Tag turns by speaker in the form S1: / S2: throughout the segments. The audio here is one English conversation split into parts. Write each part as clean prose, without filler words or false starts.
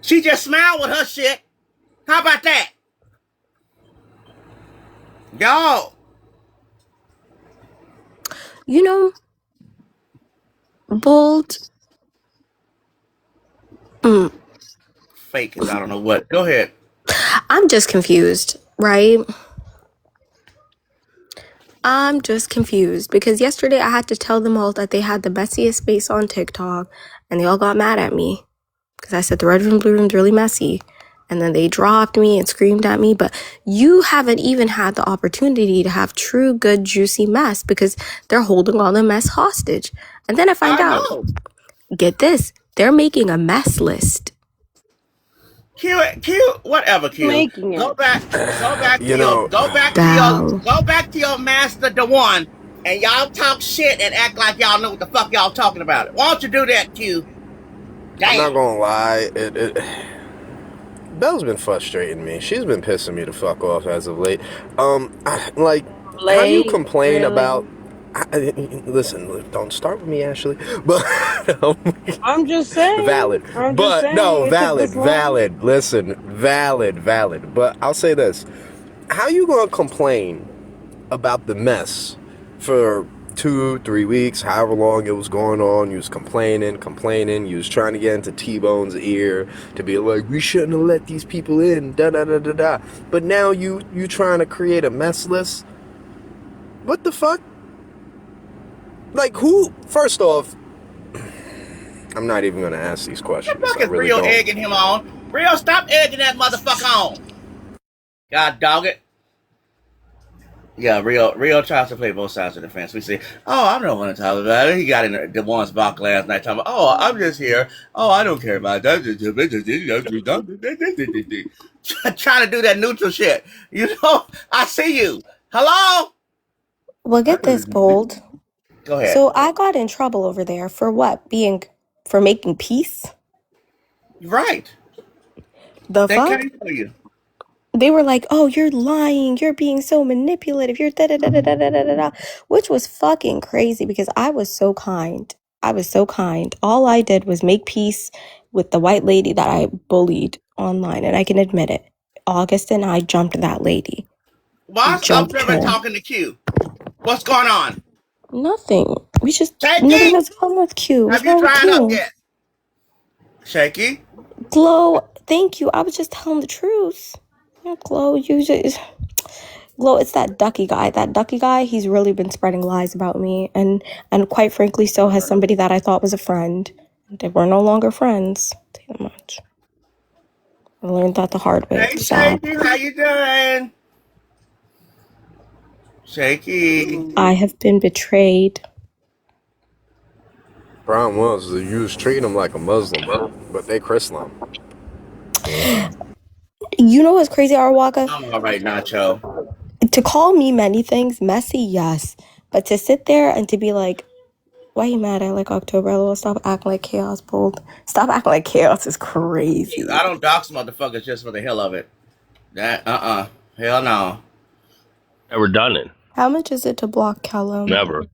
S1: She just smiled with her shit. How about that? Y'all.
S2: You know, Bold.
S1: Fake is I don't know what. Go ahead.
S2: I'm just confused, right? I'm just confused because yesterday I had to tell them all that they had the messiest space on TikTok and they all got mad at me because I said the red room, blue room's really messy. And then they dropped me and screamed at me. But you haven't even had the opportunity to have true, good, juicy mess because they're holding all the mess hostage. And then I find out, get this, they're making a mess list.
S1: Q, whatever. Q.
S3: Making it.
S1: Go back to
S4: You know,
S1: go back to your master, the one, and y'all talk shit and act like y'all know what the fuck y'all talking about. Why don't you do that, Q? Damn.
S4: I'm not gonna lie. Belle's been frustrating me. She's been pissing me the fuck off as of late. Like, how you complain
S3: really?
S4: about? Listen, don't start with me, Ashley. But
S3: I'm just saying.
S4: valid. Valid. Listen, valid. But I'll say this: how you gonna complain about the mess for 2-3 weeks, however long it was going on? You was complaining. You was trying to get into T-Bone's ear to be like, we shouldn't have let these people in, da. But now you trying to create a mess list? What the fuck? Like, who? First off, I'm not even gonna ask these questions.
S1: What the fuck is Rio egging him on? Rio, stop egging that motherfucker on. God dog it. Yeah, Rio tries to play both sides of the fence. We say, oh, I don't want to talk about it. He got in the one's box last night talking about, oh, I'm just here. Oh, I don't care about that. Trying to do that neutral shit. You know, I see you. Hello?
S2: Well, get this, Bold.
S1: Go ahead.
S2: So I got in trouble over there for what? For making peace?
S1: Right.
S2: The
S1: They
S2: fuck?
S1: came for you.
S2: They were like, oh, you're lying. You're being so manipulative. You're da-da-da-da-da-da-da-da. Which was fucking crazy because I was so kind. All I did was make peace with the white lady that I bullied online. And I can admit it. August and I jumped that lady.
S1: Why is Observer talking to Q? What's going on?
S2: Nothing. We just...
S1: Shaky?
S2: Nothing has come with Q.
S1: Have you tried up yet? Shaky?
S2: Glow, thank you. I was just telling the truth. Glow, Glow, it's that Ducky guy. He's really been spreading lies about me, and quite frankly, so has somebody that I thought was a friend. They were no longer friends. Thank you much. I learned that the hard way.
S1: Hey, Shaky, how you doing? Shaky.
S2: I have been betrayed.
S4: Problem was, you was treating them like a Muslim, but they Christian.
S2: You know what's crazy, Arwaka?
S1: I'm all right, Nacho.
S2: To call me many things, messy, yes. But to sit there and to be like, why are you mad at like October? Stop acting like chaos, Bold. Stop acting like chaos is crazy.
S1: I don't dox motherfuckers just for the hell of it. Hell no.
S5: Never done it.
S2: How much is it to block Callum?
S5: Never.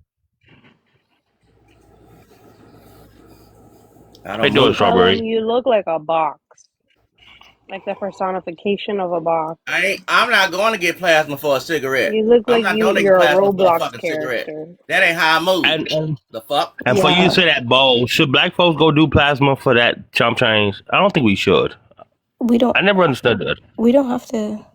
S1: I
S5: don't know, Strawberry.
S3: You look like a box. Like the personification of a box.
S1: I'm not going to get plasma for a cigarette.
S3: You look like you're a Roblox character.
S1: Cigarette. That ain't how I move.
S5: And
S1: the fuck?
S5: And for you to say that, Bo, should black folks go do plasma for that chump change? I don't think we should.
S2: We don't.
S5: I never understood that.
S2: We don't have to.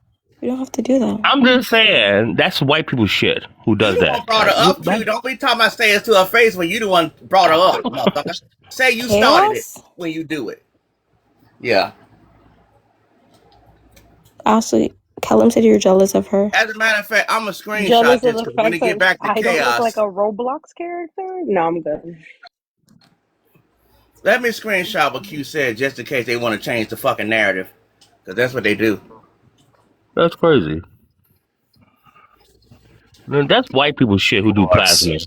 S2: We don't have to do that.
S5: I'm just saying that's white people shit who does that.
S1: Brought her up too. Don't be talking about saying it to her face when you the one brought her up, motherfucker. Say you started it when you do it. Yeah.
S2: Actually, Callum said you're jealous of her.
S1: As a matter of fact, I'm a screenshot this when we get back to
S3: I
S1: chaos.
S3: don't look like a Roblox character? No, I'm good.
S1: Let me screenshot what Q said just in case they want to change the fucking narrative. Because that's what they do.
S5: That's crazy. That's white people shit who do plasma.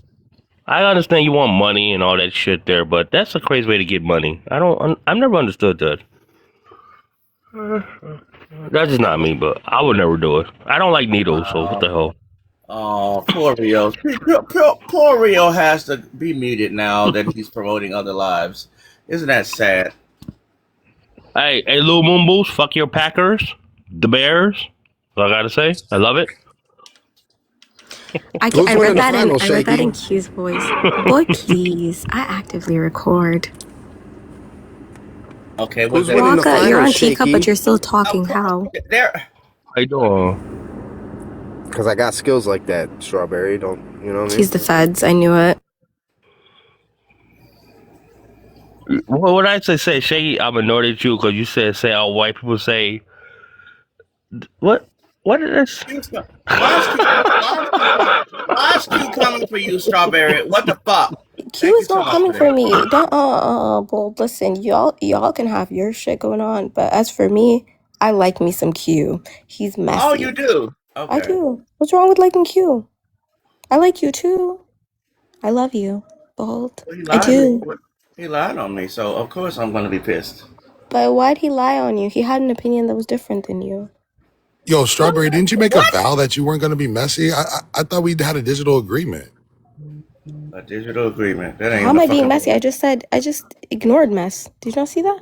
S5: I understand you want money and all that shit there, but that's a crazy way to get money. I've never understood that. That's just not me, but I would never do it. I don't like needles, so what the hell?
S1: Oh, poor Rio. Poor Rio has to be muted now that he's promoting other lives. Isn't that sad?
S5: Hey, Lil Moon Boost, fuck your Packers, the Bears. That's all I gotta say. I love it.
S4: Who's
S2: I
S4: winning
S2: read
S4: the
S2: that in
S4: finals,
S2: I read that in
S4: Shaky?
S2: Q's voice. Boy, please. I actively record.
S1: Okay, what's
S4: Who's
S1: that?
S4: winning the
S2: Waka, you're on
S4: finals,
S2: teacup, but
S4: Shaky?
S2: you're still
S1: Of
S2: talking.
S1: course,
S2: How?
S1: there.
S5: How you doing?
S4: Because I got skills like that, Strawberry. Don't you know what I
S2: He's
S4: mean?
S2: the feds. I knew it.
S5: What would I say? Shaky, I'm annoyed at you because you say all white people say what? What is this?
S1: Why is Q coming for you, Strawberry? What the fuck?
S2: Q is not coming for me. Don't bold. Listen, y'all can have your shit going on, but as for me, I like me some Q. He's messy.
S1: Oh, you do? Okay.
S2: I do. What's wrong with liking Q? I like you too. I love you, bold.
S1: Well,
S2: I do.
S1: he lied on me, so of course I'm gonna be pissed.
S2: But why'd he lie on you? He had an opinion that was different than you.
S6: Yo, Strawberry, didn't you make a vow that you weren't going to be messy? I thought we had a digital agreement.
S1: A digital agreement. That ain't
S2: How am I being messy? I just ignored mess. Did you not see that?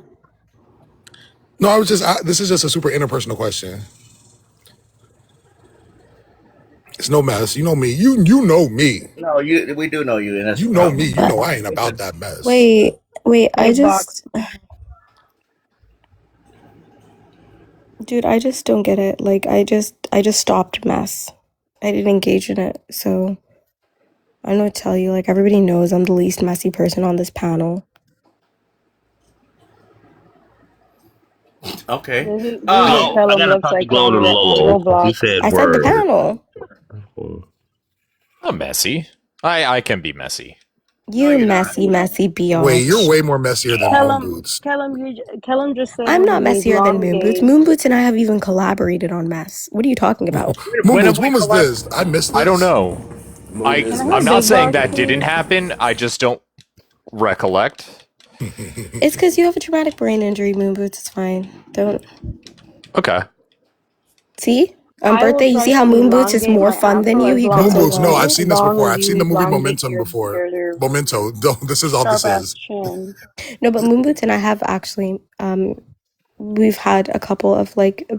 S6: No, this is just a super interpersonal question. It's no mess. You know me. You know me.
S1: No, we do know you, and that's
S6: You know me. You know I ain't about that mess.
S2: Wait. Dude, I just don't get it. Like, I just stopped mess. I didn't engage in it, so I don't know what to tell you. Like, everybody knows I'm the least messy person on this panel.
S1: Okay.
S3: Didn't
S5: I
S3: tell him
S5: gotta
S3: looks
S5: talk
S3: like
S5: to Glow to Lolo.
S3: Roblox.
S5: He said
S2: I said the
S5: word.
S2: panel.
S7: I'm messy. I can be messy.
S2: You messy biatch.
S6: Wait, you're way more messier than
S3: Tell
S6: Moon
S3: him,
S6: Boots.
S3: tell him just said
S2: I'm
S3: when
S2: not
S3: he made
S2: messier than
S3: long
S2: Moon Boots.
S3: games.
S2: Moon Boots and I have even collaborated on mess. What are you talking about?
S6: Moon Boots, when was this? I missed this.
S7: I don't know. I'm not saying that
S3: please?
S7: didn't happen. I just don't recollect.
S2: It's because you have a traumatic brain injury, Moon Boots. It's fine. Don't.
S7: Okay.
S2: See? On
S3: I will
S2: birthday, you
S3: try
S2: see
S3: to
S2: how
S3: do
S2: Moon Boots
S3: long
S2: is
S3: game
S2: more
S3: my
S2: fun than
S3: afro
S2: you?
S3: as
S2: He
S3: long
S2: goes
S6: Moon
S2: so
S6: Boots, no, I've
S2: long.
S6: seen this
S3: long
S6: before.
S3: as
S6: I've
S3: you
S6: seen the movie
S3: elongate
S6: Momentum before.
S3: your
S6: Memento. This is all this
S3: sharp ass
S6: is.
S3: chin.
S2: No, but Moon Boots and I have actually, we've had a couple of like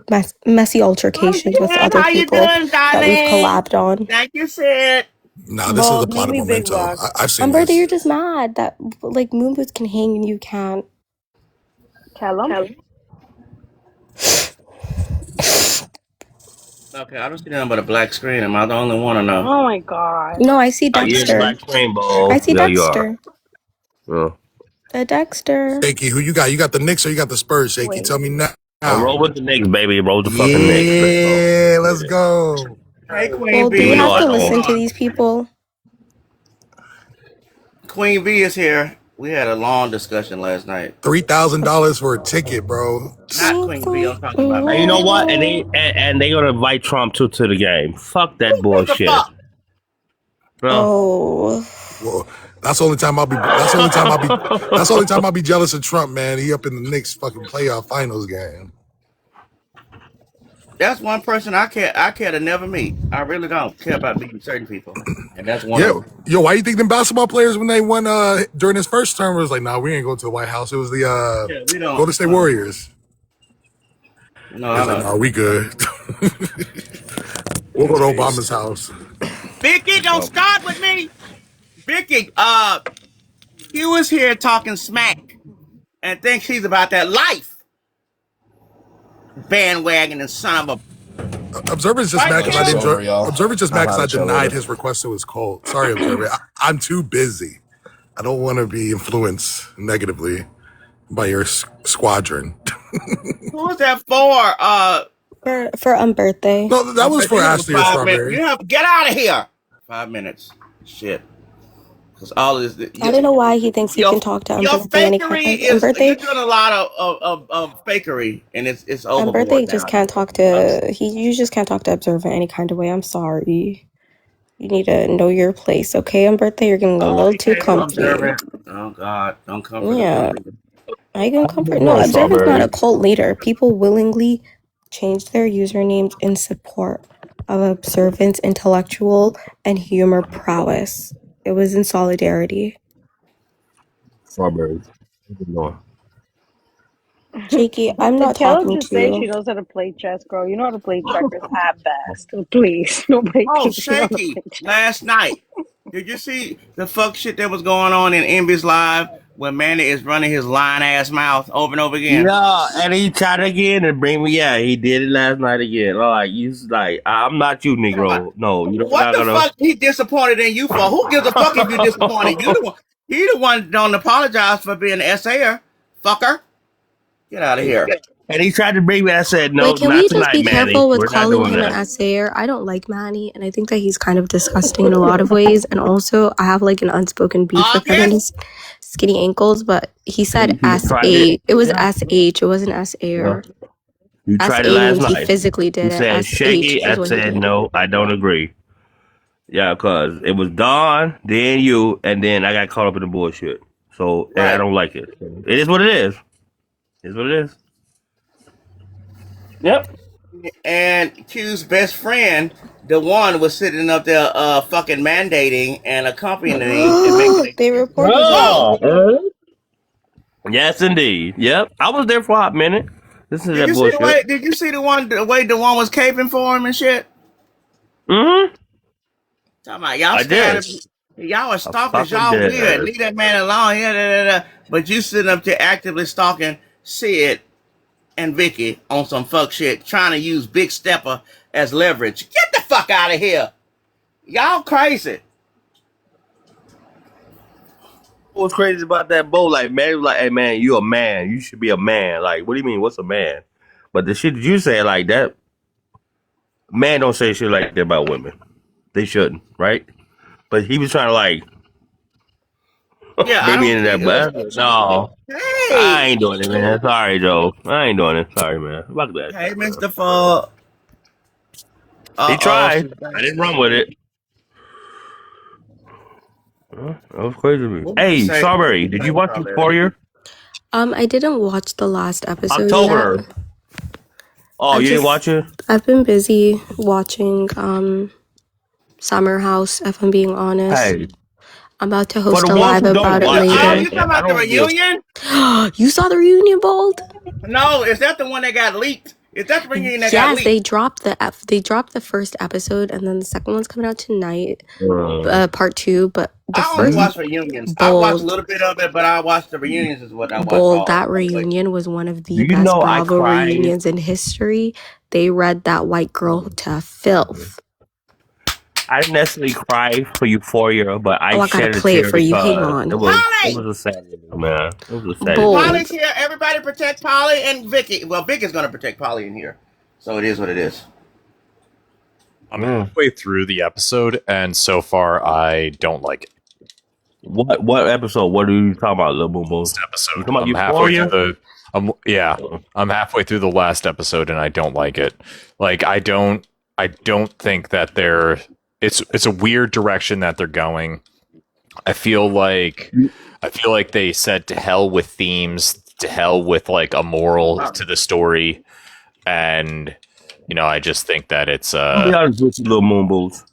S2: messy altercations with other people that we've collabed on.
S1: Thank you, Sid.
S6: Nah, this is the
S3: Well,
S6: plot of
S3: maybe Big
S6: Memento.
S3: Box.
S6: I've seen
S2: On birthday,
S6: this.
S2: you're just mad that like Moon Boots can hang and you can't.
S3: Tell him.
S1: Okay, I don't see nothing but a black screen. Am I the only one or no?
S3: Oh my god.
S2: No, I see
S5: Are you in
S2: Dexter.
S5: Black Rainbow?
S2: I see
S5: Yeah, you are.
S2: Dexter. Dexter.
S6: Shaky, who you got? You got the Knicks or you got the Spurs, Shaky?
S3: Wait.
S6: Tell me now.
S5: Roll with the Knicks, baby. Roll with the fucking Knicks.
S6: Yeah, let's go.
S1: Hey, Queen
S2: Well, do
S1: B.
S2: we
S5: Even though
S2: have
S5: I
S2: to
S5: don't.
S2: listen to these people?
S1: Queen B is here. We had a long discussion last night.
S6: $3,000 for a ticket, bro.
S1: Not Queen B. I'm talking about.
S5: And you know what? And they gonna invite Trump to the game. Fuck that bullshit. Bro.
S2: Oh.
S6: Well, that's the only time I'll be. That's the only time I'll be. That's the only time I'll be jealous of Trump, man. He up in the Knicks fucking playoff finals game.
S1: That's one person I care to never meet. I really don't care about meeting certain people, and that's one
S6: Yeah,
S1: of them.
S6: yo, why you think them basketball players when they won during his first term was like, nah, we ain't going to the White House. It was the
S1: We don't.
S6: Golden State Warriors.
S1: No,
S6: He's like, nah, we good. We'll go to Obama's house.
S1: Vicky, don't start with me. Vicky, he was here talking smack and thinks he's about that life. Bandwagon and son of a.
S6: Observer's just mad because I didn't. Observer's just mad because I denied his request to his cult. Sorry, Observer. I'm too busy. I don't want to be influenced negatively by your squadron.
S1: Who was that for?
S2: For birthday.
S6: No, that was for Ashley or Strawberry.
S1: You have get out of here. 5 minutes. Shit. Because all this.
S2: I don't know why he thinks he can talk to birthday any kind of birthday.
S1: You're doing a lot of fakery, and it's over.
S2: Birthday just can't talk to you just can't talk to Observer any kind of way. I'm sorry. You need to know your place, okay? On birthday, you're getting a little too comfy.
S1: Oh God, don't comfort.
S2: Yeah. Are you gonna comfort? No, Observer's not a cult leader. People willingly changed their usernames in support of Observant's intellectual and humor prowess. It was in solidarity.
S5: Strawberries.
S2: Jakey, I'm not
S3: Tell her
S2: talking
S3: to
S2: to
S3: say she
S2: you.
S3: knows how to play chess, girl. You know how to play checkers at best. Please, nobody
S1: Oh,
S3: thinks you know how to
S1: Shaky,
S3: play chess.
S1: last night. Did you see the fuck shit that was going on in Envy's live when Manny is running his lying ass mouth over and over again?
S5: Yeah, and he tried again and bring me. Yeah, he did it last night again. Like he's like, I'm not you, Negro. No, you're
S1: What
S5: not
S1: the
S5: gonna.
S1: fuck he disappointed in you for? Who gives a fuck if you disappointed? You the one. He the one don't apologize for being an SAer. Fucker. Get out of here.
S5: And he tried to bring me. I said, no,
S2: Wait, can
S5: not
S2: we just
S5: tonight,
S2: be
S5: Manny.
S2: careful with
S5: We're not
S2: calling
S5: doing
S2: him an
S5: that.
S2: assayer? I don't like Manny, and I think that he's kind of disgusting in a lot of ways. And also, I have like an unspoken beef with him and his
S1: August?
S2: skinny ankles. But he said
S5: You tried it.
S2: S8. It was
S5: Yeah.
S2: SH. It wasn't
S5: Yeah.
S2: assayer.
S5: You tried it
S2: SA
S5: last
S2: means he
S5: night.
S2: physically did
S5: You
S2: it.
S5: said
S2: SH
S5: shaky. I
S2: is what he
S5: said
S2: did.
S5: no. I don't agree. Yeah, because it was Dawn, then you, and then I got caught up in the bullshit. So and I
S1: Right.
S5: don't like it. It is what it is. It is what it is. Yep.
S1: And Q's best friend, the one was sitting up there fucking mandating and accompanying and making
S2: They reported it.
S1: Whoa!
S5: Yes, indeed. Yep. I was there for a hot minute. Listen to
S1: Did
S5: that
S1: you see the way
S5: bullshit.
S1: did you see the way the one was caping for him and shit?
S5: Mm-hmm.
S1: Talking about y'all
S5: I
S1: scared
S5: did.
S1: of y'all are
S5: I
S1: stalkers,
S5: fucking
S1: y'all weird.
S5: did.
S1: Leave that man alone. Yeah, But you sitting up there actively stalking Sid and Vicky on some fuck shit, trying to use Big Stepper as leverage. Get the fuck out of here. Y'all crazy.
S5: What's crazy about that bow? Like, man, was like, hey, man, you a man. You should be a man. Like, what do you mean? What's a man? But the shit that you say like that, man don't say shit like that about women. They shouldn't, right? But he was trying to, like,
S1: Yeah, I
S5: bring me
S1: don't
S5: into that.
S1: it
S5: But
S1: was
S5: no, I
S1: hey.
S5: ain't doing it, man. Sorry, Joe. I ain't doing it. Sorry, man. Fuck that.
S1: Hey, Mr. Full.
S5: He tried.
S1: She's back.
S5: I didn't run with it. That was crazy to me.
S1: What did you
S5: Hey,
S1: say?
S5: Strawberry, did you watch Euphoria?
S2: I didn't watch the last episode
S5: October.
S2: yet.
S5: Oh, you didn't watch it?
S2: I've been busy watching Summer House, if I'm being honest.
S5: Hey,
S2: I'm about to
S5: for
S2: host
S5: the
S2: a
S5: ones
S2: live
S5: who don't
S2: about it
S5: watch
S1: Oh,
S2: later.
S1: you
S5: it,
S1: talking
S5: I
S1: about the
S5: don't give.
S1: reunion?
S2: You saw the reunion, Bold?
S1: No, is that the one that got leaked? Is that the reunion that got
S2: Yes, they
S1: leaked?
S2: dropped the first episode, and then the second one's coming out tonight,
S5: Uh,
S2: part 2. But the
S1: I only
S2: first
S1: watch reunions. I watched a
S2: Bold,
S1: little bit of it, but I watched the reunions is what I watch
S2: Bold, that
S1: all the way.
S2: reunion was one of
S5: do
S2: the
S5: you
S2: best
S5: know I
S2: Bravo
S5: cried?
S2: reunions in history. They read that white girl to filth.
S5: I didn't necessarily cry for Euphoria, but I
S2: Oh, I gotta
S5: shed a
S2: play it
S5: tear
S2: for you. Hang
S5: because
S2: on.
S5: it
S1: Polly!
S5: was a sad ending, man. It was a sad
S2: Bold.
S5: ending.
S1: Polly's here. Everybody protect Polly and Vicky. Well, Vicky's gonna protect Polly in here. So it is what it is.
S7: I'm halfway through the episode, and so far I don't like it.
S5: What episode? What are you talking about, Lil Boom Boom?
S7: This
S5: You
S7: episode,
S5: talking about
S7: I'm halfway
S5: Euphoria?
S7: through I'm halfway through the last episode, and I don't like it. Like, I don't think that it's a weird direction that they're going. I feel like they said to hell with themes, to hell with like a moral to the story, and I just think that it's
S5: I'll be honest with you, Lil Moon Boots.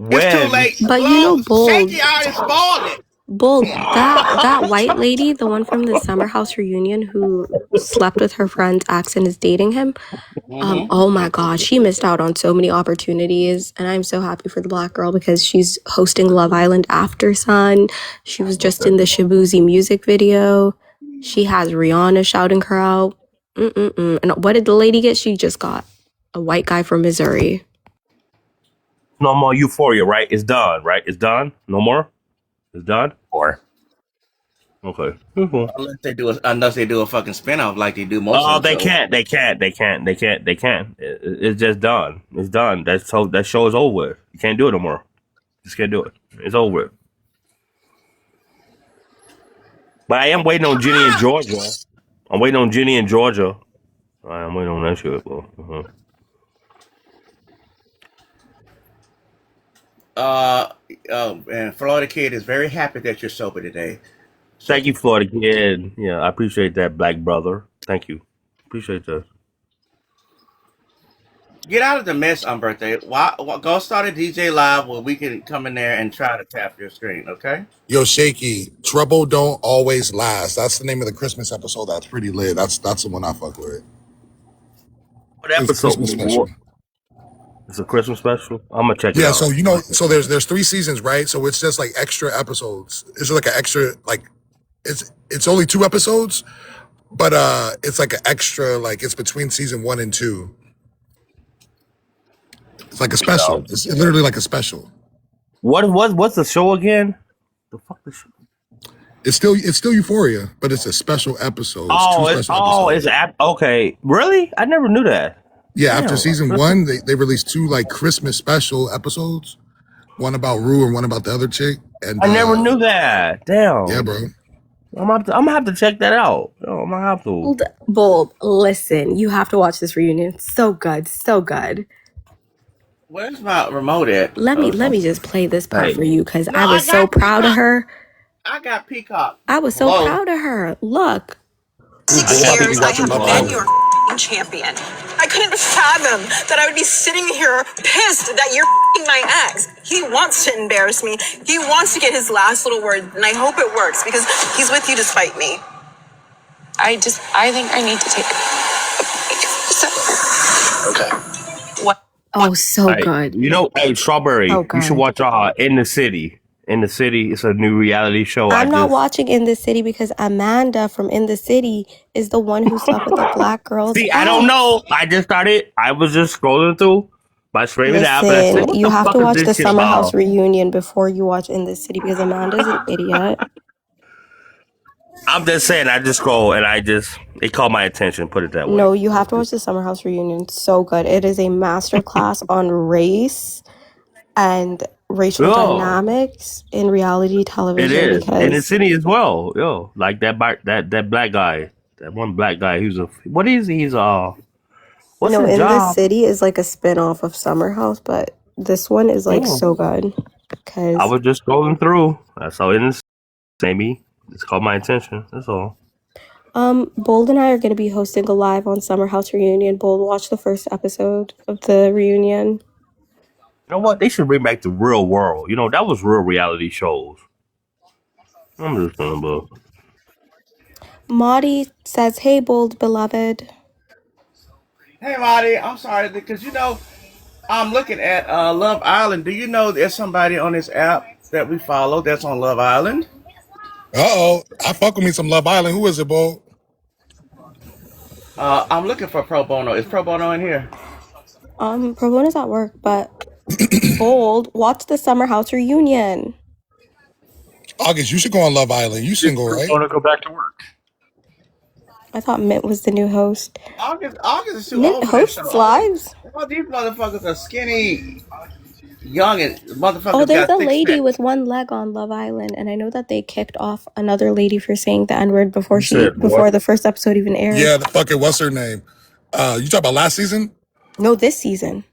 S1: It's too
S5: When
S1: late.
S2: But you know, Bold,
S1: Shaky already spoiled it.
S2: Bold, that white lady, the one from the Summer House reunion who slept with her friend's ex and is dating him. Oh my God, she missed out on so many opportunities, and I'm so happy for the black girl because she's hosting Love Island After Sun. She was just in the Shabuzi music video. She has Rihanna shouting her out. And what did the lady get? She just got a white guy from Missouri.
S5: no more Euphoria, right? It's done, right? It's done. No more. It's done.
S7: or
S5: Okay. Mhm.
S1: Unless they do a fucking spinoff like they do most
S5: Oh,
S1: of them.
S5: they can't. It's just done. It's done. That show is over with. You can't do it no more. Just can't do it. It's over with. But I am waiting on Ginny and Georgia. I'm waiting on Ginny and Georgia. I'm waiting on that shit. Bro.
S1: And Florida Kid is very happy that you're sober today.
S5: Thank you, Florida Kid. Yeah, I appreciate that, black brother. Thank you. Appreciate that.
S1: Get out of the mess on birthday. Why, go start a DJ live where we can come in there and try to tap your screen, okay?
S6: Yo, Shaky, trouble don't always last. That's the name of the Christmas episode. That's pretty lit. That's the one I fuck with.
S5: What
S6: It's a
S5: episode?
S6: Christmas special.
S5: It's a Christmas special. I'm gonna check it
S6: Yeah,
S5: out.
S6: so you know, so there's 3 seasons, right? So it's just like extra episodes. It's like an extra, like it's only 2 episodes, but it's like an extra, like it's between season 1 and 2. It's like a special. It's literally like a special.
S5: What's the show again? The fuck the show?
S6: It's still Euphoria, but it's a special episode.
S5: Okay. Really? I never knew that.
S6: Yeah,
S5: Damn.
S6: after season 1, they released 2 like Christmas special episodes. One about Rue and one about the other chick. And
S5: I never knew that. Damn.
S6: Yeah, bro.
S5: I'm gonna have to check that out. Yo, I'm gonna have to.
S2: Bold, listen, you have to watch this reunion. So good, so good.
S1: Where's my remote at?
S2: Let me just play this part
S5: Hey.
S2: for you because
S1: No,
S2: I was
S1: I
S2: so
S1: got
S2: proud of
S1: Peacock.
S2: her.
S1: I got Peacock.
S2: I was so
S1: Whoa.
S2: proud of her. Look.
S8: 6
S6: Bold,
S8: years, I
S6: watching
S8: have
S6: Love
S8: been
S6: Island.
S8: your f***ing champion. I couldn't fathom that I would be sitting here pissed that you're f***ing my ex. He wants to embarrass me. He wants to get his last little word, and I hope it works because he's with you despite me. I think I need to take What?
S2: Oh, so
S5: Hey,
S2: good.
S5: you know, hey, Strawberry,
S2: So
S5: you should
S2: good.
S5: watch In the City. In the City, it's a new reality show.
S2: I'm not watching In the City because Amanda from In the City is the one who slept with the black girls.
S5: See, I don't know. I just started. I was just scrolling through my streaming app. And I said,
S2: Listen,
S5: what
S2: you
S5: the
S2: have
S5: fuck
S2: to
S5: is
S2: watch
S5: this
S2: the
S5: shit
S2: Summer
S5: about?
S2: House reunion before you watch In the City because Amanda's an idiot.
S5: I'm just saying. I just scroll and it caught my attention. Put it that way.
S2: No, you have to watch the Summer House reunion. It's so good. It is a master class on race and racial
S5: Yo.
S2: dynamics in reality
S5: It
S2: television
S5: is In the
S2: because
S5: City as well. Yo, like that black guy, that one black guy. Who's what is he? He's what's
S2: no,
S5: his
S2: In the
S5: job?
S2: City is like a spin-off of Summer House, but this one is like
S5: Oh.
S2: so good
S5: I
S2: because
S5: was just scrolling through. I saw In the City. It's caught my attention. That's all.
S2: Bold and I are going to be hosting a live on Summer House reunion. Bold, watch the first episode of the reunion.
S5: You know what? They should bring back the Real World. You know, that was real reality shows. I'm just saying, but
S2: Maudie says, "Hey, Bold beloved."
S1: Hey, Marty, I'm sorry because you know I'm looking at Love Island. Do you know there's somebody on this app that we follow that's on Love Island?
S6: I fuck with me some Love Island. Who is it, Bo?
S1: I'm looking for Pro Bono. Is Pro Bono in here?
S2: Pro bono's at work, but Bold, watch the Summer House reunion.
S6: August, you should go on Love Island. You single, right?
S7: Want to go back to work?
S2: I thought Mint was the new host.
S1: August is too
S2: Mint
S1: old for this
S2: hosts
S1: show.
S2: lives.
S1: Well, these motherfuckers are skinny, young, and motherfuckers
S2: Oh, there's
S1: got
S2: a
S1: thick
S2: lady
S1: skin.
S2: with one leg on Love Island, and I know that they kicked off another lady for saying the N-word before the first episode even aired.
S6: Yeah, the fucking what's her name? You talk about last season?
S2: No, this season.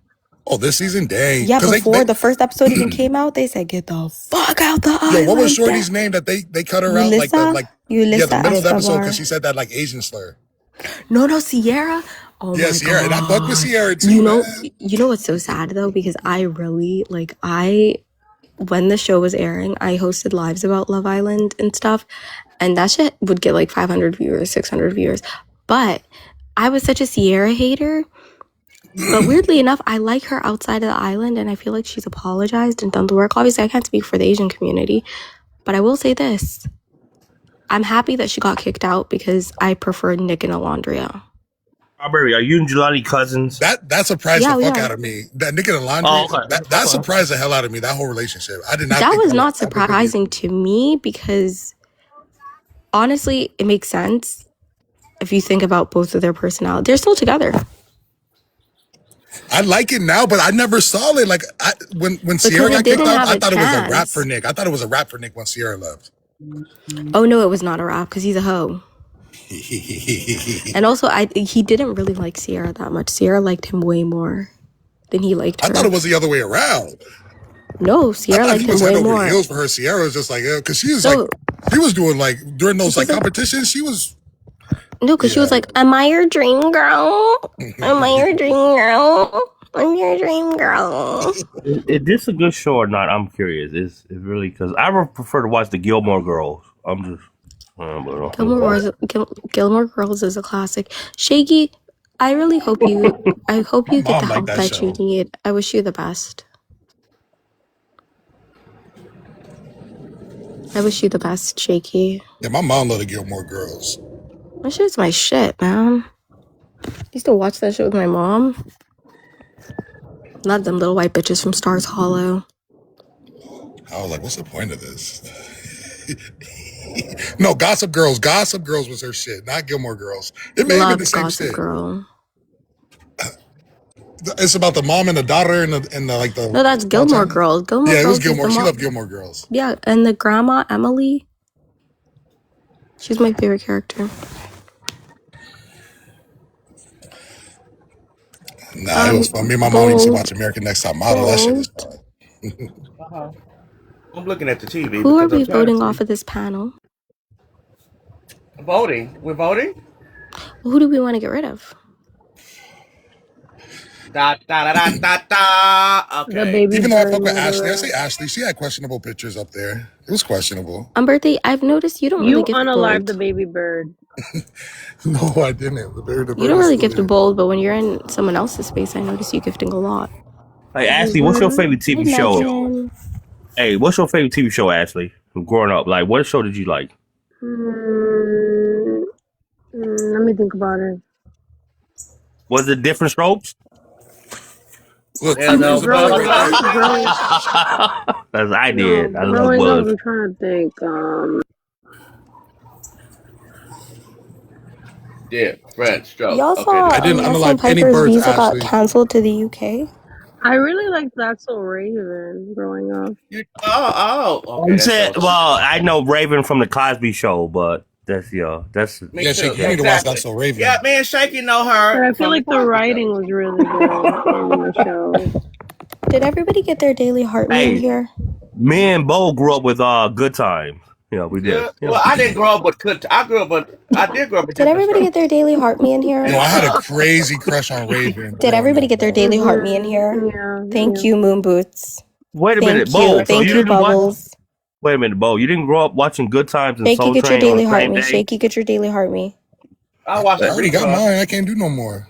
S6: Oh, this season? Dang.
S2: Yeah,
S6: 'Cause
S2: before the first episode even came out, they said, "Get the fuck out the island."
S6: Yo, what was Shorty's name that they cut her out like
S2: Yulissa?
S6: the
S2: Yulissa
S6: middle of the episode
S2: Escobar.
S6: because she said that like Asian slur.
S2: No, Sierra. Oh
S6: Yeah,
S2: my
S6: Sierra, and I fuck with
S2: God.
S6: Sierra too.
S2: You know,
S6: man.
S2: you know what's so sad though, because I really when the show was airing, I hosted lives about Love Island and stuff, and that shit would get like 500 viewers, 600 viewers. But I was such a Sierra hater. But weirdly enough, I like her outside of the island, and I feel like she's apologized and done the work. Obviously, I can't speak for the Asian community, but I will say this. I'm happy that she got kicked out because I prefer Nick and Alondria.
S5: Strawberry, are you and Jelani cousins?
S6: That surprised
S2: Yeah,
S6: the
S2: we
S6: fuck
S2: are.
S6: out of me. That Nick and Alondra,
S5: Oh, okay.
S6: that surprised the hell out of me. That whole relationship, I did not.
S2: That
S6: think
S2: was
S6: would
S2: not
S6: ever be-
S2: surprising to me because honestly, it makes sense if you think about both of their personalities. They're still together.
S6: I like it now, but I never saw it. Like when Sierra
S2: it
S6: got kicked
S2: didn't
S6: off,
S2: have
S6: I
S2: a
S6: thought it was a rap
S2: chance.
S6: for Nick. I thought it was a rap for Nick when Sierra left.
S2: Oh no, it was not a rap because he's a hoe. And also, he didn't really like Sierra that much. Sierra liked him way more than he liked
S6: I
S2: her.
S6: thought it was the other way around.
S2: No,
S6: I
S2: Sierra
S6: thought
S2: liked
S6: he
S2: him
S6: was
S2: way
S6: head over
S2: more.
S6: heels for her. Sierra was just like, because she was
S2: So-
S6: like, she was doing like during those like
S2: Because, like-
S6: competitions. She was.
S2: No, because she was like, "Am I your dream girl? Am I your dream girl?" I'm your dream girl.
S5: Is this a good show or not? I'm curious. It's really because I would prefer to watch the Gilmore Girls. I'm just.
S2: Gilmore Girls is a classic. Shaky, I really hope you
S6: My
S2: get the
S6: mom liked
S2: help
S6: that
S2: that you
S6: show.
S2: need. I wish you the best. I wish you the best, Shaky.
S6: Yeah, my mom loved the Gilmore Girls.
S2: That shit's my shit, man. I used to watch that shit with my mom. Not them little white bitches from Stars Hollow.
S6: I was like, what's the point of this? No, Gossip Girls. Gossip Girls was her shit, not Gilmore Girls. It may have been the
S2: Loved
S6: same
S2: Gossip
S6: shit.
S2: Girl.
S6: It's about the mom and the daughter and the like the.
S2: No, that's Gilmore Girls. Gilmore
S6: Yeah, it was
S2: Girls is
S6: Gilmore.
S2: the
S6: She
S2: mom.
S6: loved Gilmore Girls.
S2: Yeah, and the grandma, Emily. She's my favorite character.
S6: Nah, it was fun. Me and my mom used to
S2: Bold.
S6: watch American Next Top Model. That shit was
S2: Bold.
S6: fun.
S1: I'm looking at the TV
S2: Who are
S1: because I'm
S2: we
S1: trying
S2: voting
S1: to
S2: off
S1: see.
S2: of this panel?
S1: Voting. We're voting?
S2: Well, who do we want to get rid of?
S1: Da da da da da da.
S3: The
S1: Okay.
S3: baby
S6: Even though I
S3: bird
S6: fuck with
S3: or
S6: Ashley, I
S3: whatever.
S6: say Ashley. She had questionable pictures up there. It was questionable.
S2: Birthday, I've noticed you don't really
S3: You
S2: gift
S3: unalived the
S2: bold.
S3: baby bird.
S6: No, I didn't. The bird
S2: You don't
S6: is
S2: really
S6: still
S2: gift
S6: there.
S2: bold, but when you're in someone else's space, I notice you gifting a lot.
S5: Hey Ashley, what's your favorite
S2: Hey,
S5: TV show?
S2: Megan.
S5: Hey, what's your favorite TV show, Ashley? From growing up, like what show did you like?
S3: Let me think about it.
S5: Was it Different Strokes?
S6: Look,
S1: Hell no.
S3: Growing up,
S5: That's I did.
S3: no,
S5: I love
S3: growing up,
S5: Buzz.
S3: I'm trying to think.
S1: Yeah, French stroke.
S2: Y'all
S1: Okay,
S2: saw
S6: I didn't
S2: Leslie
S6: unalive any
S2: Piper's
S6: birds,
S2: visa got
S6: Ashley.
S2: canceled to the UK.
S3: I really liked That's So Raven growing up.
S1: okay.
S5: You
S1: That's
S5: said,
S1: so.
S5: well, I know Raven from the Cosby Show, but that's
S1: Me
S6: Yeah,
S1: too.
S6: Shake, you need to watch That's So Raven.
S1: Yeah, me and Shaky know her.
S3: But I feel
S1: from
S3: like the
S1: Cosby Show.
S3: writing was really good in the show.
S2: Did everybody get their daily heart me in
S5: Hey,
S2: here?
S5: me and Bo grew up with Good Times. Yeah, we did.
S1: Yeah. Well, I didn't grow up with I did grow up with
S2: Did
S1: different
S2: everybody
S1: strokes.
S2: get their daily heart me in here?
S6: No, I had a crazy crush on Raven.
S2: Did
S6: growing
S2: everybody
S6: up,
S2: get their
S6: bro.
S2: daily heart me in here?
S3: Yeah.
S2: Thank you, Moon Boots.
S5: Wait a minute,
S2: Thank you.
S5: Bo. So
S2: Thank
S5: you
S2: you,
S5: didn't watch?
S2: Bubbles.
S5: Wait a minute, Bo. You didn't grow up watching Good Times and
S2: Shaky,
S5: Soul
S2: get your
S5: Train on
S2: daily
S5: the
S2: heart
S5: same
S2: me.
S5: day?
S2: Shaky, get your daily heart me.
S1: I watched
S6: I
S1: that
S6: already got
S1: rerun.
S6: mine. I can't do no more.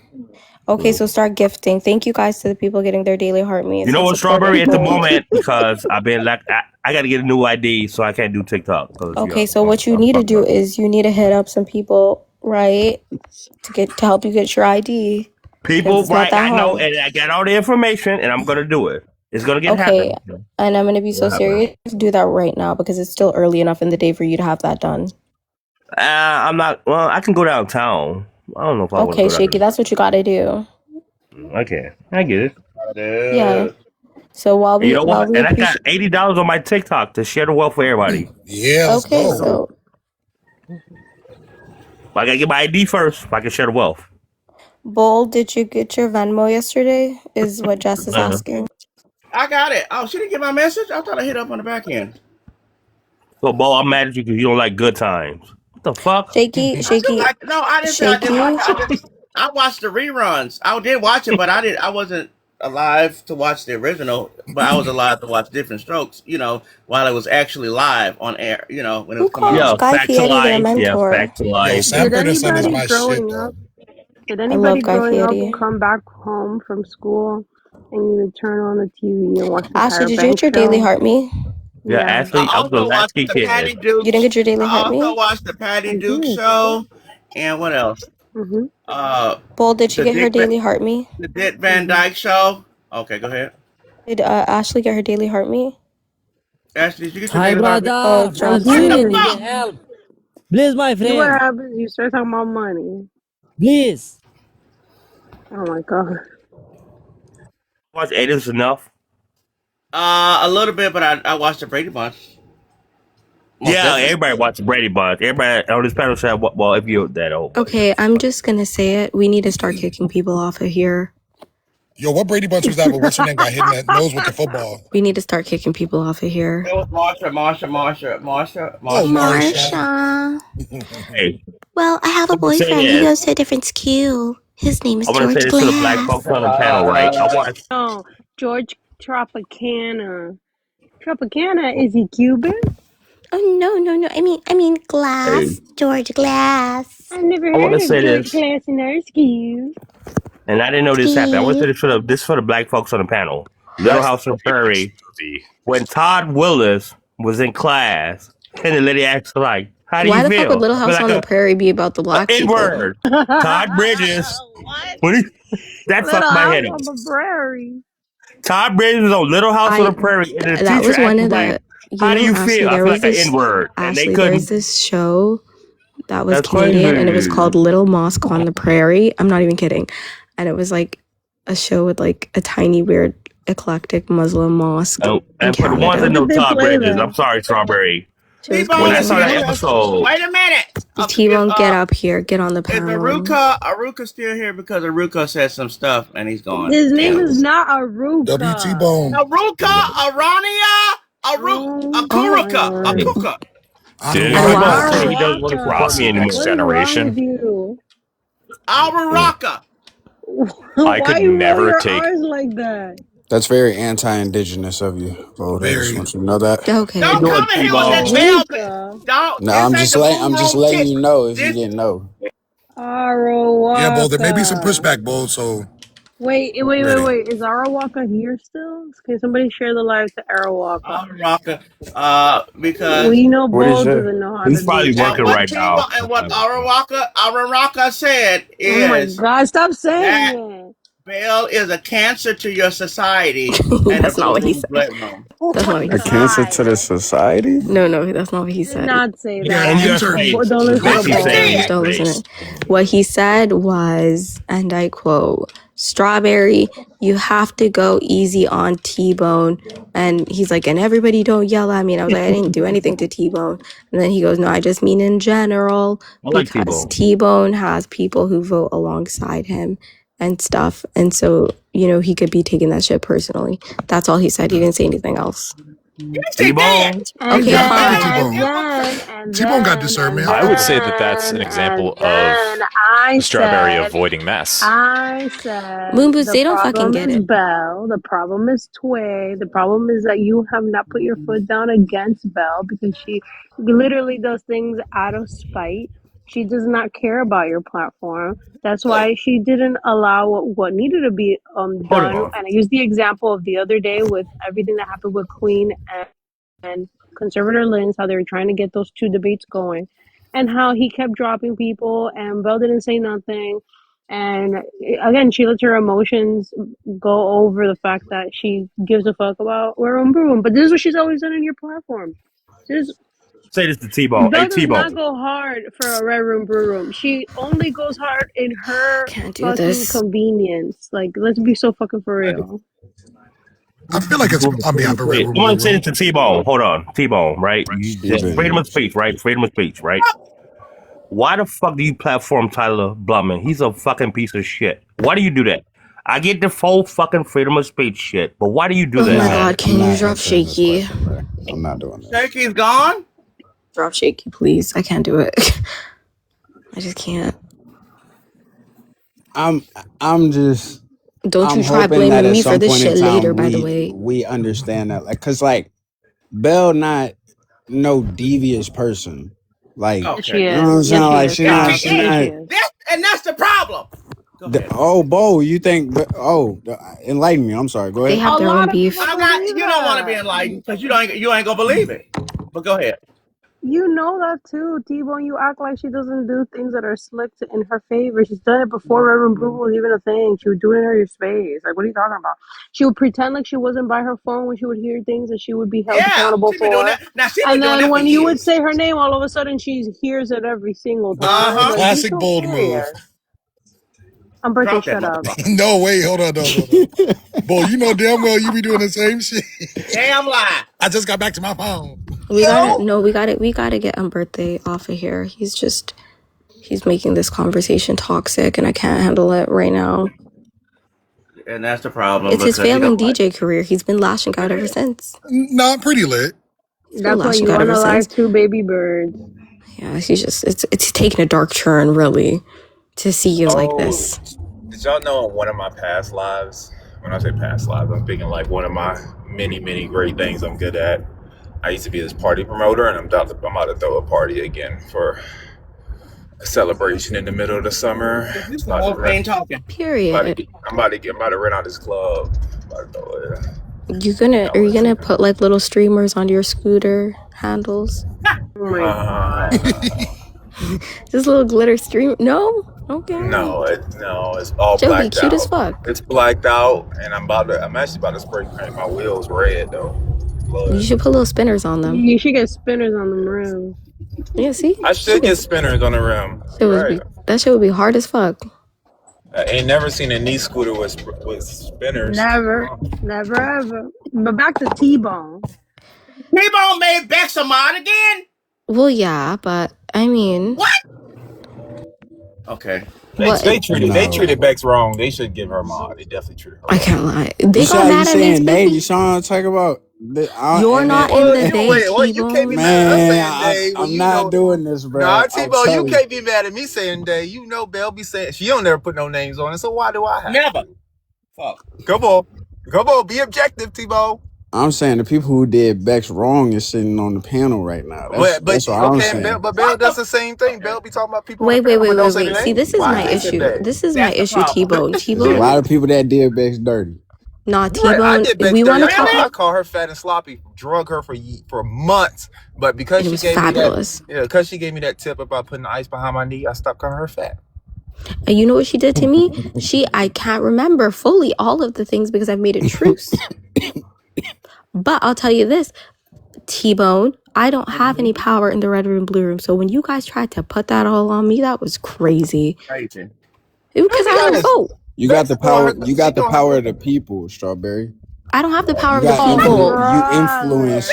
S2: Okay, so start gifting. Thank you guys to the people getting their daily heart me.
S5: You know what,
S2: Support
S5: Strawberry? At the
S2: Bold.
S5: moment, because I've been like, I got to get a new ID, so I can't do TikTok.
S2: Okay, so what you need to do is you need to hit up some people, right, to help you get your ID.
S5: People,
S2: It's not
S5: right?
S2: that
S5: I know,
S2: hard.
S5: and I got all the information, and I'm gonna do it. It's gonna get
S2: Okay,
S5: happen.
S2: and I'm gonna be so serious. Do that right now because it's still early enough in the day for you to have that done.
S5: I'm not. Well, I can go downtown. I don't know if I want to
S2: Okay,
S5: go
S2: Shaky, that's what you gotta do.
S5: Okay, I get it.
S2: Yeah. So while
S5: You
S2: we
S5: know
S2: while
S5: what?
S2: we
S5: And I got
S2: appreciate.
S5: $80 on my TikTok to share the wealth for everybody.
S6: Yeah, let's
S2: Okay,
S6: go.
S2: so
S5: But I gotta get my ID first if I can share the wealth.
S2: Bold, did you get your Venmo yesterday? Is what Jess is asking.
S1: I got it. Oh, she didn't get my message? I thought I hit up on the back end.
S5: So, Bo, I'm mad at you because you don't like Good Times. What the fuck?
S2: Shaky,
S1: I didn't say I didn't like
S2: Shaky.
S1: it. I watched the reruns. I did watch it, but I wasn't alive to watch the original, but I was alive to watch Different Strokes, while it was actually live on air, when it
S2: Who
S1: was coming
S2: calls
S1: out.
S2: Guy
S5: Facts of
S2: Fieri their
S5: life. Yeah,
S2: mentor?
S5: facts of
S6: Yo,
S5: life.
S3: Did
S6: Sanford and Son is
S3: anybody
S6: my shit,
S3: growing
S6: though.
S3: up? Did
S2: I love
S3: anybody
S2: Guy
S3: growing
S2: Fieri.
S3: up come back home from school and you would turn on the TV and watch the
S2: Ashley,
S3: Tyra
S2: did you
S3: Banks
S2: get your daily
S3: show?
S2: heart me?
S5: Yeah,
S3: Yeah.
S5: Ashley,
S1: I
S5: I was the
S1: also watched
S5: latchkey
S1: the Patty
S5: kid.
S1: Dukes.
S2: You didn't get your daily
S1: I
S2: heart
S1: also
S2: me?
S1: watched the Patty
S3: I
S1: Duke
S3: did.
S1: show, and what else?
S3: Mm-hmm.
S2: Bold, did she
S1: The
S2: get her daily heart me?
S1: the Dick Van Dyke show. Okay, go ahead.
S2: Did Ashley get her daily heart me?
S1: Ashley, did you get your
S9: Hi,
S1: daily heart beat?
S2: Oh,
S9: brother. I'm
S2: Johnson.
S9: serious.
S3: Healing.
S9: Need help. Please, my
S3: See what
S9: friend.
S3: happens? You start talking about money.
S9: Please.
S3: Oh my god.
S5: Watch 8 is enough.
S1: A little bit, but I watched the Brady Bunch. Most
S5: Yeah,
S1: definitely.
S5: everybody watches Brady Bunch. Everybody on this panel said, well, if you're that old. but-
S2: Okay, I'm just gonna say it. We need to start kicking people off of here.
S6: Yo, what Brady Bunch was that? But what's her name got hit in the nose with the football?
S2: We need to start kicking people off of here.
S1: It was Marsha.
S6: Oh,
S2: Marsha.
S5: Hey,
S2: Well, I have a
S5: Say
S2: boyfriend. He
S5: yes.
S2: goes to a different school. His name is
S5: I want to say
S2: George
S5: this to the black
S2: Glass.
S5: folks on the panel, right? I want.
S3: No, George Tropicana. Tropicana, is he Cuban?
S2: Oh no. I mean Glass.
S5: Hey,
S2: George Glass.
S3: I've never
S5: I want
S3: heard
S5: to
S3: of
S5: say
S3: George
S5: this,
S3: Glass in our school.
S5: and I didn't know this happened. I want to say
S2: Ski.
S5: this for the black folks on the panel. Little
S7: That's
S5: House on the
S7: a
S5: Prairie.
S7: movie.
S5: When Todd Willis was in class, and the lady asked her, like, "How do
S2: Why
S5: you
S2: the fuck would
S5: feel?"
S2: Little
S5: Be
S2: House
S5: like
S2: on the Prairie be about the black
S5: N
S2: people?
S5: word. Todd Bridges. When that
S3: Little
S5: fucked my
S3: House
S5: head up.
S3: on the Prairie.
S5: Todd Bridges was on Little House on the
S2: I
S5: Prairie, and the
S2: that
S5: teacher
S2: was
S5: asked
S2: one
S5: him
S2: of
S5: like,
S2: the
S5: "How do you feel?" I feel like an N word, and they
S2: Ashley, there's
S5: couldn't.
S2: this show that was
S5: That's
S2: Canadian and it was called
S5: crazy.
S2: Little Mosque on the Prairie. I'm not even kidding. And it was like a show with like a tiny weird eclectic Muslim mosque in
S5: And for the ones that
S2: Canada.
S3: When
S5: know
S3: did they
S5: Todd
S3: play
S5: Bridges,
S3: that?
S5: I'm sorry, Strawberry.
S2: She was
S1: T-Bone,
S5: When I
S2: crazy.
S5: saw that
S1: wait
S5: episode,
S1: a minute.
S2: T-Bone, get up here. Get on the
S1: Is
S2: panel.
S1: Aruka still here? Because Aruka said some stuff and he's gone.
S3: His name is
S1: Damn.
S3: not Aruka.
S6: WT Bone.
S1: Aruka, Arania, Akuruka,
S3: Oh,
S1: Akuka.
S6: I
S7: Did
S6: don't
S5: and
S6: know.
S7: anyone
S5: T-Bone
S7: ever
S5: said he
S7: take
S5: doesn't want to support
S7: Ross
S5: me
S7: Next
S5: anymore.
S3: what is wrong with
S7: Generation?
S3: you?
S1: Araraka.
S7: I
S3: Why
S7: could
S3: you roll
S7: never
S3: your
S7: take.
S3: R's like that?
S10: That's very anti-indigenous of you, Bo. I just
S6: Very.
S10: want you to know that.
S2: Okay.
S5: How you
S1: Don't
S5: doing,
S1: come in here with that
S5: T-Bone?
S1: bell.
S3: Aruka.
S1: Don't.
S10: No,
S1: This
S10: I'm
S1: ain't
S10: just
S1: the
S10: letting
S1: boom room
S10: letting
S1: shit.
S10: you know if you
S1: This.
S10: didn't know.
S6: Yeah, Bo, there may be some
S3: Arawaka.
S6: pushback, Bo, so
S3: Wait.
S6: ready.
S3: Is Arawaka here still? Can somebody share the live to Arawaka?
S1: Araraka. Because
S3: We know
S10: What is
S3: Bo
S10: that?
S3: doesn't know how to
S5: He's
S3: do
S5: probably
S3: that.
S5: working
S1: what
S5: right
S1: T-Bone
S5: now.
S1: and what Araraka said
S3: Oh my
S1: is
S3: God! Stop saying
S1: that
S3: it.
S1: Bell is a cancer to your society and the
S2: That's not
S1: Blue
S2: what he
S1: Room
S2: said.
S1: Blood Room.
S3: Oh
S2: That's not what
S3: my
S2: he
S10: A
S2: said.
S10: cancer to the
S3: God!
S10: society?
S2: No, that's not what he
S3: Did
S2: said.
S3: not say
S6: Yeah,
S5: And
S3: that.
S5: your
S6: intern.
S5: face.
S3: Don't
S5: Is
S3: listen
S5: what
S3: to
S5: she
S1: Yes, he
S5: said.
S1: did.
S5: Your
S2: Don't listen
S5: face.
S2: to it. What he said was, and I quote, Strawberry, you have to go easy on T-Bone. And he's like, and everybody don't yell at me. And I was like, I didn't do anything to T-Bone. And then he goes, no, I just mean in general,
S5: I like
S2: because
S5: T-Bone.
S2: T-Bone has people who vote alongside him and stuff. And so, he could be taking that shit personally. That's all he said. He didn't say anything else.
S1: Yes, he did.
S5: T-Bone.
S3: And
S2: Okay,
S6: Yeah, fuck with
S2: fine.
S6: T-Bone. T-Bone got discernment.
S7: I
S6: Fuck
S7: would
S6: with
S7: say
S6: him.
S7: that that's an example of
S3: I
S7: Strawberry
S3: said,
S7: avoiding mess.
S2: Moon Boots,
S3: the
S2: they don't fucking
S3: problem
S2: get
S3: is
S2: it.
S3: Belle. The problem is Tway. The problem is that you have not put your foot down against Belle because she literally does things out of spite. She does not care about your platform. That's why she didn't allow what needed to be
S5: Hold
S3: done.
S5: on.
S3: And I used the example of the other day with everything that happened with Queen and Conservator Lens, how they were trying to get those two debates going, and how he kept dropping people, and Belle didn't say nothing. And again, she lets her emotions go over the fact that she gives a fuck about her own room. But this is what she's always done in your platform.
S5: Say this to T-Bone. Hey,
S3: Belle does not
S5: T-Bone.
S3: go hard for a red room, brew room. She only goes hard in her
S2: Can't do
S3: fucking
S2: this.
S3: convenience. Like, let's be so fucking for real.
S6: I feel like it's on behalf of Red
S5: Wait,
S6: Room,
S5: I
S6: Blue
S5: want to say
S6: Room.
S5: this to T-Bone. Hold on. T-Bone, right? Freedom of speech, right? Freedom of speech, right? Why the fuck do you platform Tyler Blutman? He's a fucking piece of shit. Why do you do that? I get the full fucking freedom of speech shit, but why do you do
S2: Oh
S5: that?
S2: my God, can you drop Shaky?
S10: I'm not doing that.
S1: Shaky's gone?
S2: Drop Shaky, please. I can't do it. I just can't.
S10: I'm just.
S2: Don't
S10: I'm
S2: you try
S10: hoping that
S2: blaming
S10: at
S2: me for
S10: some
S2: this
S10: point in
S2: shit
S10: time
S2: later, by the way.
S10: we understand that, like, cause like Belle not no devious person, like
S1: Okay.
S10: you know what I'm saying? Like she's not.
S1: And that's the problem.
S10: Oh, Bo, you think? Enlighten me. I'm sorry. Go ahead.
S2: They have their own beef.
S1: I'm not. You don't want to be enlightened because you ain't gonna believe it. But go ahead.
S3: You know that too, T-Bone. You act like she doesn't do things that are slick in her favor. She's done it before Reverend Blue was even a thing. She would do it in your space. Like, what are you talking about? She would pretend like she wasn't by her phone when she would hear things that she would be held accountable
S1: she been doing
S3: for.
S1: that. Now she been
S3: And
S1: doing that
S3: then
S1: for
S3: when you would
S1: years.
S3: say her name, all of a sudden she hears it every single time. Like, be
S6: Classic
S3: so
S6: bold move.
S3: serious. I'm birthday.
S1: Drop that
S3: Shut up.
S1: motherfucker.
S6: No, wait, hold on. Bo, you know damn well you be doing the same shit.
S1: Damn lie.
S6: I just got back to my phone.
S2: We gotta get Birthday off of here. He's making this conversation toxic, and I can't handle it right now.
S1: And that's the problem.
S2: It's his
S1: because he
S2: failing
S1: don't like
S2: DJ career. He's been lashing out ever since.
S6: Not pretty lit.
S3: That's why you want to live two baby birds.
S2: Yeah, he's just it's taking a dark turn, really, to see you like this.
S11: did y'all know in one of my past lives, when I say past lives, I'm thinking like one of my many, many great things I'm good at. I used to be this party promoter, and I'm about to throw a party again for a celebration in the middle of the summer.
S1: This the whole thing talking.
S2: Period.
S11: I'm about to rent out this club.
S2: Are you gonna put like little streamers on your scooter handles? Just little glitter stream? No? Okay.
S11: No, it's all
S2: Joey,
S11: blacked
S2: cute
S11: out.
S2: as fuck.
S11: It's blacked out, and I'm actually about to spray paint my wheels red though.
S2: You should put little spinners on them.
S3: You should get spinners on the rims.
S2: Yeah, see?
S11: I should get spinners on the rim.
S2: That shit would be hard as fuck.
S11: I ain't never seen a knee scooter with spinners.
S3: Never ever. But back to T-Bone.
S1: T-Bone made Bex a mod again?
S2: Well, yeah, but I mean...
S1: What? Okay.
S11: They treated Bex wrong. They should give her a mod. They definitely treated her wrong.
S2: I can't lie. They got mad at me.
S10: You saw talk about...
S2: You're not in the day,
S11: you can't be mad at
S10: Dave. I'm not doing this, bro.
S11: Nah, T-Bone, you can't be mad at me saying Dave. You know Belle be saying... She don't never put no names on it, so why do I have
S1: Never. Fuck.
S11: Come on, be objective, T-Bone.
S10: I'm saying the people who did Bex wrong is sitting on the panel right now. That's what I'm saying.
S11: But Belle does the same thing. Belle be talking about people.
S2: Wait. See, this is my issue. This is my issue, T-Bone.
S10: There's a lot of people that did Bex dirty.
S2: Nah, T-Bone. We want to talk.
S11: I call her fat and sloppy. Drug her for months, but because she gave
S2: fabulous.
S11: because she gave me that tip about putting the ice behind my knee, I stopped calling her fat.
S2: And you know what she did to me? I can't remember fully all of the things because I've made a truce. But I'll tell you this, T-Bone, I don't have any power in the red room, blue room. So when you guys tried to put that all on me, that was crazy.
S1: Crazy.
S2: Because I don't vote.
S10: You got the power. You got the power of the people, Strawberry.
S2: I don't have the power of the people.
S10: You influence.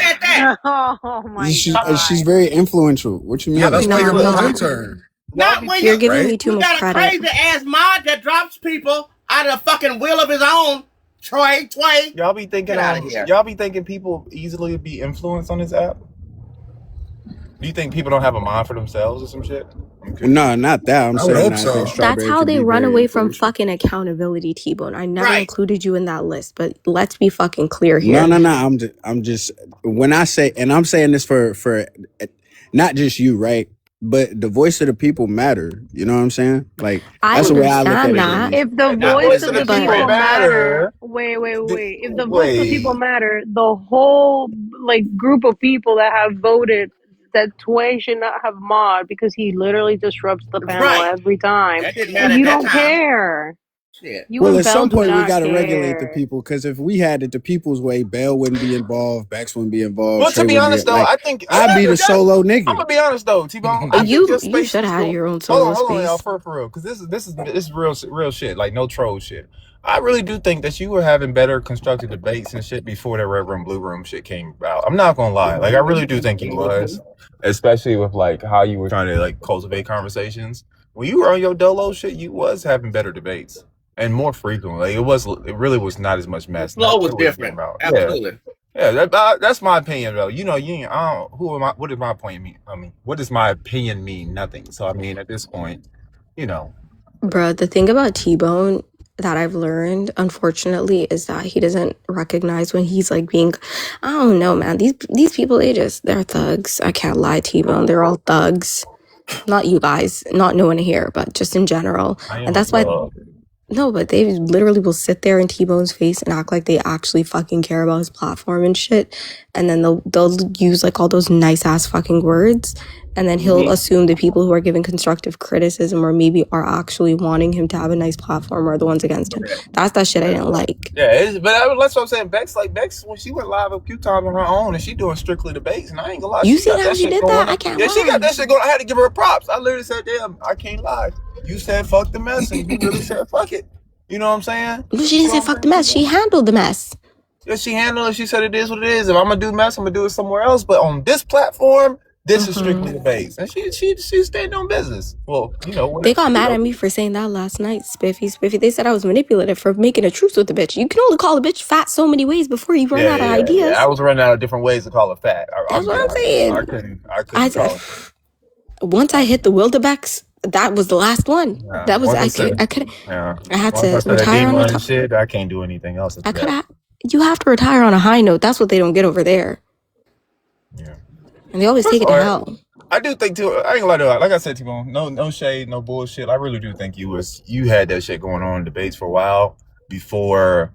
S3: Oh my
S10: God. She's very influential. What you mean?
S6: Yeah, that's why you're
S2: No.
S6: intern.
S1: Not when
S2: You're giving me too
S1: you
S2: much
S1: got
S2: credit.
S1: a crazy ass mod that drops people out of the fucking will of his own. Troy.
S11: Y'all be thinking
S1: Get out of here.
S11: y'all be thinking people easily be influenced on this app? Do you think people don't have a mind for themselves or some shit?
S10: No, not that. I'm
S6: I would
S10: saying
S6: hope so.
S2: That's how they run away from fucking accountability, T-Bone. I never included you in that list, but let's be fucking clear here.
S10: No. I'm just when I say, and I'm saying this for not just you, right? But the voice of the people matter. You know what I'm saying? Like that's the way I look at
S2: understand
S10: it.
S2: that.
S3: If the voice of the people matter, wait. If the voice of the people matter, the whole group of people that have voted that Tway should not have mod because he literally disrupts the panel every time,
S1: That didn't matter
S3: and you
S1: at that
S3: don't
S1: time.
S3: care.
S1: Shit.
S3: You
S10: Well,
S3: and
S10: at
S3: Belle
S10: some
S3: do
S10: point we
S3: not
S10: gotta
S3: care.
S10: regulate the people because if we had it the people's way, Belle wouldn't be involved, Bex wouldn't be involved.
S11: Well,
S10: Trey
S11: to be
S10: wouldn't
S11: honest though,
S10: like,
S11: I think
S10: I'd be the solo
S11: I'm
S10: nigga.
S11: gonna be honest though, T-Bone.
S2: You should have had your own solo
S11: Hold on,
S2: space.
S11: y'all, for real, because this is real shit, like no troll shit. I really do think that you were having better constructed debates and shit before that red room, blue room shit came about. I'm not gonna lie, like I really do think you was, especially with like how you were trying to like cultivate conversations. When you were on your dolo shit, you was having better debates and more frequent. Like it really was not as much mess.
S1: Flow was
S11: That's what we're
S1: different.
S11: about.
S1: Absolutely.
S11: Yeah, that's my opinion though. You know, what does my opinion mean? I mean, what does my opinion mean? Nothing. So I mean, at this point, you know.
S2: Bruh, the thing about T-Bone that I've learned, unfortunately, is that he doesn't recognize when he's like being, I don't know, man. These people, they're thugs. I can't lie, T-Bone. They're all thugs. Not you guys, not no one here, but just in general. And that's why, no, but they literally will sit there in T-Bone's face and act like they actually fucking care about his platform and shit. And then they'll use like all those nice ass fucking words. And then he'll assume the people who are giving constructive criticism or maybe are actually wanting him to have a nice platform are the ones against him. That's that shit I didn't like.
S11: Yeah, that's what I'm saying. Bex when she went live a few times on her own and she doing strictly debates, and I ain't gonna lie.
S2: You
S11: she
S2: see
S11: got
S2: how she
S11: shit
S2: did
S11: going
S2: that?
S11: on.
S2: I can't
S11: Yeah, she
S2: lie.
S11: got that shit going. I had to give her props. I literally said, "Damn, I can't lie." You said fuck the mess, and you really said fuck it. You know what I'm saying?
S2: But she didn't say fuck the mess. She handled the mess.
S11: Yeah, she handled it. She said it is what it is. If I'm gonna do mess, I'm gonna do it somewhere else. But on this platform, this is strictly debates, and she stayed on business. Well, you know,
S2: They got mad at me for saying that last night, Spiffy. They said I was manipulative for making a truce with the bitch. You can only call a bitch fat so many ways before you run out of ideas.
S11: Yeah. I was running out of different ways to call it fat.
S2: That's what I'm saying.
S11: I couldn't call it.
S2: Once I hit the Wildebeck's, that was the last one.
S11: Yeah.
S2: That was
S11: Once I
S2: I
S11: said,
S2: could
S11: yeah.
S2: I had
S11: Once I
S2: to
S11: said that
S2: retire on a
S11: D1
S2: top.
S11: shit, I can't do anything else
S2: I
S11: after
S2: could
S11: that.
S2: have. You have to retire on a high note. That's what they don't get over there,
S11: Yeah.
S2: and they always
S11: That's
S2: take it to
S11: all right.
S2: hell.
S11: I do think too. I ain't gonna lie to you. Like I said, T-Bone, no shade, no bullshit. I really do think you had that shit going on in debates for a while before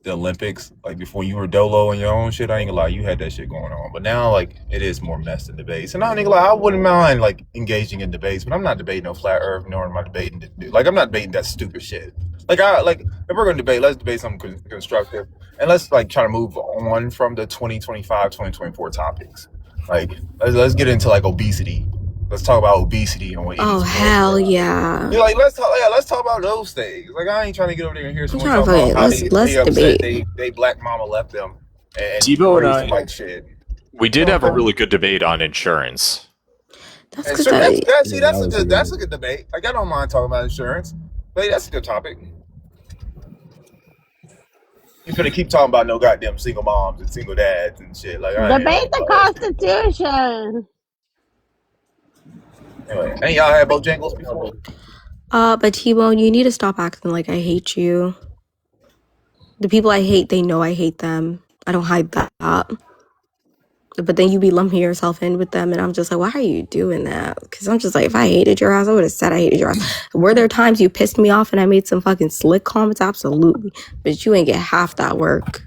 S11: the Olympics, like before you were dolo in your own shit. I ain't gonna lie, you had that shit going on. But now, like, it is more mess than debates. And I ain't gonna lie, I wouldn't mind like engaging in debates, but I'm not debating no flat Earth, nor am I debating I'm not debating that stupid shit. Like if we're gonna debate, let's debate something constructive, and let's like try to move on from the 2025, 2024 topics. Like let's get into like obesity. Let's talk about obesity and what eating.
S2: Oh hell yeah!
S11: Yeah, like let's talk about those things. Like I ain't trying to get over there and hear
S2: I'm
S11: someone
S2: trying
S11: talk
S2: to
S11: about how
S2: let's
S11: they upset
S2: debate.
S11: they black mama left them and
S7: T-Bone and
S11: raised
S7: I,
S11: like shit.
S7: we did have a really good debate on insurance.
S2: That's
S11: And
S2: because
S11: sure, that's
S10: Yeah, that was a
S11: that's a
S10: good.
S11: good debate. Like I don't mind talking about insurance, but that's a good topic. You finna keep talking about no goddamn single moms and single dads and shit. Like I ain't
S3: Debate the Constitution.
S11: anyway, ain't y'all had Bojangles before?
S2: But T-Bone, you need to stop acting like I hate you. The people I hate, they know I hate them. I don't hide that. But then you be lumping yourself in with them, and I'm just like, why are you doing that? Because I'm just like, if I hated your ass, I would have said I hated your ass. Were there times you pissed me off and I made some fucking slick comments? Absolutely. But you ain't get half that work.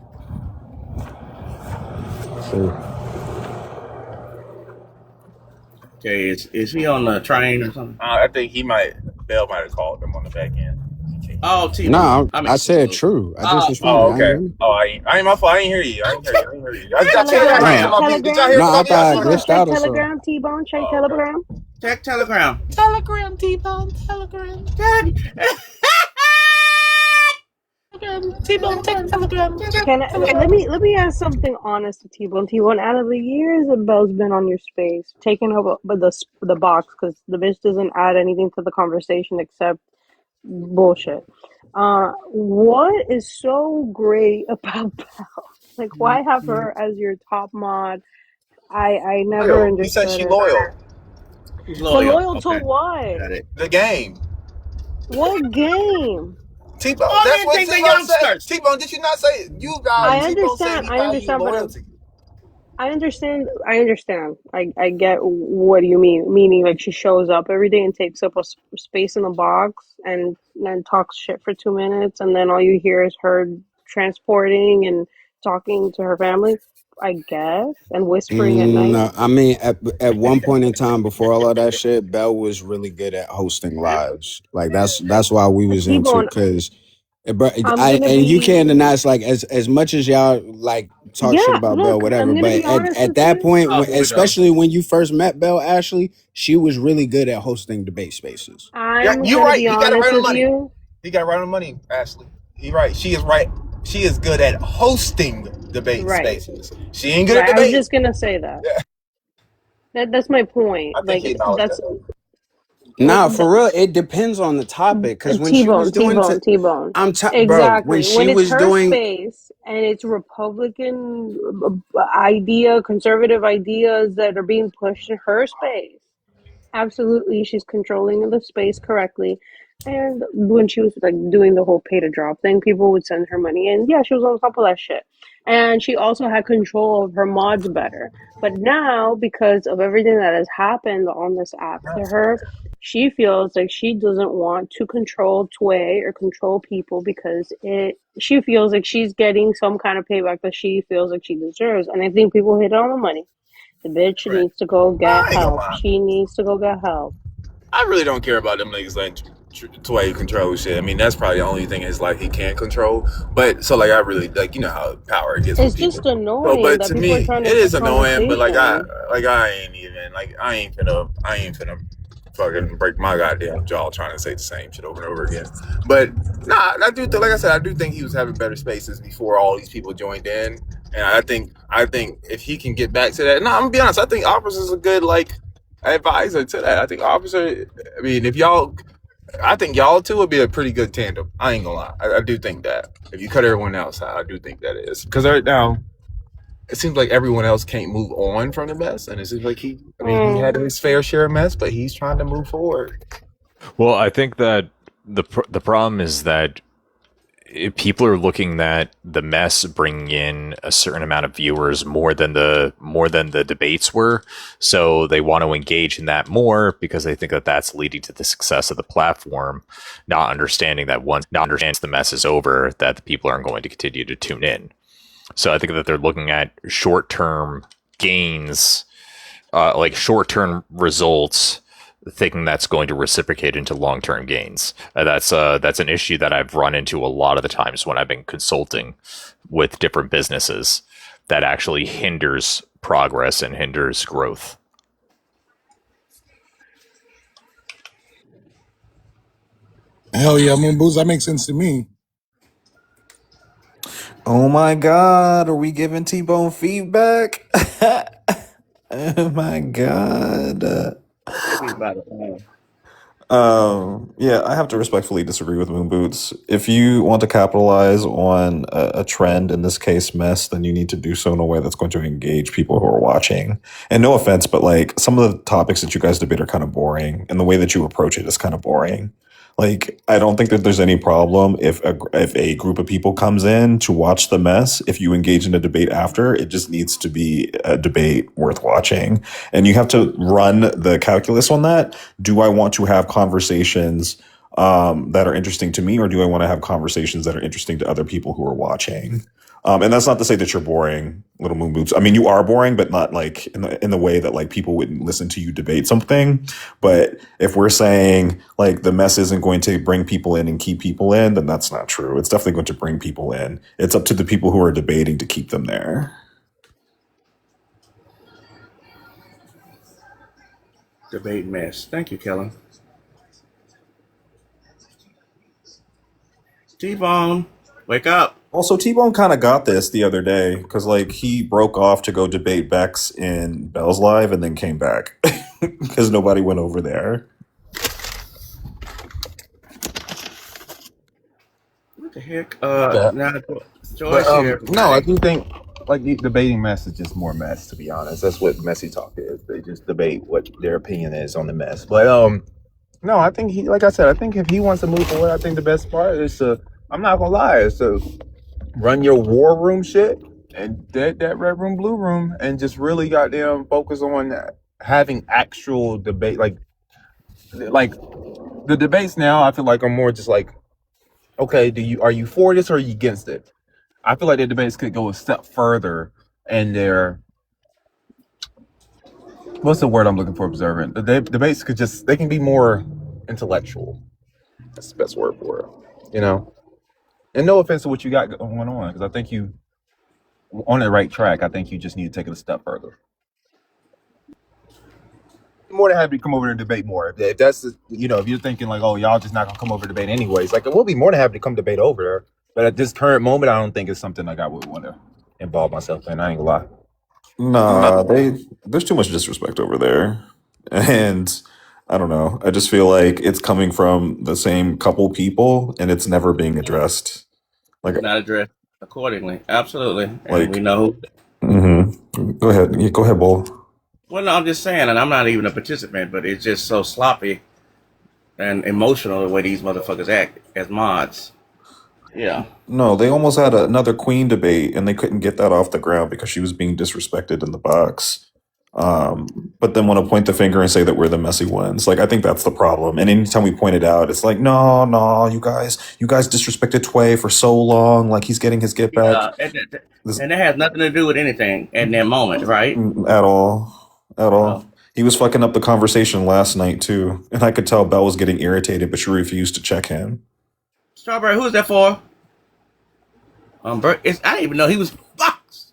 S10: True.
S1: Okay, is he on the train or something?
S11: I think Bell might have called them on the back end.
S1: Oh, T-Bone.
S10: No,
S1: I mean,
S10: I said true. I just
S11: Oh,
S10: responded.
S11: okay.
S10: I ain't
S11: Oh, I ain't my fault. I ain't hear you. I ain't hear you. Did y'all
S3: Telegram.
S11: hear somebody?
S10: no, I thought I
S3: T-Bone,
S10: glitched
S3: check
S10: out or something.
S3: Telegram. T-Bone, check Telegram.
S1: check Telegram.
S8: Telegram, T-Bone, Telegram. T-Bone, take Telegram.
S3: Let me ask something honest to T-Bone. T-Bone, out of the years that Bell's been on your space, taking over the box because the bitch doesn't add anything to the conversation except bullshit. What is so great about Bell? Like, why have her as your top mod? I never
S11: He said
S3: understood
S11: she
S3: it.
S11: loyal.
S1: He's
S3: But
S1: loyal.
S3: loyal to
S1: Okay.
S3: what?
S1: Got it.
S11: The game.
S3: What game?
S11: T-Bone,
S1: All
S11: that's
S1: these
S11: what
S1: things are
S11: T-Bone said.
S1: youngsters.
S11: T-Bone, did you not say it? You guys, T-Bone said he valued
S3: But
S11: loyalty.
S3: I understand. I get what you mean. Meaning, like, she shows up every day and takes up a space in the box and then talks shit for 2 minutes, and then all you hear is her transporting and talking to her family, I guess, and whispering at night.
S10: No, I mean at one point in time before all of that shit, Bell was really good at hosting lives. Like that's why we was into
S3: T-Bone,
S10: it because,
S3: I'm gonna
S10: and you can't
S3: be.
S10: deny it's like as much as y'all like talk shit
S3: Yeah,
S10: about Bell,
S3: look,
S10: whatever.
S3: I'm gonna
S10: But
S3: be honest
S10: at
S3: with
S10: that
S3: you.
S10: point,
S1: Oh, here we go.
S10: especially when you first met Bell Ashley, she was really good at hosting debate spaces.
S11: Yeah,
S3: I'm
S11: you're
S3: gonna
S11: right.
S3: be
S11: He got it
S3: honest
S11: right on
S3: with
S11: money.
S3: you.
S11: He got it right on money, Ashley. He right. She is right. She is good at hosting debate
S3: Right.
S11: spaces. She ain't good
S3: Right.
S11: at
S3: I was
S11: debating.
S3: just gonna say that.
S11: Yeah.
S3: That's my point.
S11: I think
S3: Like,
S11: he acknowledged
S3: that's
S11: that.
S10: Nah, for real, it depends on the topic. Because when she was doing,
S3: T-Bone.
S10: bro, when
S3: Exactly.
S10: she
S3: When it's
S10: was
S3: her
S10: doing,
S3: space and it's Republican conservative ideas that are being pushed in her space, absolutely, she's controlling the space correctly. And when she was like doing the whole pay to drop thing, people would send her money, and yeah, she was on top of that shit. And she also had control of her mods better. But now, because of everything that has happened on this app to her, she feels like she doesn't want to control Tway or control people because she feels like she's getting some kind of payback that she feels like she deserves. And I think people hit on the money. The bitch
S11: Right.
S3: needs to go get
S11: I ain't gonna
S3: help.
S11: lie.
S3: She needs to go get help.
S11: I really don't care about them niggas like Tway control shit. I mean, that's probably the only thing in his life he can control. But so like, I really like, you know how power gets
S3: It's
S11: with people.
S3: just annoying
S11: But
S3: that
S11: to
S3: people are
S11: me,
S3: trying to
S11: it is
S3: have
S11: annoying. But like, I
S3: conversation.
S11: ain't finna fucking break my goddamn jaw trying to say the same shit over and over again. But nah, I do. Like I said, I do think he was having better spaces before all these people joined in. And I think if he can get back to that, no, I'm gonna be honest. I think Officer's a good like advisor to that. I think Officer. I mean, I think y'all two would be a pretty good tandem. I ain't gonna lie. I do think that if you cut everyone else out, I do think that is because right now it seems like everyone else can't move on from the mess, and it seems like he had his fair share of mess, but he's trying to move forward.
S7: Well, I think that the problem is that people are looking at the mess bringing in a certain amount of viewers more than the debates were, so they want to engage in that more because they think that that's leading to the success of the platform, not understanding that once the mess is over, that the people aren't going to continue to tune in. So I think that they're looking at short-term gains, like short-term results, thinking that's going to reciprocate into long-term gains. That's an issue that I've run into a lot of the times when I've been consulting with different businesses, that actually hinders progress and hinders growth.
S6: Hell yeah, Moon Boots. That makes sense to me.
S12: Oh my God, are we giving T-Bone feedback? Oh my God. Yeah, I have to respectfully disagree with Moon Boots. If you want to capitalize on a trend, in this case mess, then you need to do so in a way that's going to engage people who are watching. And no offense, but like some of the topics that you guys debate are kind of boring, and the way that you approach it is kind of boring. Like, I don't think that there's any problem if a group of people comes in to watch the mess. If you engage in a debate after, it just needs to be a debate worth watching. And you have to run the calculus on that. Do I want to have conversations that are interesting to me, or do I want to have conversations that are interesting to other people who are watching? And that's not to say that you're boring, Little Moon Boots. I mean, you are boring, but not like in the way that like people wouldn't listen to you debate something. But if we're saying like the mess isn't going to bring people in and keep people in, then that's not true. It's definitely going to bring people in. It's up to the people who are debating to keep them there.
S1: Debate mess. Thank you, Kellen. T-Bone, wake up.
S12: Also, T-Bone kind of got this the other day because like he broke off to go debate Bex in Bell's Live and then came back because nobody went over there.
S1: What the heck?
S11: Yeah.
S1: Now Joyce
S11: But
S1: here.
S11: no, I do think like the debating mess is just more mess. To be honest, that's what messy talk is. They just debate what their opinion is on the mess. But no, I think he, like I said, I think if he wants to move forward, I think the best part is to, I'm not gonna lie, is to run your war room shit and that red room, blue room, and just really goddamn focus on having actual debate. Like the debates now, I feel like are more just like, okay, are you for this or are you against it? I feel like the debates could go a step further, and what's the word I'm looking for? Observant. The debates they can be more intellectual. That's the best word for it. You know. And no offense to what you got going on, because I think you on the right track. I think you just need to take it a step further. More than happy to come over and debate more. If that's if you're thinking like, oh, y'all just not gonna come over to debate anyways, like we'll be more than happy to come debate over there. But at this current moment, I don't think it's something like I would want to involve myself in. I ain't gonna lie.
S12: Nah, there's too much disrespect over there. And I don't know. I just feel like it's coming from the same couple people and it's never being addressed. Like
S1: Not addressed accordingly. Absolutely. And
S12: like
S1: we know.
S12: Go ahead. Go ahead, Bull.
S1: Well, no, I'm just saying, and I'm not even a participant, but it's just so sloppy and emotional the way these motherfuckers act as mods. Yeah.
S12: No, they almost had another Queen debate and they couldn't get that off the ground because she was being disrespected in the box. But then want to point the finger and say that we're the messy ones. Like, I think that's the problem. And anytime we point it out, it's like, no, you guys disrespected Tway for so long. Like, he's getting his get back.
S1: And that has nothing to do with anything in that moment, right?
S12: At all.
S1: Oh.
S12: He was fucking up the conversation last night, too. And I could tell Belle was getting irritated, but she refused to check him.
S1: Strawberry, who's that for? I didn't even know he was Fox.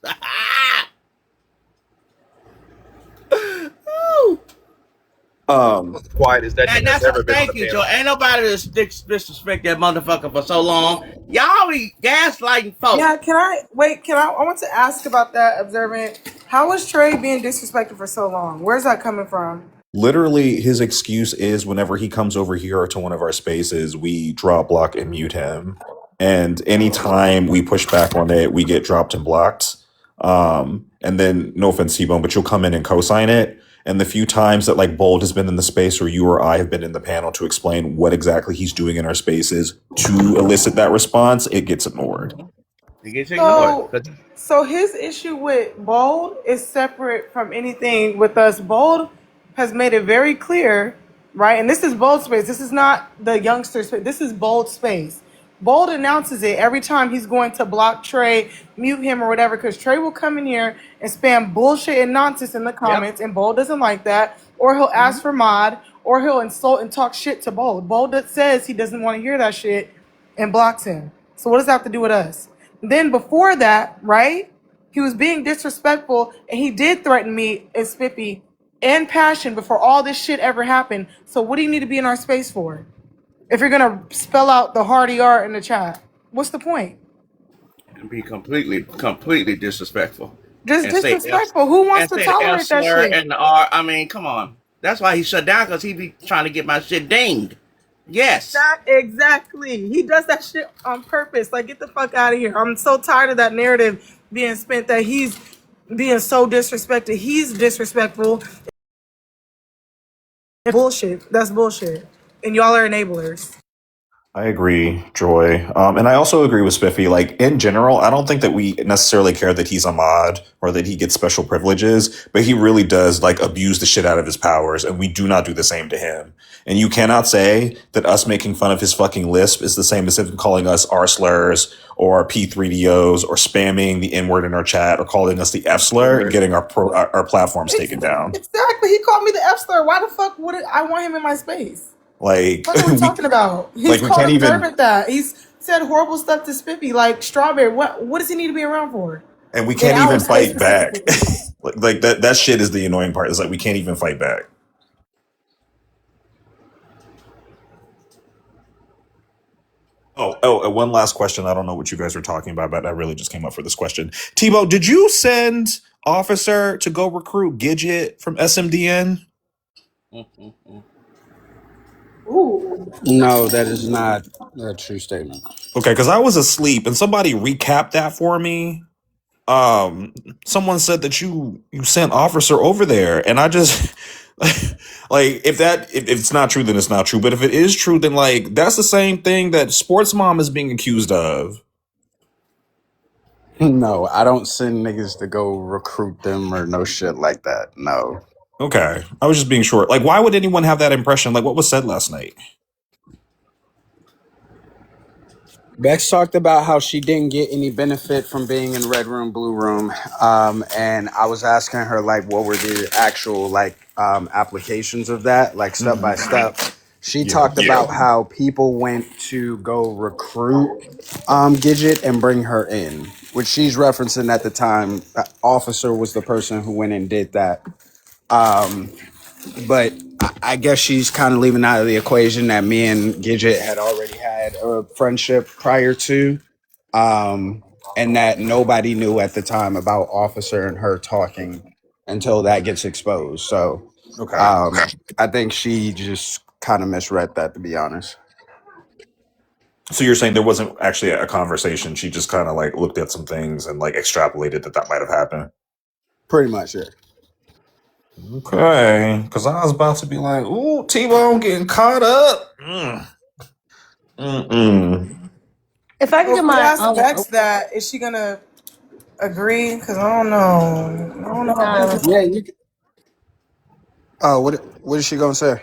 S11: Quiet as that
S1: And
S11: nigga's ever been on
S1: thank
S11: the
S1: you,
S11: panel.
S1: Joe. Ain't nobody disrespect that motherfucker for so long. Y'all be gaslighting folks.
S13: Yeah, I want to ask about that, Observant. How was Trey being disrespected for so long? Where's that coming from?
S12: Literally, his excuse is whenever he comes over here to one of our spaces, we drop, block, and mute him. And anytime we push back on it, we get dropped and blocked. And then, no offense, T-Bone, but you'll come in and co-sign it. And the few times that like Bold has been in the space or you or I have been in the panel to explain what exactly he's doing in our spaces to elicit that response, it gets ignored.
S1: He gets ignored.
S13: So his issue with Bold is separate from anything with us. Bold has made it very clear, right? And this is Bold space. This is not the youngster space. This is Bold space. Bold announces it every time he's going to block Trey, mute him or whatever, because Trey will come in here and spam bullshit and nonsense in the comments, and Bold doesn't like that. Or he'll ask for mod, or he'll insult and talk shit to Bold. Bold says he doesn't want to hear that shit and blocks him. So what does that have to do with us? Then before that, right, he was being disrespectful, and he did threaten me and Spiffy and Passion before all this shit ever happened. So what do you need to be in our space for? If you're gonna spell out the hard ER in the chat, what's the point?
S1: And be completely disrespectful.
S13: Just
S1: And say
S13: disrespectful. Who wants to
S1: the F
S13: tolerate that
S1: slur
S13: shit?
S1: and the R. I mean, come on. That's why he shut down, because he be trying to get my shit dinged. Yes.
S13: Exactly. He does that shit on purpose. Like, get the fuck out of here. I'm so tired of that narrative being spent that he's being so disrespected. He's disrespectful. Bullshit. That's bullshit. And y'all are enablers.
S12: I agree, Joy. And I also agree with Spiffy. Like, in general, I don't think that we necessarily care that he's a mod or that he gets special privileges, but he really does, like, abuse the shit out of his powers, and we do not do the same to him. And you cannot say that us making fun of his fucking lisp is the same as him calling us R slurs or P3DOs or spamming the N-word in our chat or calling us the F slur and getting our platforms taken down.
S13: Exactly. He called me the F slur. Why the fuck would I want him in my space?
S12: Like,
S13: What are we talking about? He's
S12: like, we
S13: called
S12: can't even-
S13: observant that. He's said horrible stuff to Spiffy, like Strawberry. What does he need to be around for?
S12: and we can't
S13: In
S12: even
S13: our space
S12: fight back. like that shit is the annoying part. It's like we can't even fight back. Oh, and one last question. I don't know what you guys are talking about, but I really just came up for this question. Tebow, did you send Officer to go recruit Gidget from SMDN?
S10: No, that is not a true statement.
S12: Okay, because I was asleep and somebody recapped that for me. Someone said that you sent Officer over there, and I just like if it's not true, then it's not true. But if it is true, then like that's the same thing that Sports Mom is being accused of.
S10: No, I don't send niggas to go recruit them or no shit like that. No.
S12: Okay, I was just being short. Like, why would anyone have that impression? Like, what was said last night?
S10: Bex talked about how she didn't get any benefit from being in Red Room, Blue Room. And I was asking her, like, what were the actual, like, applications of that, like, step by step. She talked about how people went to go recruit Gidget and bring her in, which she's referencing at the time. Officer was the person who went and did that. But I guess she's kind of leaving out of the equation that me and Gidget had already had a friendship prior to, and that nobody knew at the time about Officer and her talking until that gets exposed. So,
S12: Okay.
S10: I think she just kind of misread that, to be honest.
S12: So you're saying there wasn't actually a conversation? She just kind of like looked at some things and like extrapolated that might have happened.
S10: Pretty much, yeah.
S12: Okay, because I was about to be like, "Ooh, T-Bone getting caught up."
S3: If I can get my
S13: ask Bex that, is she gonna agree? Because I don't know. I don't know. How
S10: Yeah, you. Oh, what is she gonna say?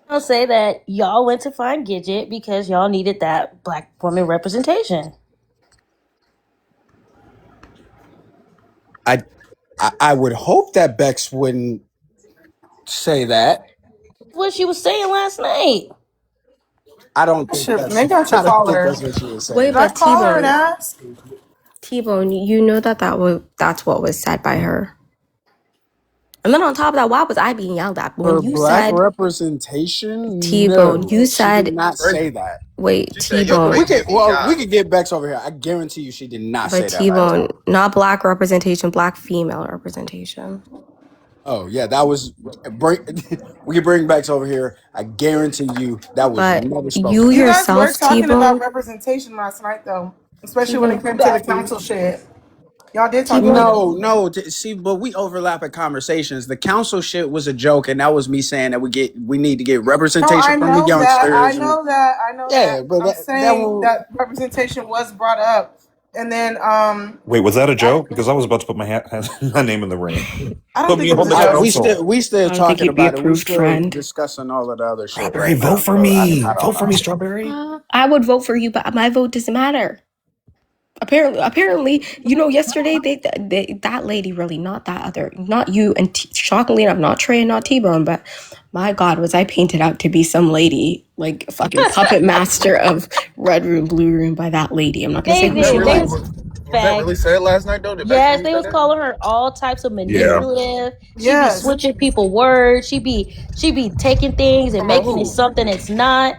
S14: I'll say that y'all went to find Gidget because y'all needed that black woman representation.
S10: I would hope that Bex wouldn't say that.
S14: What she was saying last night.
S10: I don't think that's,
S13: maybe I should
S10: I don't
S13: call
S10: think
S13: her.
S10: that's what she was saying.
S2: Wait,
S13: Did I
S2: but
S13: call her and ask?
S2: T-Bone, you know that's what was said by her. And then on top of that, why was I being yelled at? When
S10: For
S2: you
S10: black
S2: said
S10: representation,
S2: T-Bone,
S10: no,
S2: you
S10: she
S2: said
S10: did not say that.
S2: Wait,
S10: She said,
S2: T-Bone.
S10: we could get Bex over here. I guarantee you, she did not say
S2: But
S10: that.
S2: T-Bone, not black representation, black female representation.
S10: Oh yeah, that was. We can bring Bex over here. I guarantee you that was
S2: But
S10: never spoken.
S2: you
S13: You guys
S2: yourself,
S13: were talking
S2: T-Bone,
S13: about representation last night, though, especially when it came to the council shit. Y'all did talk about
S2: T-Bone.
S13: it.
S10: No. See, but we overlap in conversations. The council shit was a joke, and that was me saying that we need to get
S13: No,
S10: representation
S13: I
S10: from the
S13: know that. I
S10: youngsters.
S13: know that. I know
S10: Yeah,
S13: that.
S10: but
S13: I'm
S10: that
S13: saying
S10: will.
S13: that representation was brought up, and then
S12: Wait, was that a
S13: I
S12: joke? Because I was about to put my name in the ring.
S13: I don't
S12: Put
S13: think
S12: me
S13: it was
S12: on
S13: a
S12: the
S13: joke.
S12: council.
S10: We still
S2: I don't think
S10: talking
S2: you'd be
S10: about it. We
S2: approved,
S10: still
S2: friend.
S10: discussing all of the other shit
S12: Strawberry,
S10: right
S12: vote
S10: now.
S12: for
S10: So
S12: me.
S10: I don't
S12: Vote for me,
S10: know.
S12: Strawberry.
S2: I would vote for you, but my vote doesn't matter. Apparently, yesterday that lady really, not that other, not you, and shockingly enough, not Trey and not T-Bone, but my God, was I painted out to be some lady, like a fucking puppet master of Red Room, Blue Room by that lady. I'm not gonna say
S14: They
S2: who
S11: Was that
S2: she
S14: did. They
S11: really
S2: was.
S14: was
S11: was that really
S14: facts.
S11: said last night though? Did Bex
S14: Yes,
S11: really
S14: they
S11: say
S14: was
S11: that?
S14: calling her all types of
S12: Yeah.
S14: manipulative. She be
S13: Yes.
S14: switching people words. She be taking things and
S11: Talking about
S14: making it
S11: who?
S14: something it's not.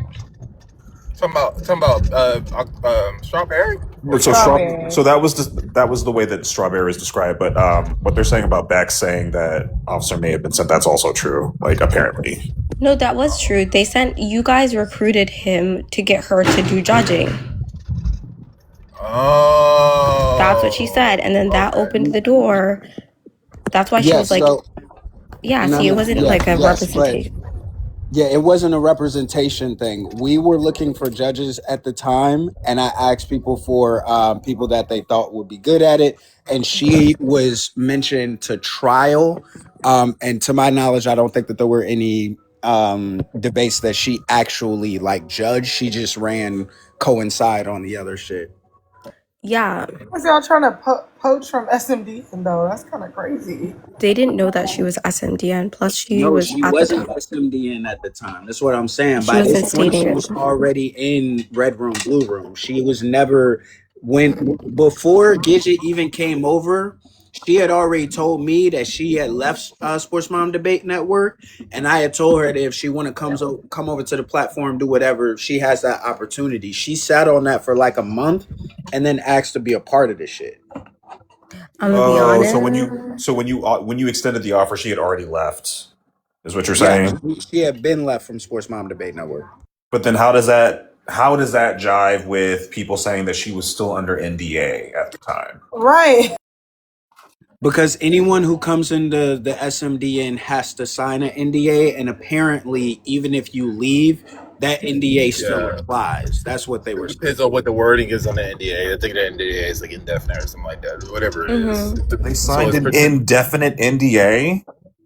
S11: Talking about Strawberry or
S12: So
S11: T-Bone?
S14: Strawberry.
S12: that was the way that Strawberry is described. But what they're saying about Beck saying that Officer may have been sent, that's also true. Like apparently.
S2: No, that was true. They sent, you guys recruited him to get her to do judging. That's what she said, and then that
S11: Okay.
S2: opened the door. That's why she was
S10: Yes.
S2: like,
S10: So
S2: yeah.
S10: no,
S2: See, it
S10: no.
S2: wasn't
S10: Yeah.
S2: like a
S10: Yes, but.
S2: representation.
S10: Yeah, it wasn't a representation thing. We were looking for judges at the time, and I asked people for people that they thought would be good at it. And she was mentioned to trial. And to my knowledge, I don't think that there were any debates that she actually like judged. She just ran coincide on the other shit.
S2: Yeah,
S13: What's y'all trying to poach from SMD though? That's kind of crazy.
S2: they didn't know that she was SMDN. Plus, she
S10: No,
S2: was
S10: she
S2: at the
S10: wasn't
S2: time.
S10: SMDN at the time. That's what I'm saying.
S2: She
S10: By this
S2: wasn't
S10: point,
S2: stating
S10: she
S2: it.
S10: was already in Red Room, Blue Room. She was never before Gidget even came over. She had already told me that she had left Sports Mom Debate Network, and I had told her that if she want to come over to the platform, do whatever, she has that opportunity. She sat on that for like a month, and then asked to be a part of the shit.
S2: I'm gonna be honest.
S12: So when you extended the offer, she had already left. Is what you're
S10: Yeah,
S12: saying?
S10: she had been left from Sports Mom Debate Network.
S12: But then how does that jive with people saying that she was still under NDA at the time?
S13: Right.
S10: Because anyone who comes into the SMDN has to sign an NDA, and apparently, even if you leave, that NDA still
S11: Yeah.
S10: applies. That's what they were saying.
S11: Depends on what the wording is on the NDA. I think the NDA is like indefinite or something like that. Whatever it is.
S12: They signed an indefinite NDA.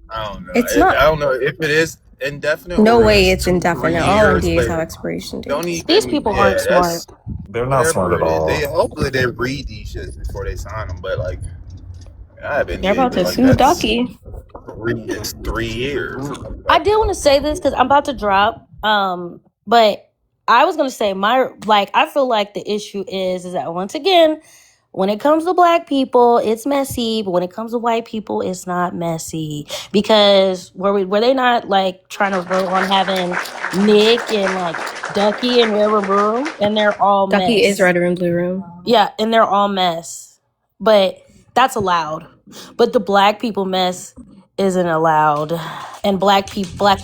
S11: I don't know.
S2: It's not.
S11: I don't know if it is indefinite.
S2: No
S11: or
S2: way,
S11: it's
S2: it's
S11: 2 3
S2: indefinite. All
S11: years,
S2: NDAs
S11: but
S2: have expiration
S11: don't
S2: dates.
S11: even.
S14: These people aren't smart.
S12: They're not smart at all.
S11: They hopefully they read these shits before they sign them. But like, I have
S2: They're
S11: NDA,
S2: about
S11: but
S2: to
S11: like
S2: sue
S11: that's
S2: Ducky.
S11: it's 3 years.
S14: I did want to say this because I'm about to drop. But I was gonna say I feel like the issue is that once again, when it comes to black people, it's messy, but when it comes to white people, it's not messy. Because were they not like trying to vote on having Nick and like Ducky and Red Room, and they're all
S2: Ducky
S14: mess.
S2: is Red Room, Blue Room.
S14: Yeah, and they're all mess. But that's allowed. But the black people mess isn't allowed. And black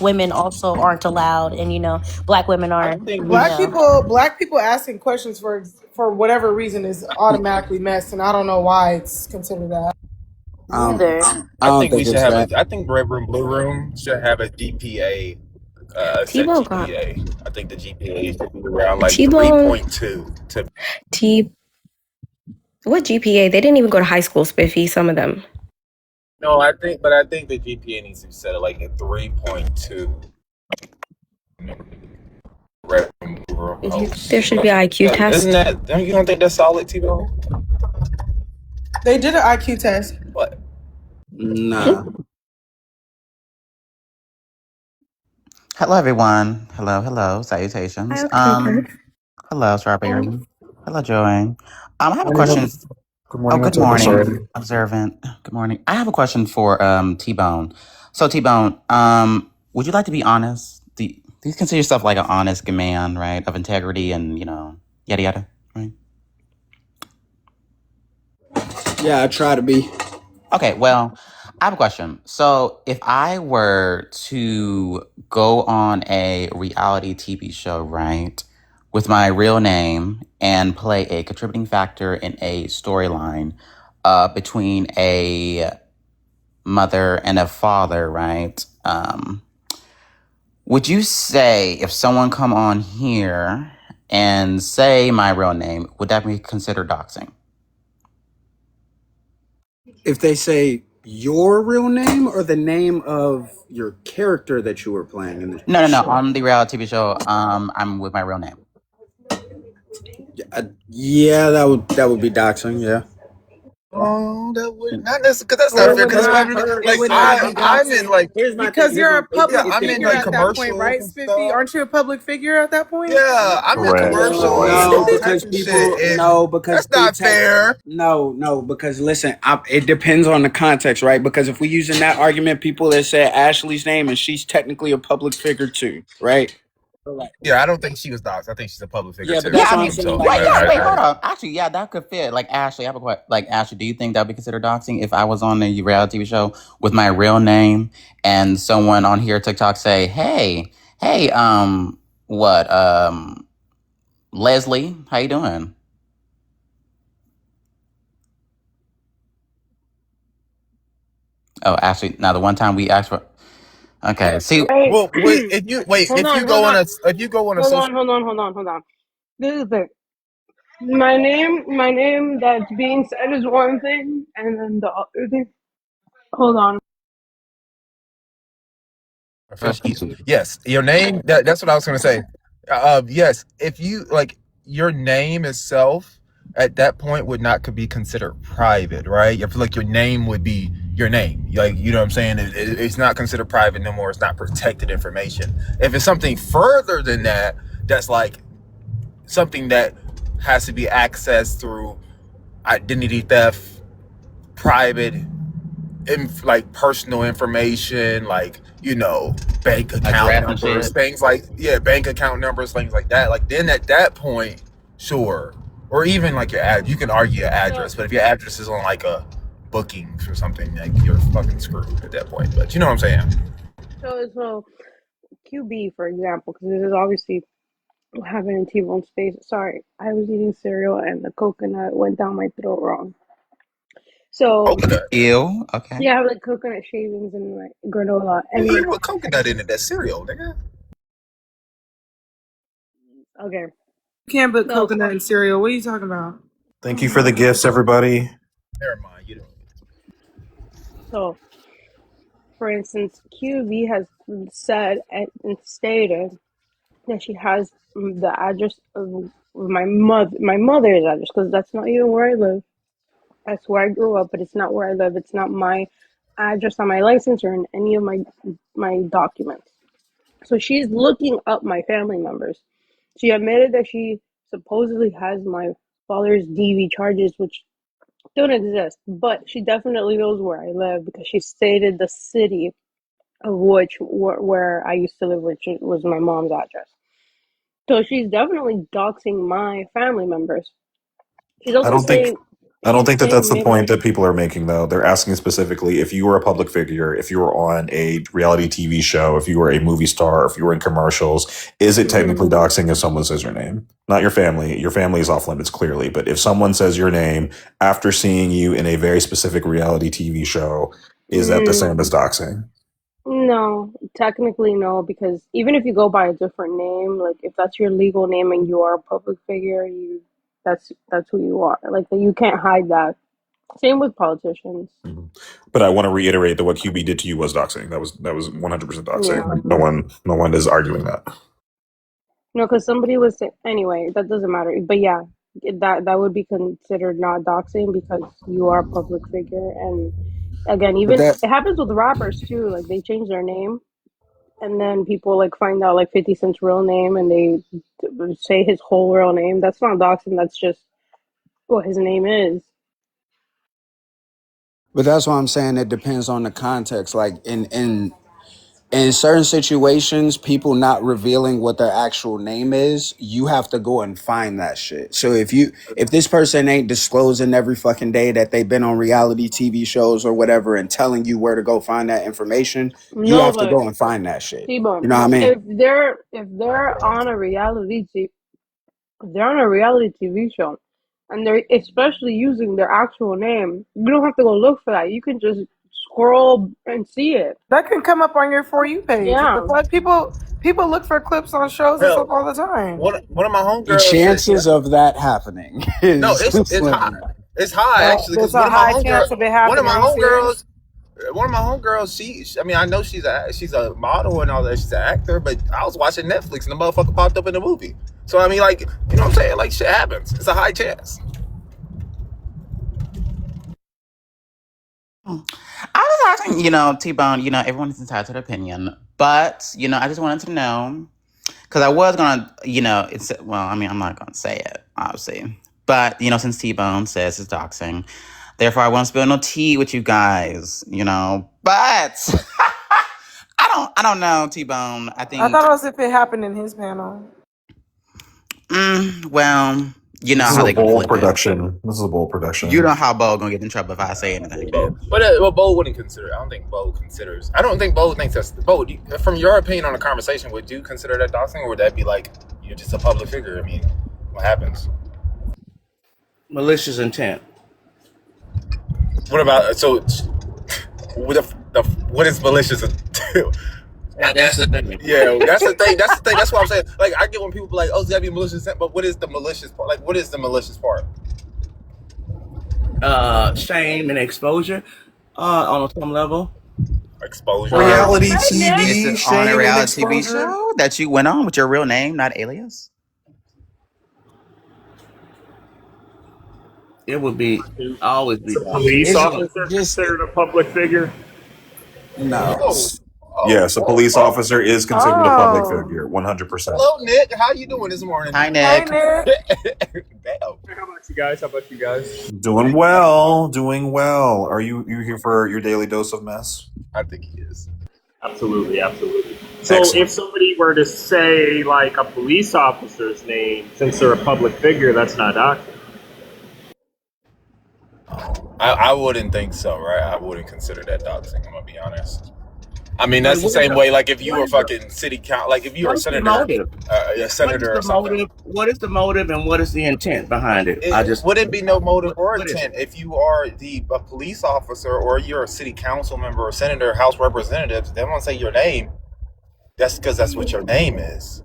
S14: women also aren't allowed. And black women
S13: I
S14: aren't,
S13: think black people asking questions for whatever reason is automatically messed, and I don't know why it's considered that.
S11: I think we should have. I think Red Room, Blue Room should have a GPA. Set
S2: T-Bone got
S11: GPA. I think the GPA should be around like
S2: T-Bone
S11: 3.2 to.
S2: What GPA? They didn't even go to high school, Spiffy, some of them.
S11: No, I think the GPA needs to be set at like a 3.2. Red Room, Blue Room.
S2: There should be an IQ test.
S11: Isn't that? You don't think that's solid, T-Bone?
S13: They did an IQ test.
S11: What?
S10: Nah.
S15: Hello, everyone. Hello. Salutations. Hello, Strawberry. Hello, Joanne. I have a question.
S12: Good morning.
S15: Good morning, Observant. Good morning. I have a question for T-Bone. So, T-Bone, would you like to be honest? Do you consider yourself like an honest man, right? Of integrity and, yada, yada, right?
S10: Yeah, I try to be.
S15: Okay, well, I have a question. So, if I were to go on a reality TV show, right, with my real name and play a contributing factor in a storyline, between a mother and a father, right? Would you say if someone come on here and say my real name, would that be considered doxing?
S10: If they say your real name or the name of your character that you were playing in the
S15: No.
S10: show?
S15: On the reality TV show, I'm with my real name.
S10: Yeah, that would be doxing. Yeah.
S11: Oh, that would not necessarily, because that's
S13: Well,
S11: not
S13: it
S11: fair.
S13: would
S11: Because
S13: not. It
S11: like
S13: would not be
S11: I'm in
S13: doxing
S11: like
S10: Here's my
S13: because
S10: thing.
S13: you're a public
S11: I'm in
S13: figure
S11: like
S13: at that point,
S11: commercials
S13: right,
S11: and
S13: Spiffy?
S11: stuff.
S13: Aren't you a public figure at that point?
S11: Yeah, I'm in
S7: Correct.
S11: commercials
S7: Correct.
S11: and all
S10: No,
S11: types
S10: because
S11: of
S10: people.
S11: shit, and
S10: No, because
S11: that's not fair.
S10: No, because listen, it depends on the context, right? Because if we using that argument, people that said Ashley's name and she's technically a public figure too, right?
S11: Yeah, I don't think she was doxxed. I think she's a public figure
S10: Yeah, but
S11: too.
S10: that's
S15: Yeah, I
S10: what I'm
S15: mean,
S10: saying.
S11: So
S10: Like,
S15: wait, hold on. Actually, yeah, that could fit. Like Ashley, I have a question. Like Ashley, do you think that would be considered doxing if I was on a reality TV show with my real name and someone on here TikTok say, hey, Leslie, how you doing? Oh, Ashley, now the one time we asked for, okay, see,
S13: Right.
S11: well, if you go on a social,
S13: Hold on. This is the thing. My name that's being said is one thing, and then the other thing. Hold on.
S11: yes, your name. That's what I was going to say. Yes, if you like your name itself at that point would not could be considered private, right? I feel like your name would be your name. Like, you know what I'm saying? It's not considered private no more. It's not protected information. If it's something further than that, that's like something that has to be accessed through identity theft, private, like personal information, like, you know, bank account numbers, things like bank account numbers, things like that. Like, then at that point, sure. Or even like your ad, you can argue your address, but if your address is on like a booking for something, like, you're fucking screwed at that point. But you know what I'm saying?
S3: So QB, for example, because this is obviously what happened in T-Bone space. Sorry, I was eating cereal and the coconut went down my throat wrong. So
S15: ew. Okay.
S3: yeah, I have like coconut shavings and like granola. And
S11: You put coconut in it, that cereal, nigga.
S3: Okay.
S13: You can't put
S3: No,
S13: coconut in cereal. What are you talking about?
S12: Thank you for the gifts, everybody.
S11: Never mind. You don't.
S3: So, for instance, QB has said and stated that she has the address of my mother's address, because that's not even where I live. That's where I grew up, but it's not where I live. It's not my address on my license or in any of my documents. So she's looking up my family members. She admitted that she supposedly has my father's DV charges, which don't exist, but she definitely knows where I live because she stated the city of where I used to live, which was my mom's address. So she's definitely doxing my family members. She's also saying
S12: I don't think that that's the
S3: maybe,
S12: point that people are making, though. They're asking specifically if you were a public figure, if you were on a reality TV show, if you were a movie star, if you were in commercials, is it technically doxing if someone says your name? Not your family. Your family is off limits, clearly. But if someone says your name after seeing you in a very specific reality TV show, is that the same as doxing?
S3: No, technically no, because even if you go by a different name, like if that's your legal name and you are a public figure, that's who you are. Like you can't hide that. Same with politicians.
S12: But I want to reiterate that what QB did to you was doxing. That was 100% doxing.
S3: Yeah.
S12: Like, no one is arguing that.
S3: No, because somebody was anyway. That doesn't matter. But yeah, that would be considered not doxing because you are a public figure. And again, even it happens with rappers too. Like they change their name, and then people like find out like 50 Cent's real name, and they say his whole real name. That's not doxing. That's just what his name is.
S10: But that's why I'm saying it depends on the context. Like in certain situations, people not revealing what their actual name is, you have to go and find that shit. So if this person ain't disclosing every fucking day that they've been on reality TV shows or whatever and telling you where to go find that information, you have to go and find that shit.
S3: T-Bone,
S10: You know what I mean?
S3: If they're on a reality TV show and they're especially using their actual name. You don't have to go look for that. You can just scroll and see it.
S13: That can come up on your For You page.
S3: Yeah.
S13: What the fuck? People look for clips on shows and stuff all the time.
S11: One of my homegirls.
S10: The chances of that happening is
S11: No, it's
S10: slim.
S11: high. It's high actually.
S13: There's
S11: Because
S13: a high chance of it happening.
S11: one of my homegirls, I mean, I know she's a model and all that. She's an actor, but I was watching Netflix and the motherfucker popped up in the movie. So I mean, like, you know what I'm saying? Like, shit happens. It's a high chance.
S15: I was asking, T-Bone, everyone is entitled to their opinion, but, I just wanted to know, because I was going to, I'm not going to say it, obviously, but, since T-Bone says it's doxing, therefore I won't spill no tea with you guys, but I don't know, T-Bone. I think,
S13: I thought it was if it happened in his panel.
S15: well, you know
S12: This is
S15: how
S12: a
S15: they gonna
S12: bold
S15: flip it.
S12: production. This is a bold production.
S15: You know how Bo gonna get in trouble if I say anything.
S11: But Bo wouldn't consider. I don't think Bo considers. I don't think Bo thinks that's Bo. From your opinion on the conversation, would you consider that doxing, or would that be like you're just a public figure? I mean, what happens?
S1: Malicious intent.
S11: What about what is malicious?
S1: That's the thing.
S11: Yeah, that's the thing. That's what I'm saying. Like, I get when people be like, "Oh, it's gotta be malicious intent," but what is the malicious part? Like, what is the malicious part?
S1: Shame and exposure on some level.
S11: Exposure.
S12: Reality
S15: Is
S12: TV,
S15: it
S12: shame
S15: on a
S12: and
S15: reality TV
S12: exposure.
S15: show that you went on with your real name, not alias?
S1: It would be always be.
S16: Police officer considered a public figure?
S10: No.
S12: Yes, a police officer is considered a public
S13: Oh.
S12: figure, 100%.
S11: Hello, Nick. How you doing this morning?
S15: Hi,
S13: Hey,
S15: Nick.
S13: Nick.
S11: Damn.
S16: How about you guys? How about you guys?
S12: Doing well, doing well. Are you here for your daily dose of mess?
S11: I think he is.
S16: Absolutely, absolutely. So
S12: Excellent.
S16: if somebody were to say like a police officer's name, since they're a public figure, that's not doxing.
S11: I wouldn't think so, right? I wouldn't consider that doxing. I'm gonna be honest. I mean, that's the same way. Like, if you were fucking city council, like if you were a senator,
S1: What is the motive and what is the intent behind it?
S11: It wouldn't be no motive or
S1: What is
S11: intent if you are a police officer or you're a city council member or senator, House representative. They won't say your name. That's because that's what your name is.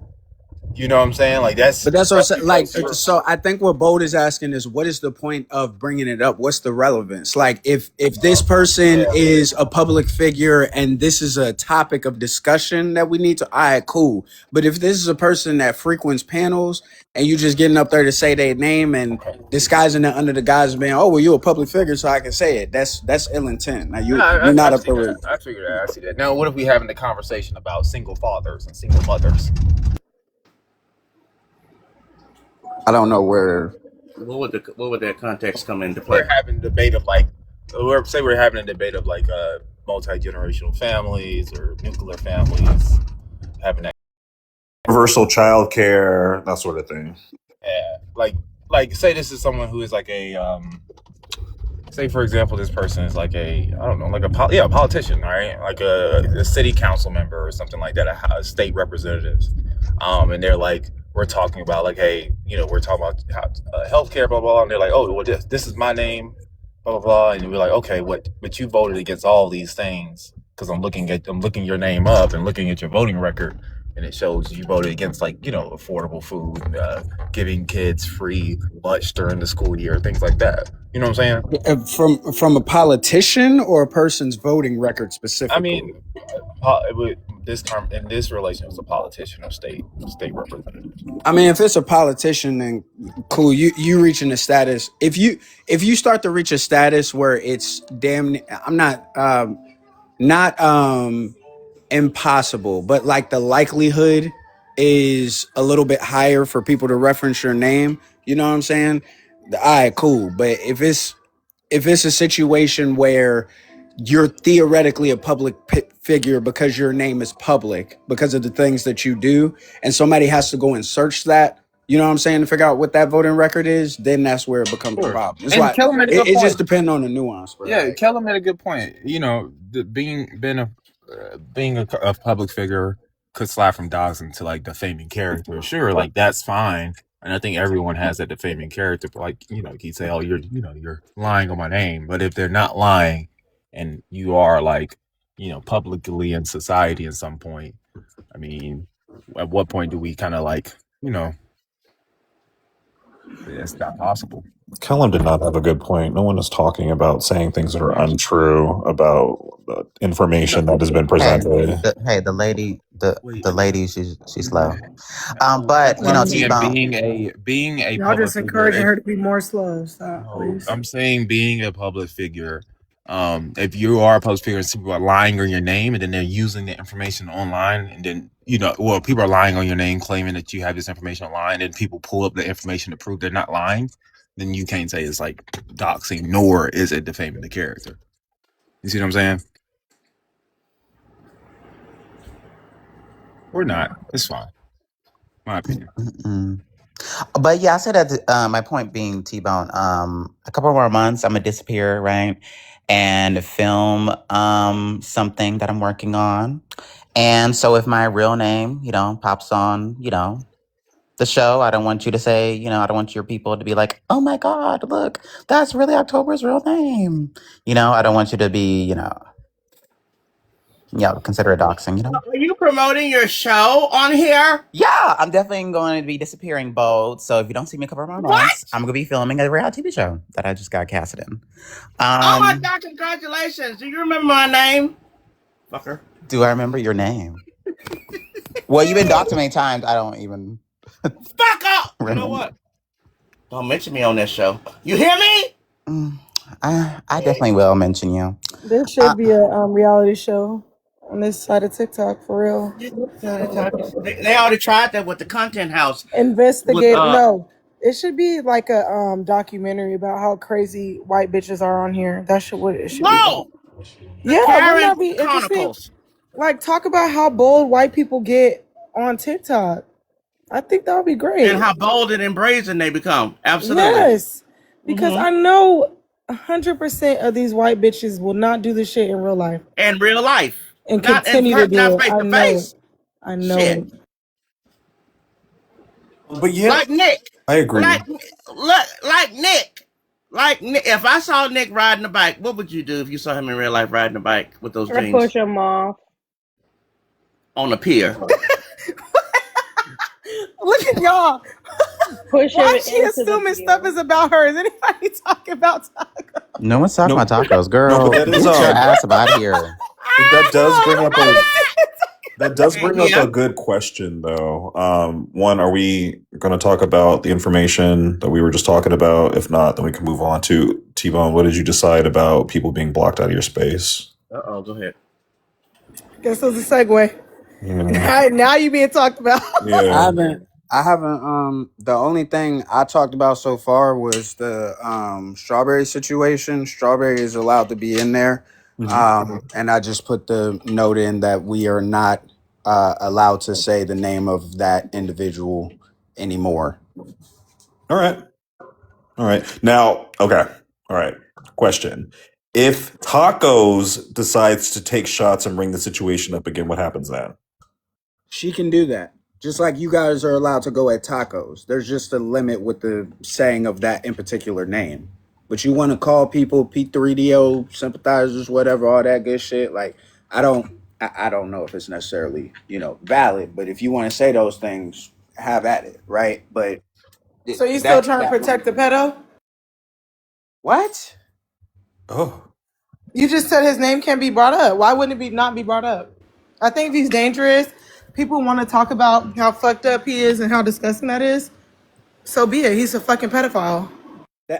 S11: You know what I'm saying? Like that's.
S10: But that's what I'm saying. Like, so I think what Bold is asking is, what is the point of bringing it up? What's the relevance? Like, if this person is a public figure and this is a topic of discussion that we need to, all right, cool. But if this is a person that frequents panels and you just getting up there to say their name and disguising it under the guise of being, oh, well, you're a public figure, so I can say it. That's ill intent. Now you're not up there with.
S11: I figured that. I see that. Now, what if we having the conversation about single fathers and single mothers?
S10: I don't know where.
S1: What would that context come into play?
S11: We're having a debate of multi-generational families or nuclear families, having that
S12: Universal child care, that sort of thing.
S11: like say this is someone who is like a say for example this person is like a politician, right? Like a city council member or something like that, a state representative, and they're like, we're talking about like, hey, we're talking about healthcare, blah, blah, blah. And they're like, oh, well, this is my name, blah, blah, blah. And we're like, okay, but you voted against all these things because I'm looking your name up and looking at your voting record. And it shows you voted against affordable food, giving kids free lunch during the school year, things like that. You know what I'm saying?
S10: From a politician or a person's voting record specifically?
S11: I mean, in this relation, it was a politician or state representative.
S10: I mean, if it's a politician, then cool. You reaching a status. If you start to reach a status where it's I'm not impossible, but like the likelihood is a little bit higher for people to reference your name. You know what I'm saying? All right, cool. But if it's a situation where you're theoretically a public figure because your name is public because of the things that you do, and somebody has to go and search that, you know what I'm saying, to figure out what that voting record is, then that's where it becomes a problem. It's like, it just depends on the nuance, bro.
S11: Yeah, Kellum made a good point. Being a public figure could slide from doxing to like defaming character. Sure, like that's fine. And I think everyone has that defaming character. But like, you can say, oh, you're lying on my name. But if they're not lying and you are like, publicly in society at some point, I mean, at what point do we kind of like, it's not possible.
S12: Kellum did not have a good point. No one is talking about saying things that are untrue about information that has been
S15: Hey,
S12: presented.
S15: the lady, she's low. But
S11: That's what I'm saying.
S15: T-Bone.
S11: Being a
S13: Y'all
S11: public
S13: just
S11: figure.
S13: encouraging her to be more slow. Stop,
S11: No,
S13: please.
S11: I'm saying being a public figure. If you are a public figure and people are lying on your name and then they're using the information online and then people are lying on your name claiming that you have this information online and people pull up the information to prove they're not lying, then you can't say it's like doxing, nor is it defaming the character. You see what I'm saying? Or not. It's fine. My opinion.
S15: Mm-mm. But yeah, I said that my point being, T-Bone, a couple more months, I'm gonna disappear, right? And film something that I'm working on. And so if my real name, pops on, the show, I don't want you to say, I don't want your people to be like, oh my God, look, that's really October's real name. I don't want you to be, consider it doxing,
S1: Are you promoting your show on here?
S15: Yeah, I'm definitely going to be disappearing, Bold. So if you don't see me a couple more months, I'm going to be filming a reality TV show that I just got casted in.
S1: Oh my God, congratulations. Do you remember my name? Fucker.
S15: Do I remember your name? Well, you've been doxed many times. I don't even...
S1: Fuck up! You know what? Don't mention me on this show. You hear me?
S15: I definitely will mention you.
S13: There should be a reality show on this side of TikTok, for real.
S1: They already tried that with the Content House.
S13: Investigate. No, it should be like a documentary about how crazy white bitches are on here. That's what it should be. Yeah, wouldn't that be interesting? Like, talk about how bold white people get on TikTok. I think that would be great.
S1: And how bold and brazen they become. Absolutely.
S13: Yes, because I know 100% of these white bitches will not do this shit in real life.
S1: In real life.
S13: And continue to do it. I know it. I know it.
S12: But yeah,
S1: like Nick.
S12: I agree.
S1: Like Nick. Like Nick. If I saw Nick riding a bike, what would you do if you saw him in real life riding a bike with those jeans?
S3: Push him off.
S1: On the pier.
S13: Look at y'all.
S3: Push
S13: Why
S3: him
S13: is she
S3: into
S13: assuming stuff is about her? Is anybody talking about tacos?
S15: No one's talking about tacos, girl.
S12: No, but that is,
S15: Get your ass about here.
S12: That does bring up a good question, though. One, are we going to talk about the information that we were just talking about? If not, then we can move on to T-Bone. What did you decide about people being blocked out of your space?
S1: Go ahead.
S13: Guess it was a segue.
S12: Yeah.
S13: Now you being talked about.
S12: Yeah.
S10: I haven't. The only thing I talked about so far was the Strawberry situation. Strawberry is allowed to be in there. And I just put the note in that we are not allowed to say the name of that individual anymore.
S12: All right. Now, okay. All right. Question. If Tacos decides to take shots and bring the situation up again, what happens then?
S10: She can do that. Just like you guys are allowed to go at Tacos. There's just a limit with the saying of that in particular name. But you want to call people P3DO sympathizers, whatever, all that good shit. Like, I don't know if it's necessarily, valid. But if you want to say those things, have at it, right? But
S13: So you still trying to protect the pedo?
S10: What?
S12: Oh.
S13: You just said his name can't be brought up. Why wouldn't it not be brought up? I think he's dangerous. People want to talk about how fucked up he is and how disgusting that is. So be it. He's a fucking pedophile.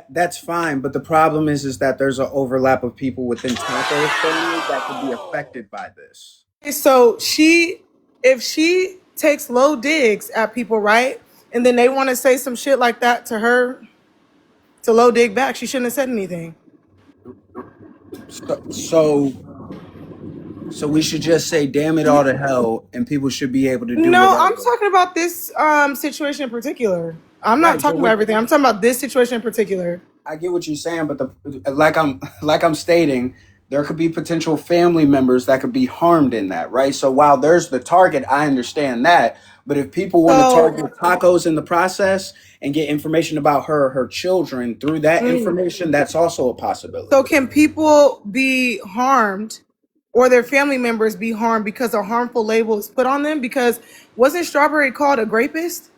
S10: That's fine, but the problem is that there's an overlap of people within Taco's family that could be affected by this.
S13: So if she takes low digs at people, right, and then they want to say some shit like that to her, to low dig back, she shouldn't have said anything.
S10: So we should just say, damn it all to hell, and people should be able to do
S13: No,
S10: whatever.
S13: I'm talking about this situation in particular. I'm not talking about everything. I'm talking about this situation in particular.
S10: I get what you're saying, but like I'm stating, there could be potential family members that could be harmed in that, right? So while there's the target, I understand that, But if people want to
S13: So,
S10: target tacos in the process and get information about her children through that
S13: mm,
S10: information, that's also a possibility.
S13: so can people be harmed or their family members be harmed because a harmful label is put on them? Because wasn't Strawberry called a rapist?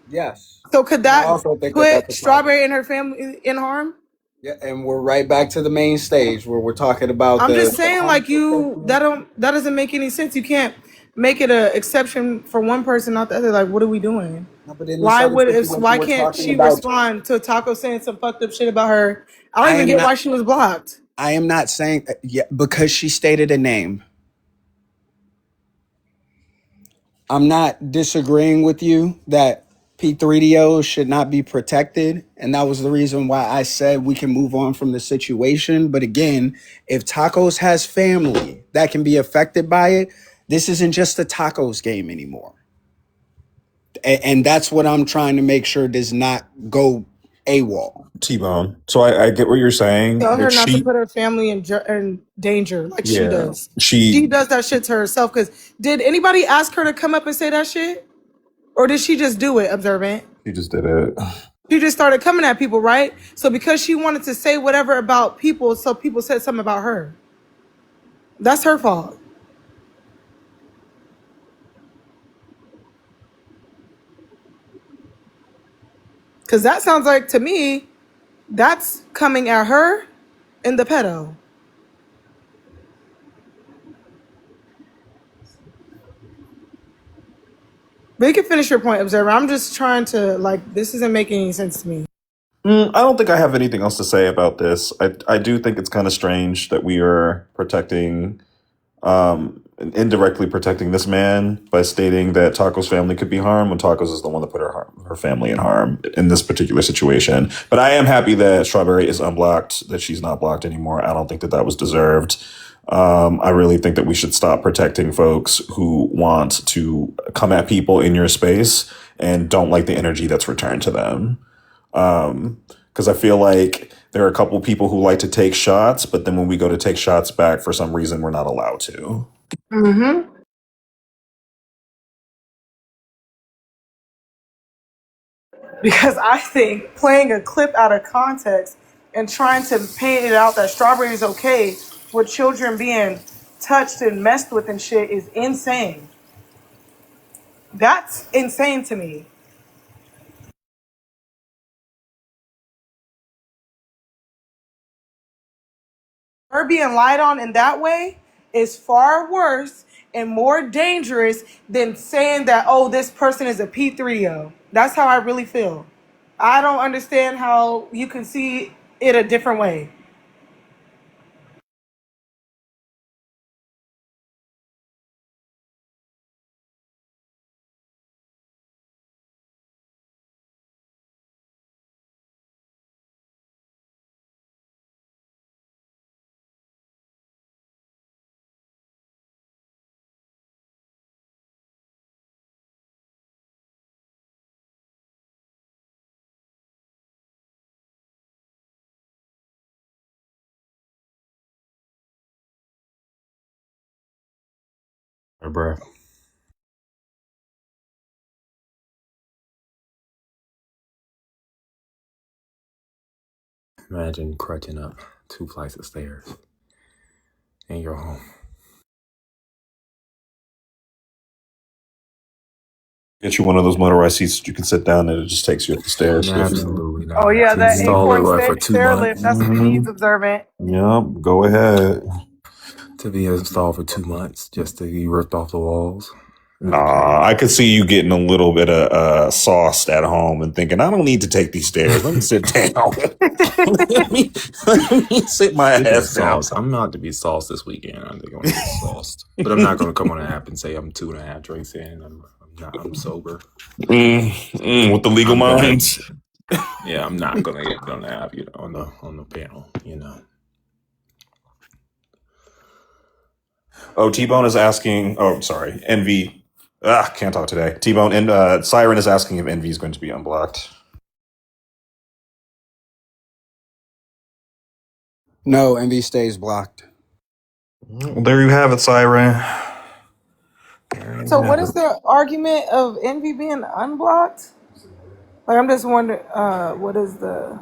S10: Yes.
S13: So could
S10: And I
S13: that
S10: also think that
S13: put
S10: that's a problem.
S13: Strawberry and her family in harm?
S10: Yeah, and we're right back to the main stage where we're talking about
S13: I'm just
S10: the
S13: saying, like that doesn't make any sense. You can't make it a exception for one person, not the other. Like, what are we doing?
S10: No, but in this
S13: Why
S10: other situation,
S13: why
S10: we're
S13: can't
S10: talking
S13: she
S10: about.
S13: respond to Taco saying some fucked up shit about her? I don't
S10: I
S13: even
S10: am
S13: get
S10: not.
S13: why she was blocked.
S10: I am not saying yeah, because she stated a name. I'm not disagreeing with you that P3DO should not be protected. And that was the reason why I said we can move on from the situation. But again, if Tacos has family that can be affected by it, this isn't just a Tacos game anymore. And that's what I'm trying to make sure does not go AWOL.
S12: T-Bone. So I get what you're saying.
S13: Tell her
S12: That
S13: not to
S12: she,
S13: put her family in danger like she
S12: yeah,
S13: does. She
S12: she
S13: does that shit to herself. Because did anybody ask her to come up and say that shit? Or did she just do it, Observant?
S12: just did it.
S13: She just started coming at people, right? So because she wanted to say whatever about people, so people said something about her. That's her fault. Because that sounds like, to me, that's coming at her and the pedo. But you can finish your point, Observer. I'm just trying to, like, this isn't making any sense to me.
S12: I don't think I have anything else to say about this. I do think it's kind of strange that we are protecting, indirectly protecting this man by stating that Taco's family could be harmed when Tacos is the one that put her family in harm in this particular situation. But I am happy that Strawberry is unblocked, that she's not blocked anymore. I don't think that was deserved. I really think that we should stop protecting folks who want to come at people in your space and don't like the energy that's returned to them. Because I feel like there are a couple people who like to take shots, but then when we go to take shots back, for some reason, we're not allowed to.
S13: Mm-hmm. Because I think playing a clip out of context and trying to paint it out that Strawberry is okay with children being touched and messed with and shit is insane. That's insane to me. Her being lied on in that way is far worse and more dangerous than saying that, oh, this person is a P3O. That's how I really feel. I don't understand how you can see it a different way.
S12: Bruh.
S11: Imagine crutching up 2 flights of stairs in your home.
S12: Get you one of those motorized seats that you can sit down and it just takes you up the stairs.
S11: Absolutely not.
S13: Oh yeah,
S11: To
S13: that
S11: install it
S13: A4
S11: for 2
S13: stair
S11: months.
S13: lift. That's what he needs, Observant.
S12: Yep, go ahead.
S11: To be installed for 2 months just to be ripped off the walls.
S12: Nah, I could see you getting a little bit of sauced at home and thinking, I don't need to take these stairs. Let me sit down. let me sit my ass down.
S11: Sauce. I'm not to be sauced this weekend. I think I'm gonna be sauced, but I'm not gonna come on an app and say I'm 2.5 drinks in. I'm sober.
S12: With the legal minds.
S11: Yeah, I'm not gonna get on the app, on the panel,
S12: Oh, T-Bone is asking. Oh, sorry, Envy. Can't talk today. T-Bone and Siren is asking if Envy is going to be unblocked.
S10: No, Envy stays blocked.
S12: Well, there you have it, Siren.
S13: So what is the argument of Envy being unblocked? Like I'm just wondering, what is the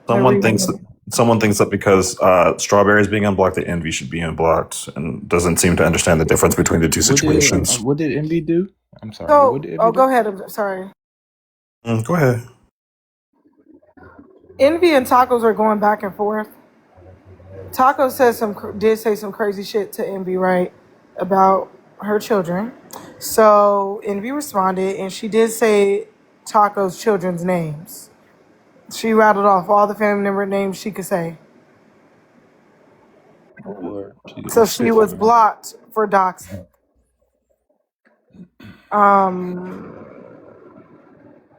S12: Someone thinks
S13: reason?
S12: that because Strawberry is being unblocked, that Envy should be unblocked, and doesn't seem to understand the difference between the two situations.
S11: What did Envy do? I'm sorry.
S13: So,
S11: What did Envy do?
S13: go ahead. I'm sorry.
S12: Go ahead.
S13: Envy and Tacos are going back and forth. Taco did say some crazy shit to Envy, right, about her children. So Envy responded, and she did say Taco's children's names. She rattled off all the family member names she could say. So she was blocked for doxing.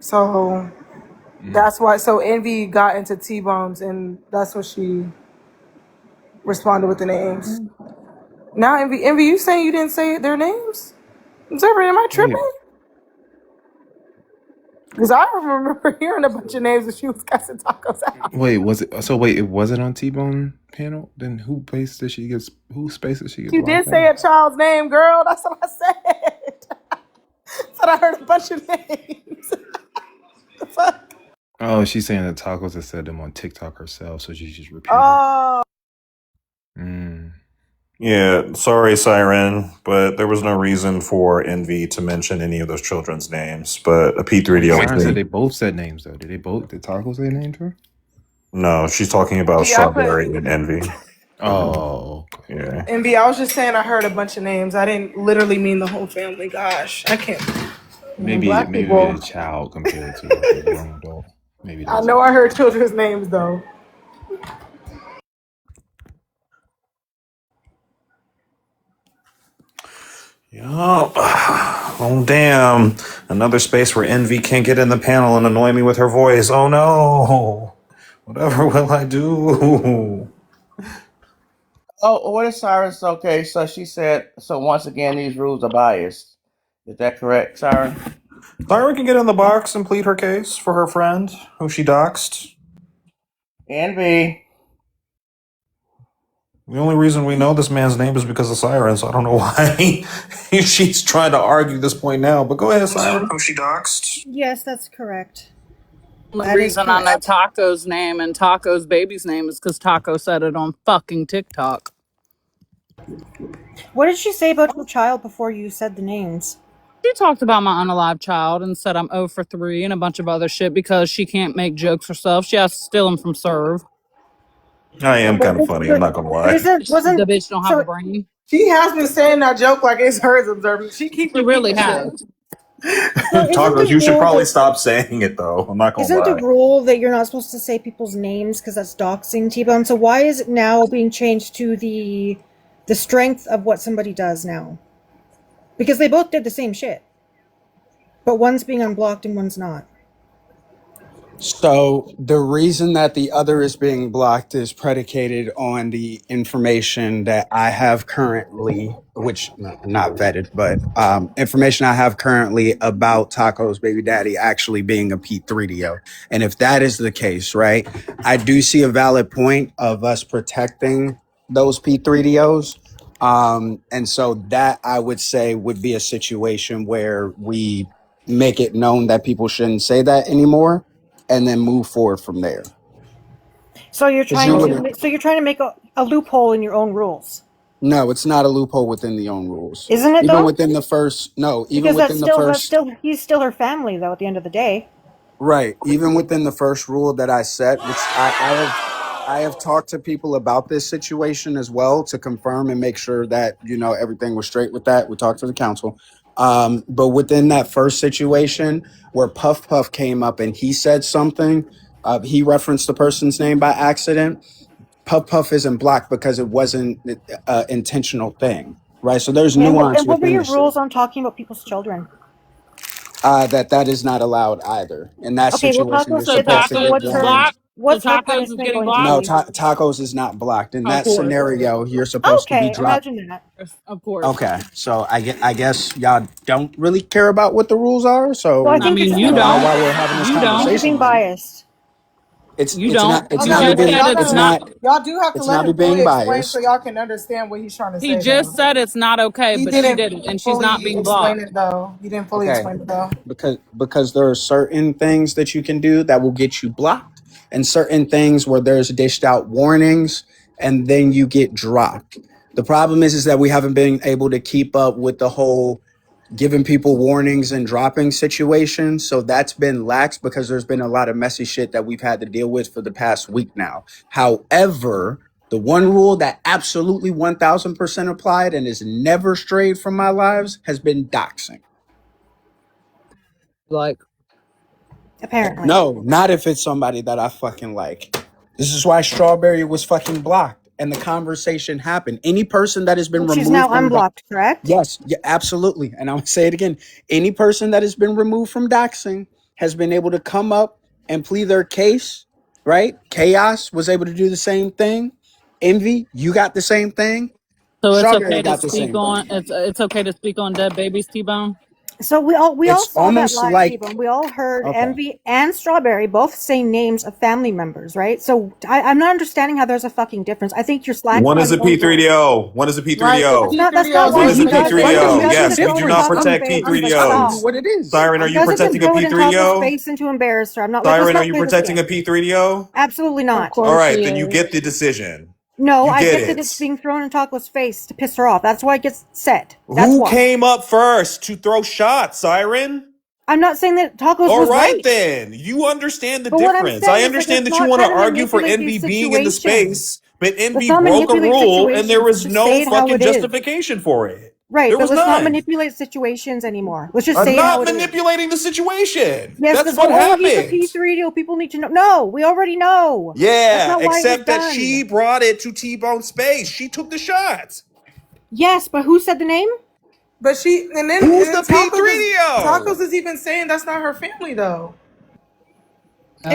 S13: So that's why. So Envy got into T-Bones, and that's what she responded with the names. Now Envy, you saying you didn't say their names? Observer, am I tripping? Because I remember hearing a bunch of names and she was cussing Tacos out.
S11: Wait, was it? So wait, it wasn't on T-Bone panel. Then whose space did she get
S13: You did
S11: blocked
S13: say
S11: on?
S13: a child's name, girl. That's what I said. Said I heard a bunch of names. The fuck?
S11: Oh, she's saying that Tacos has said them on TikTok herself, so she's just repeating.
S13: Oh.
S12: Yeah, sorry, Siren, but there was no reason for Envy to mention any of those children's names. But a P3D
S11: Siren said they both said names though. Did Tacos say names to her?
S12: No, she's talking about Strawberry and Envy.
S11: Oh,
S12: yeah.
S13: Envy, I was just saying I heard a bunch of names. I didn't literally mean the whole family. Gosh, I can't.
S11: Maybe
S13: Black
S11: maybe
S13: people.
S11: a child compared to a grown adult. Maybe
S13: I
S11: that's
S13: know I heard children's names though.
S12: Yup. Oh, damn. Another space where Envy can't get in the panel and annoy me with her voice. Oh, no. Whatever will I do?
S1: Oh, what is Siren's? Okay, so she said, so once again, these rules are biased. Is that correct, Siren?
S12: Siren can get in the box and plead her case for her friend, who she doxed.
S1: Envy.
S12: The only reason we know this man's name is because of Siren, so I don't know why she's trying to argue this point now. But go ahead, Siren. Who she doxed?
S17: Yes, that's correct.
S18: The
S17: That is
S18: reason I know
S17: correct.
S18: Taco's name and Taco's baby's name is because Taco said it on fucking TikTok.
S17: What did she say about your child before you said the names?
S18: She talked about my unalive child and said I'm 0 for 3 and a bunch of other shit because she can't make jokes herself. She has to steal them from Serve.
S12: I am kind of funny, I'm not going to lie.
S18: The bitch don't have a brain.
S13: She has been saying that joke like it's hers, Observant. She keeps
S18: really
S13: has.
S12: Tacos, you should probably stop saying it, though. I'm not going to
S17: Isn't
S12: lie.
S17: the rule that you're not supposed to say people's names because that's doxing, T-Bone? So why is it now being changed to the strength of what somebody does now? Because they both did the same shit. But one's being unblocked and one's not.
S10: So the reason that the other is being blocked is predicated on the information that I have currently, which not vetted, but information I have currently about Taco's baby daddy actually being a P3DO. And if that is the case, right, I do see a valid point of us protecting those P3DOs. And so that I would say would be a situation where we make it known that people shouldn't say that anymore, and then move forward from there.
S17: So you're
S10: 'Cause
S17: trying
S10: you
S17: to
S10: wouldn't-
S17: make a loophole in your own rules.
S10: No, it's not a loophole within the own rules.
S17: Isn't it,
S10: Even
S17: though?
S10: within the first, no, even
S17: Because
S10: within the first,
S17: he's still her family though at the end of the day.
S10: right? Even within the first rule that I set, which I have talked to people about this situation as well to confirm and make sure that everything was straight with that. We talked to the council. But within that first situation where Puff Puff came up and he said something, he referenced the person's name by accident. Puff Puff isn't blocked because it wasn't an intentional thing, right? So there's nuance
S17: And what were
S10: within
S17: your
S10: the shit.
S17: rules on talking about people's children?
S10: That is not allowed either. In that
S17: Okay, well,
S10: situation, you're
S17: Tacos did that.
S10: supposed to
S17: So
S10: get
S17: what's her punishment going to
S10: No,
S17: be?
S10: Tacos is not blocked. In
S18: Of
S10: that
S18: course.
S10: scenario, you're supposed to be
S17: Okay,
S10: dropped.
S17: imagine that.
S18: Of course.
S10: Okay, so I guess y'all don't really care about what the rules are. So
S17: Well, I think
S18: mean,
S17: it's
S18: you
S10: I don't know
S18: don't.
S10: why we're having this
S18: You don't.
S17: You're
S10: conversation.
S17: being biased.
S18: You don't.
S10: It's
S18: You
S10: not me
S18: just
S10: being
S18: said it's
S10: it's
S18: not.
S10: not
S13: Y'all do have to
S10: it's
S13: let
S10: not me
S13: him fully
S10: being
S13: explain so
S10: biased.
S13: y'all can understand what he's trying to
S18: He
S13: say,
S18: just
S13: though.
S18: said it's not okay,
S13: He
S18: but she
S13: didn't
S18: didn't, and she's not
S13: fully
S18: being
S13: explain
S18: blocked.
S13: it, though. He didn't fully
S10: Okay.
S13: explain it, though.
S10: Because there are certain things that you can do that will get you blocked, and certain things where there's dished out warnings and then you get dropped. The problem is that we haven't been able to keep up with the whole giving people warnings and dropping situation. So that's been lax because there's been a lot of messy shit that we've had to deal with for the past week now. However, the one rule that absolutely 1000% applied and has never strayed from my lives has been doxing.
S18: Like,
S17: Apparently.
S10: No, not if it's somebody that I fucking like. This is why Strawberry was fucking blocked and the conversation happened. Any person that has been
S17: She's
S10: removed
S17: now
S10: from
S17: unblocked, correct?
S10: yes, yeah, absolutely. And I'll say it again. Any person that has been removed from doxing has been able to come up and plead their case, right? Chaos was able to do the same thing. Envy, you got the same thing.
S18: so it's
S10: Strawberry
S18: okay to
S10: got the
S18: speak
S10: same thing.
S18: on. It's okay to speak on dead babies, T-Bone.
S17: So we all
S10: It's
S17: saw that
S10: almost
S17: live,
S10: like
S17: T-Bone. We all heard
S10: okay.
S17: Envy and Strawberry both say names of family members, right? So I'm not understanding how there's a fucking difference. I think you're slacking
S12: One
S17: on
S12: is a
S17: your own role.
S12: P3DO. One is a
S13: Right, but
S12: P3DO.
S17: That's not
S12: One
S17: why
S12: is a
S17: he does it. He
S12: P3DO.
S17: doesn't
S12: Yes,
S17: just
S12: we
S17: go
S12: do
S17: in
S12: not
S17: Taco's
S12: protect
S17: face.
S12: P3DOs.
S17: Stop.
S10: What it is.
S12: Siren, are
S17: He
S12: you
S17: doesn't just
S12: protecting a
S17: go in Taco's
S12: P3DO?
S17: face into embarrass her. I'm not. Let's
S12: Siren, are
S17: not
S12: you
S17: play this
S12: protecting a
S17: game.
S12: P3DO?
S17: Absolutely
S8: Of
S17: not.
S12: All
S8: course
S12: right,
S8: he
S12: then you
S8: is.
S12: get the decision.
S17: No,
S12: You
S17: I
S12: get
S17: get that it's
S12: it.
S17: being thrown in Taco's face to piss her off. That's why it gets set. That's
S12: Who
S17: why.
S12: came up first to throw shots, Siren?
S17: I'm not saying that Tacos
S12: All
S17: was
S12: right,
S17: right.
S12: then. You understand the
S17: But what I'm
S12: difference. I
S17: saying is, like,
S12: understand
S17: let's
S12: that you
S17: not
S12: want
S17: try
S12: to
S17: to
S12: argue for
S17: manipulate these
S12: Envy being in the
S17: situations.
S12: space, but
S17: Let's
S12: Envy
S17: not
S12: broke a
S17: manipulate
S12: rule and there
S17: situations.
S12: was
S17: Let's just say
S12: no
S17: it how
S12: fucking
S17: it is.
S12: justification for it.
S17: Right,
S12: There
S17: but
S12: was
S17: let's not
S12: none.
S17: manipulate situations anymore. Let's just
S12: I'm
S17: say how
S12: not
S17: it is.
S12: manipulating the situation.
S17: Yes,
S12: That's
S17: because
S12: what
S17: he's a
S12: happened.
S17: P3 people need to know. No, we already know. That's
S12: Yeah,
S17: not why it was
S12: except that
S17: done.
S12: she brought it to T-Bone space. She took the shots.
S17: Yes, but who said the name?
S13: But and then
S12: Who's the
S13: Tacos
S12: P3DO?
S13: is even saying that's not her family, though.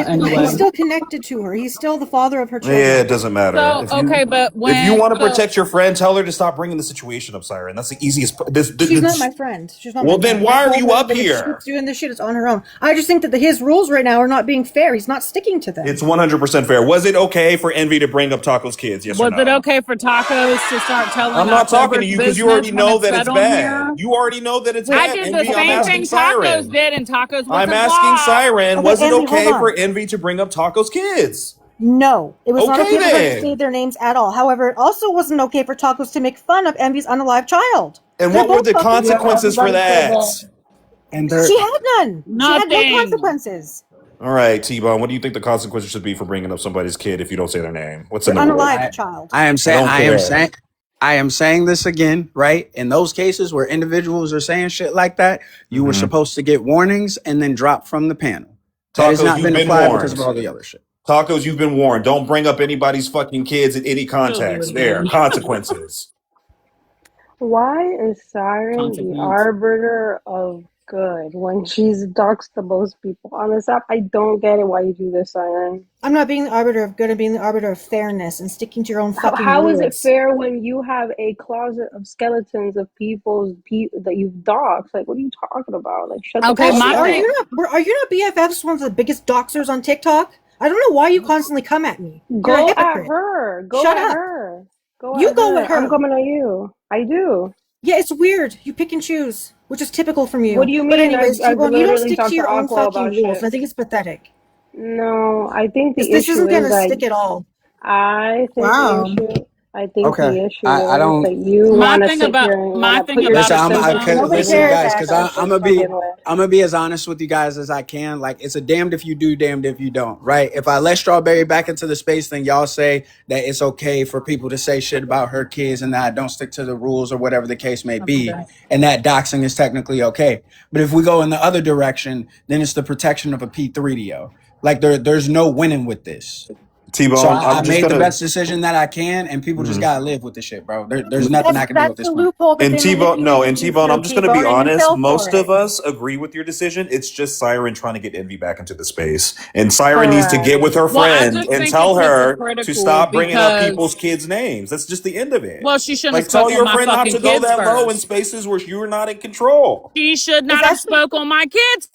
S18: Anyway,
S17: He's still connected to her. He's still the father of her
S12: Yeah, it
S17: children.
S12: doesn't matter.
S18: so okay, but
S12: If you
S18: when
S12: want to
S18: so
S12: protect your friend, tell her to stop bringing the situation up, Siren. That's the easiest.
S17: She's not my friend. She's not
S12: Well,
S17: my
S12: then
S17: friend.
S12: why
S17: I
S12: are
S17: told
S12: you
S17: her
S12: up
S17: that if she
S12: here?
S17: keeps doing this shit, it's on her own. I just think that his rules right now are not being fair. He's not sticking to them.
S12: It's 100% fair. Was it okay for Envy to bring up Taco's kids? Yes or
S18: was it
S12: no?
S18: okay for Tacos to start telling
S12: I'm not
S18: us
S12: talking to
S18: every
S12: you because you
S18: business
S12: already
S18: when
S12: know
S18: it's
S12: that
S18: said
S12: it's
S18: on
S12: bad.
S18: here?
S12: You already know that it's
S18: I
S12: bad.
S18: did the
S12: Envy, I'm
S18: same
S12: asking
S18: thing Tacos
S12: Siren.
S18: did, and Tacos
S12: I'm
S18: wasn't
S12: asking
S18: blocked.
S12: Siren,
S17: Okay,
S12: was it
S17: Envy,
S12: okay
S17: hold
S12: for
S17: on.
S12: Envy to bring up Taco's kids?
S17: No, it was not
S12: Okay
S17: okay for her to say
S12: then.
S17: their names at all. However, it also wasn't okay for Tacos to make fun of Envy's unalive child.
S12: And
S17: They're
S12: what were
S17: both
S12: the
S17: fucking
S12: consequences for
S8: Everybody said
S12: that?
S8: that.
S10: And there
S17: She had none. She had no
S18: Nothing.
S17: consequences.
S12: All right, T-Bone, what do you think the consequences should be for bringing up somebody's kid if you don't say their name? What's
S17: Their
S12: in the rule?
S17: unalive child.
S10: I am
S12: I
S10: saying
S12: don't care.
S10: I am saying this again, right? In those cases where individuals are saying shit like that, you were
S12: Mhm.
S10: supposed to get warnings and then drop from the panel. That has
S12: Tacos,
S10: not
S12: you've
S10: been
S12: been
S10: applied because of
S12: warned.
S10: all the other shit.
S12: Tacos, you've been warned. Don't bring up anybody's fucking kids in any
S18: She'll do it
S12: context. There,
S18: again.
S12: consequences.
S3: Why is Siren the
S18: Consequence.
S3: arbiter of good when she's doxed the most people on this app? I don't get it why you do this, Siren.
S17: I'm not being the arbiter of good. I'm being the arbiter of fairness and sticking to your own fucking
S3: How
S17: rules.
S3: is it fair when you have a closet of skeletons of that you've doxed? Like, what are you talking about? Like, shut the
S18: Okay,
S3: fuck
S18: my
S3: up.
S17: Are you not BFFs, one of the biggest doxers on TikTok? I don't know why you constantly come at me. You're a
S3: Go at
S17: hypocrite.
S3: her. Go
S17: Shut
S3: at
S17: up.
S3: her. Go
S17: You
S3: at
S17: go
S3: her.
S17: at her.
S3: I'm coming at you. I do.
S17: Yeah, it's weird. You pick and choose, which is typical from you.
S3: What do you
S17: But
S3: mean?
S17: anyways,
S3: I've
S17: T-Bone, you don't
S3: literally
S17: stick
S3: talked
S17: to
S3: to
S17: your own
S3: Aqua
S17: fucking
S3: about
S17: rules.
S3: shit.
S17: I think it's pathetic.
S3: No, I think the
S17: This
S3: issue
S17: isn't
S3: is
S17: gonna
S3: that
S17: stick at all.
S3: I think
S17: Wow.
S10: Okay.
S3: the issue
S10: I
S3: is
S10: don't
S3: that you
S18: My
S3: want to
S18: thing
S3: sit
S18: about
S3: here and
S18: my
S3: want to
S18: thing
S3: put
S18: about
S3: yourself
S18: it,
S10: listen.
S3: in
S18: T-Bone.
S17: Nobody
S10: Listen,
S17: cares,
S10: guys, because
S17: Ash.
S10: I'm gonna be as honest with you guys as I can. Like, it's a damned if you do, damned if you don't. Right? If I let Strawberry back into the space, then y'all say that it's okay for people to say shit about her kids and that I don't stick to the rules or whatever the case may be, and that doxing is technically okay. But if we go in the other direction, then it's the protection of a P3DO. Like, there's no winning with this.
S12: T-Bone,
S10: So I
S12: I'm just
S10: made the
S12: gonna.
S10: best decision that I can, and people just
S12: Mhm.
S10: gotta live with the shit, bro. There's nothing I can do at
S17: That's
S10: this
S17: the
S10: point.
S17: loophole that
S12: And
S17: they
S12: T-Bone, no,
S17: manipulated
S12: and
S17: you
S12: T-Bone,
S17: through,
S12: I'm just gonna be
S17: T-Bone, and you
S12: honest.
S17: fell for
S12: Most
S17: it.
S12: of us agree with your decision. It's just Siren trying to get Envy back into the space, and Siren needs to get with her
S18: Well, I
S12: friend
S18: just
S12: and
S18: think
S12: tell
S18: it's
S12: her to
S18: hypocritical
S12: stop bringing up
S18: because
S12: people's kids' names. That's just the end of it.
S18: well, she shouldn't have
S12: Like, tell
S18: spoke on
S12: your
S18: my
S12: friend not
S18: fucking
S12: to go
S18: kids
S12: that low in
S18: first.
S12: spaces where you're not in control.
S18: She should
S17: Is
S18: not
S17: that
S18: have spoke on my kids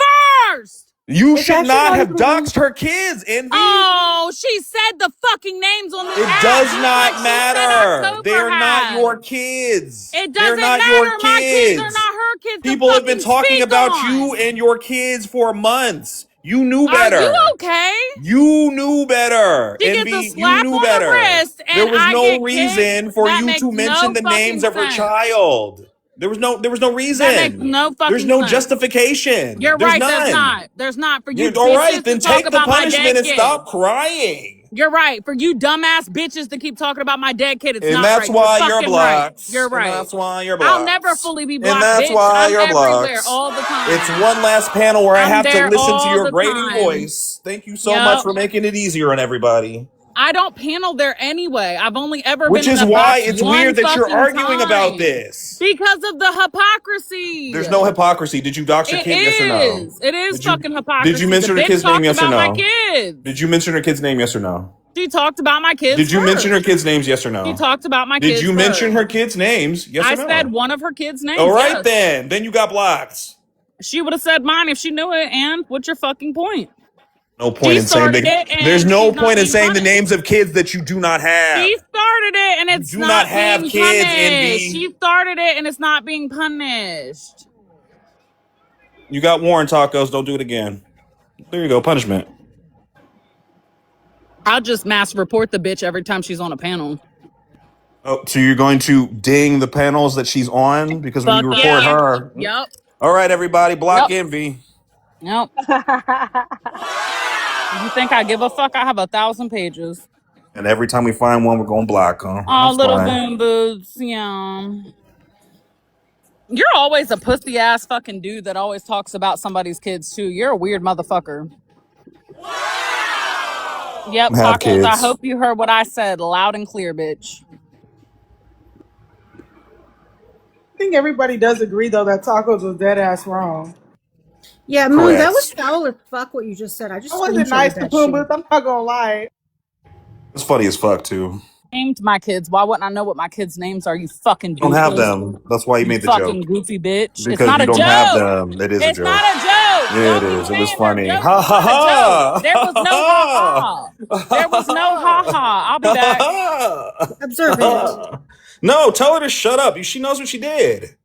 S18: first.
S19: You
S17: It's
S19: should
S17: actually
S19: not
S17: not
S19: have
S17: even.
S19: doxed her kids, Envy.
S18: Oh, she said the fucking names on the
S19: It
S18: app,
S19: does
S18: just
S19: not
S18: like she said
S19: matter.
S18: October
S19: They're not
S18: had.
S19: your kids.
S18: It
S19: They're
S18: doesn't
S19: not
S18: matter.
S19: your
S18: My kids are
S19: kids.
S18: not her kids to
S19: People have been
S18: fucking
S19: talking
S18: speak
S19: about
S18: on.
S19: you and your kids for months. You knew
S18: Are
S19: better.
S18: you okay?
S19: You knew better.
S18: She gets a
S19: Envy, you
S18: slap
S19: knew
S18: on the
S19: better.
S18: wrist,
S19: There
S18: and
S19: was
S18: I
S19: no
S18: get kicked.
S19: reason for
S18: That
S19: you
S18: makes
S19: to mention
S18: no
S19: the names
S18: fucking
S19: of her
S18: sense.
S19: child. There was no
S18: That makes
S19: reason.
S18: no
S19: There's
S18: fucking
S19: no
S18: sense.
S19: justification.
S18: You're
S19: There's
S18: right. There's
S19: none.
S18: not. There's not. For you
S19: All right,
S18: bitches
S19: then
S18: to talk
S19: take the
S18: about my dead
S19: punishment and
S18: kid.
S19: stop crying.
S18: You're right. For you dumbass bitches to keep talking about my dead kid, it's
S19: And
S18: not
S19: that's
S18: right.
S19: why
S18: You're
S19: you're
S18: fucking right.
S19: blocked.
S18: You're
S19: And
S18: right.
S19: that's why you're
S18: I'll
S19: blocked.
S18: never fully be
S19: And
S18: blocked,
S19: that's
S18: bitch.
S19: why
S18: I'm
S19: you're
S18: everywhere
S19: blocked.
S18: all the time.
S19: It's one last panel where I
S18: I'm
S19: have to
S18: there
S19: listen to
S18: all
S19: your
S18: the
S19: grating
S18: time.
S19: voice. Thank you so much
S18: Yep.
S19: for making it easier on everybody.
S18: I don't panel there anyway. I've only ever
S19: Which
S18: been in
S19: is
S18: a
S19: why
S18: box
S19: it's
S18: one
S19: weird that you're
S18: fucking
S19: arguing about
S18: time.
S19: this.
S18: Because of the hypocrisy.
S19: There's no hypocrisy. Did you dox your
S18: It
S19: kid? Yes or no?
S18: is. It is
S19: Did you
S18: fucking hypocrisy.
S19: did you mention
S18: The
S19: her
S18: bitch
S19: kid's name?
S18: talked
S19: Yes or
S18: about my
S19: no?
S18: kids.
S19: Did you mention her kid's name? Yes or no?
S18: She talked about my kids
S19: Did you mention her
S18: first.
S19: kids' names? Yes or no?
S18: She talked about my
S19: Did
S18: kids
S19: you mention
S18: first.
S19: her kids' names? Yes
S18: I
S19: or no?
S18: said one of her kids' names.
S19: All right,
S18: Yes.
S19: then you got blocked.
S18: She would have said mine if she knew it. And what's your fucking point?
S19: No point
S18: She
S19: in saying
S18: started
S19: that.
S18: it, and
S19: There's no
S18: she's not
S19: point in
S18: being
S19: saying the
S18: punished.
S19: names of kids that you do not have.
S18: She started it, and it's
S19: do not have
S18: being
S19: kids,
S18: punished.
S19: Envy.
S18: She started it, and it's not being punished.
S19: You got Warren tacos. Don't do it again. There you go. Punishment.
S18: I'll just mass report the bitch every time she's on a panel.
S19: Oh, so you're going to ding the panels that she's on because when
S18: Fuck
S19: you report
S18: yeah.
S19: her.
S18: Yep.
S19: All right, everybody, block
S18: Yep.
S19: Envy.
S18: Yep. You think I give a fuck? I have 1,000 pages.
S19: And every time we find one, we're going to block them.
S18: Oh,
S19: That's
S18: little
S19: fine.
S18: boom boots. Yeah. You're always a pussy ass fucking dude that always talks about somebody's kids too. You're a weird motherfucker. Yep,
S19: Have
S18: tacos. I
S19: kids.
S18: hope you heard what I said loud and clear, bitch.
S13: I think everybody does agree though that tacos was dead ass wrong.
S17: Yeah, Moon, that was
S19: Correct.
S17: foul as fuck what you just said. I just
S13: I wasn't nice
S17: screenshotted
S13: to
S17: that
S13: Boom
S17: shit.
S13: Booth. I'm not gonna lie.
S19: It's funny as fuck, too.
S18: Named my kids. Why wouldn't I know what my kids' names are? You fucking
S19: You don't have
S18: doofus.
S19: them. That's why you
S18: You
S19: made the
S18: fucking
S19: joke.
S18: goofy bitch. It's
S19: Because
S18: not
S19: you
S18: a
S19: don't have
S18: joke.
S19: them. It is a
S18: It's
S19: joke.
S18: not a joke.
S19: Yeah, it
S18: Don't be
S19: is. It was
S18: saying they're
S19: funny.
S18: jokes.
S19: Ha
S18: It's not a
S19: ha
S18: joke. There was no ha ha. There was no ha ha. I'll be back.
S19: ha.
S17: Observant.
S19: No, tell her to shut up. She knows what she did.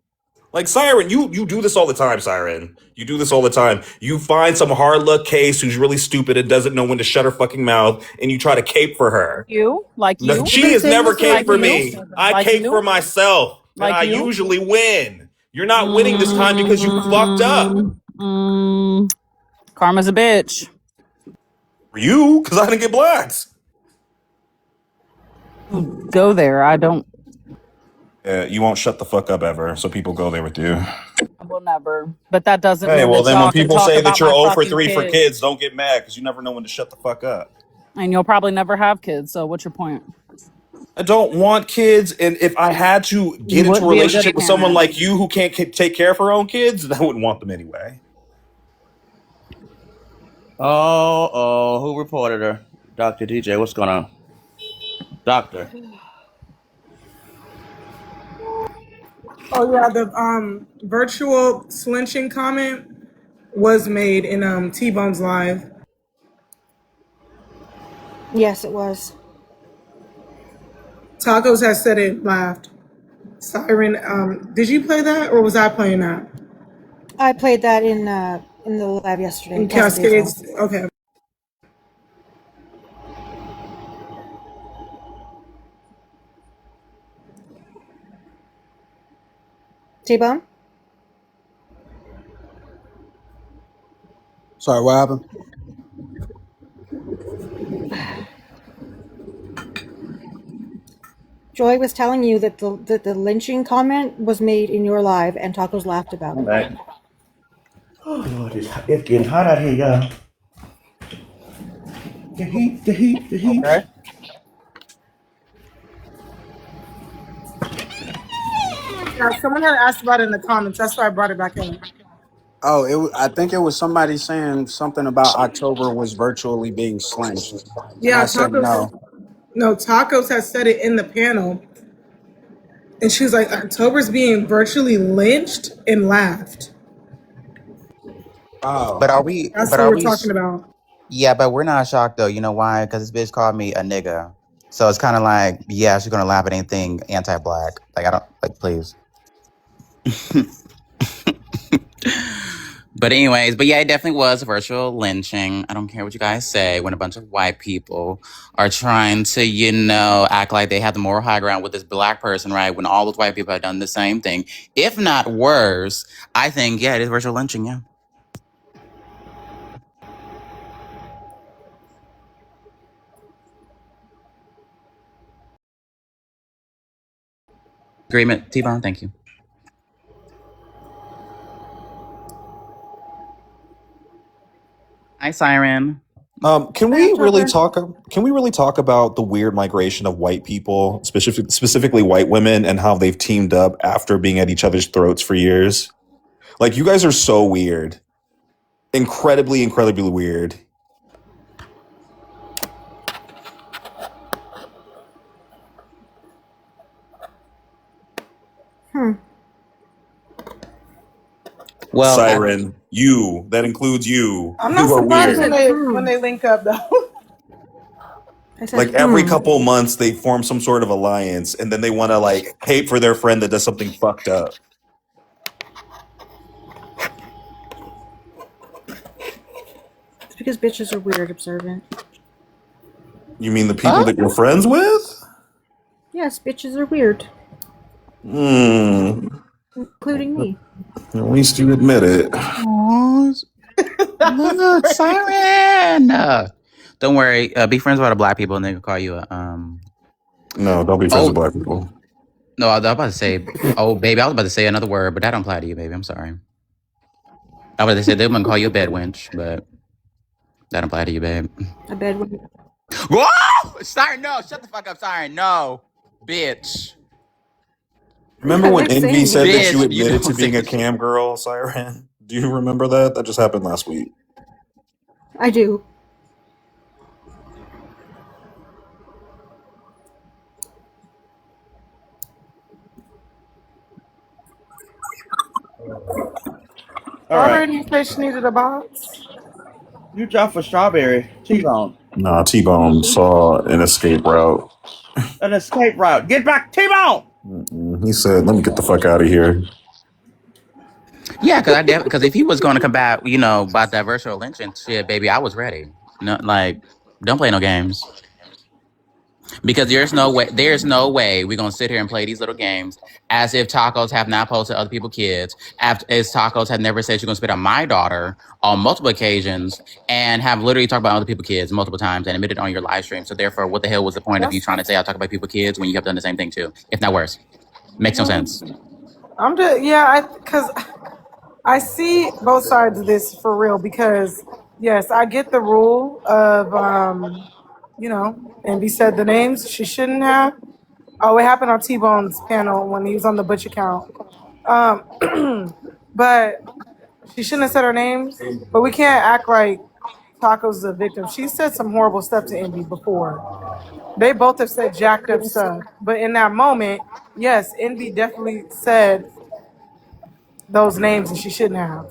S19: Like Siren, you do this all the time, Siren. You do this all the time. You find some hard luck case who's really stupid and doesn't know when to shut her fucking mouth, and you try to cape for her.
S18: You? Like
S19: No,
S18: you?
S19: she
S17: been
S19: has
S17: saying
S19: never
S17: this for
S19: caped
S18: Like
S19: for
S18: you?
S19: me. I
S18: Like
S19: cape
S18: you?
S19: for myself, and
S18: Like
S19: I
S18: you?
S19: usually win. You're not winning this time because you fucked up.
S18: Karma's a bitch.
S19: For you, because I didn't get blocked.
S18: Go there. I don't.
S19: You won't shut the fuck up ever, so people go there with you.
S18: I will never. But that doesn't
S19: Hey,
S18: mean
S19: well
S18: that
S19: then when
S18: y'all can
S19: people
S18: talk
S19: say that
S18: about
S19: you're
S18: my
S19: 0 for
S18: fucking
S19: 3 for
S18: kids.
S19: kids, don't get mad because you never know when to shut the fuck up.
S18: And you'll probably never have kids. So what's your point?
S19: I don't want kids, and if I had to
S18: You
S19: get into
S18: wouldn't
S19: a
S18: be a
S19: relationship
S18: good
S19: with someone
S18: parent.
S19: like you who can't take care of her own kids, then I wouldn't want them anyway.
S1: Oh, who reported her? Dr. DJ, what's going on? Doctor.
S13: Oh yeah, the virtual lynching comment was made in T-Bone's live.
S17: Yes, it was.
S13: Tacos has said it laughed. Siren, did you play that or was I playing that?
S17: I played that in the lab yesterday.
S13: In
S17: Yesterday as
S13: Cascades. Okay.
S17: T-Bone?
S10: Sorry, what happened?
S17: Joy was telling you that the lynching comment was made in your live and Tacos laughed about it.
S1: Right. Oh, Lord, it's getting hot out here, y'all. The heat.
S13: Okay. Yeah, someone had asked about it in the comments. That's why I brought it back in.
S10: Oh, I think it was somebody saying something about October was virtually being slynched. And
S13: Yeah,
S10: I said no.
S13: Tacos has said it in the panel. And she was like, October's being virtually lynched and laughed.
S15: But
S10: Oh,
S15: are we?
S13: That's
S15: But
S13: what
S15: are
S13: we're
S15: we?
S13: talking about.
S15: Yeah, but we're not shocked though. You know why? Because this bitch called me a nigga. So it's kind of like, yeah, she's gonna laugh at anything anti-black. Like I don't like, please. But anyways, but yeah, it definitely was virtual lynching. I don't care what you guys say when a bunch of white people are trying to, act like they have the moral high ground with this black person, right? When all those white people have done the same thing, if not worse. I think, yeah, it is virtual lynching. Yeah. Agreement, T-Bone. Thank you. Hi, Siren.
S12: Can we really talk? Can we really talk about the weird migration of white people, specifically white women, and how they've teamed up after being at each other's throats for years? Like, you guys are so weird, incredibly weird.
S15: Well,
S12: Siren, you. That includes you.
S13: I'm not
S12: You are
S13: surprised
S12: weird.
S13: when they link up though.
S12: Like every couple months, they form some sort of alliance, and then they want to like hate for their friend that does something fucked up.
S17: It's because bitches are weird, Observant.
S12: You mean the people that you're friends with?
S17: Yes, bitches are weird,
S12: Hmm.
S17: including me.
S12: At least you admit it.
S15: Look, Siren. Don't worry. Be friends with other black people, and they can call you a
S12: No, don't be friends with black people.
S15: No, I was about to say, oh, baby, I was about to say another word, but that don't apply to you, baby. I'm sorry. I was about to say they wouldn't call you a bed wench, but that don't apply to you, babe.
S17: A bed wench.
S15: Whoa! Siren, no, shut the fuck up, Siren. No, bitch.
S12: Remember when Envy said that you
S15: Bitch,
S12: admitted to
S15: don't
S12: being
S15: say
S12: a cam girl, Siren? Do you remember that? That just happened last week.
S17: I do.
S1: All
S13: Strawberry fish needed a box.
S1: You dropped for Strawberry. T-Bone.
S12: Nah, T-Bone saw an escape route.
S1: An escape route. Get back, T-Bone!
S12: He said, let me get the fuck out of here.
S15: Yeah, because if he was going to combat, about that virtual lynching shit, baby, I was ready. No, like, don't play no games. Because there's no way we're gonna sit here and play these little games as if Tacos have not posted other people's kids, as Tacos have never said she's gonna spit on my daughter on multiple occasions and have literally talked about other people's kids multiple times and admitted on your live stream. So therefore, what the hell was the point of you trying to say I talk about people's kids when you have done the same thing too, if not worse? Makes no sense.
S13: I'm just because I see both sides of this for real. Because yes, I get the rule of Envy said the names she shouldn't have. Oh, it happened on T-Bone's panel when he was on the Butch account. But she shouldn't have said her names. But we can't act like Taco's the victim. She said some horrible stuff to Envy before. They both have said jacked up stuff. But in that moment, yes, Envy definitely said those names and she shouldn't have.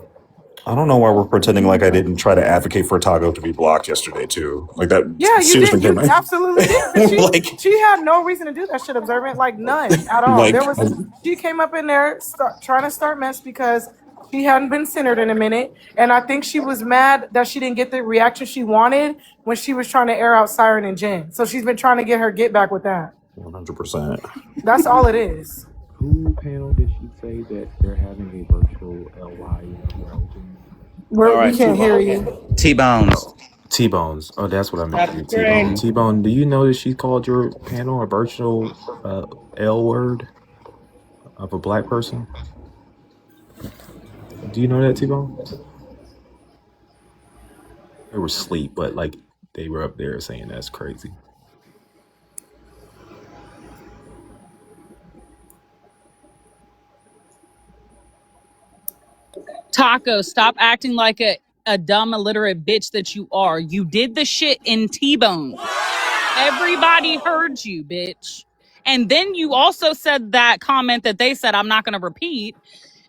S12: I don't know why we're pretending like I didn't try to advocate for Taco to be blocked yesterday, too. Like that.
S13: Yeah, you
S12: seriously
S13: did. You
S12: came out.
S13: absolutely did. She had no reason to do that shit, Observant. Like none at all. She came up in there trying to start mess because she hadn't been centered in a minute. And I think she was mad that she didn't get the reaction she wanted when she was trying to air out Siren and Jen. So she's been trying to get her get back with that.
S12: 100%.
S13: That's all it is.
S20: Who panel did she say that they're having a virtual LY?
S13: We can't hear you.
S15: T-Bones.
S20: T-Bones. Oh, that's what I meant. T-Bone. T-Bone, do you know that she called your panel a virtual L word of a black person? Do you know that, T-Bone? They were asleep, but like they were up there saying that's crazy.
S18: Taco, stop acting like a dumb, illiterate bitch that you are. You did the shit in T-Bone. Everybody heard you, bitch. And then you also said that comment that they said, I'm not going to repeat.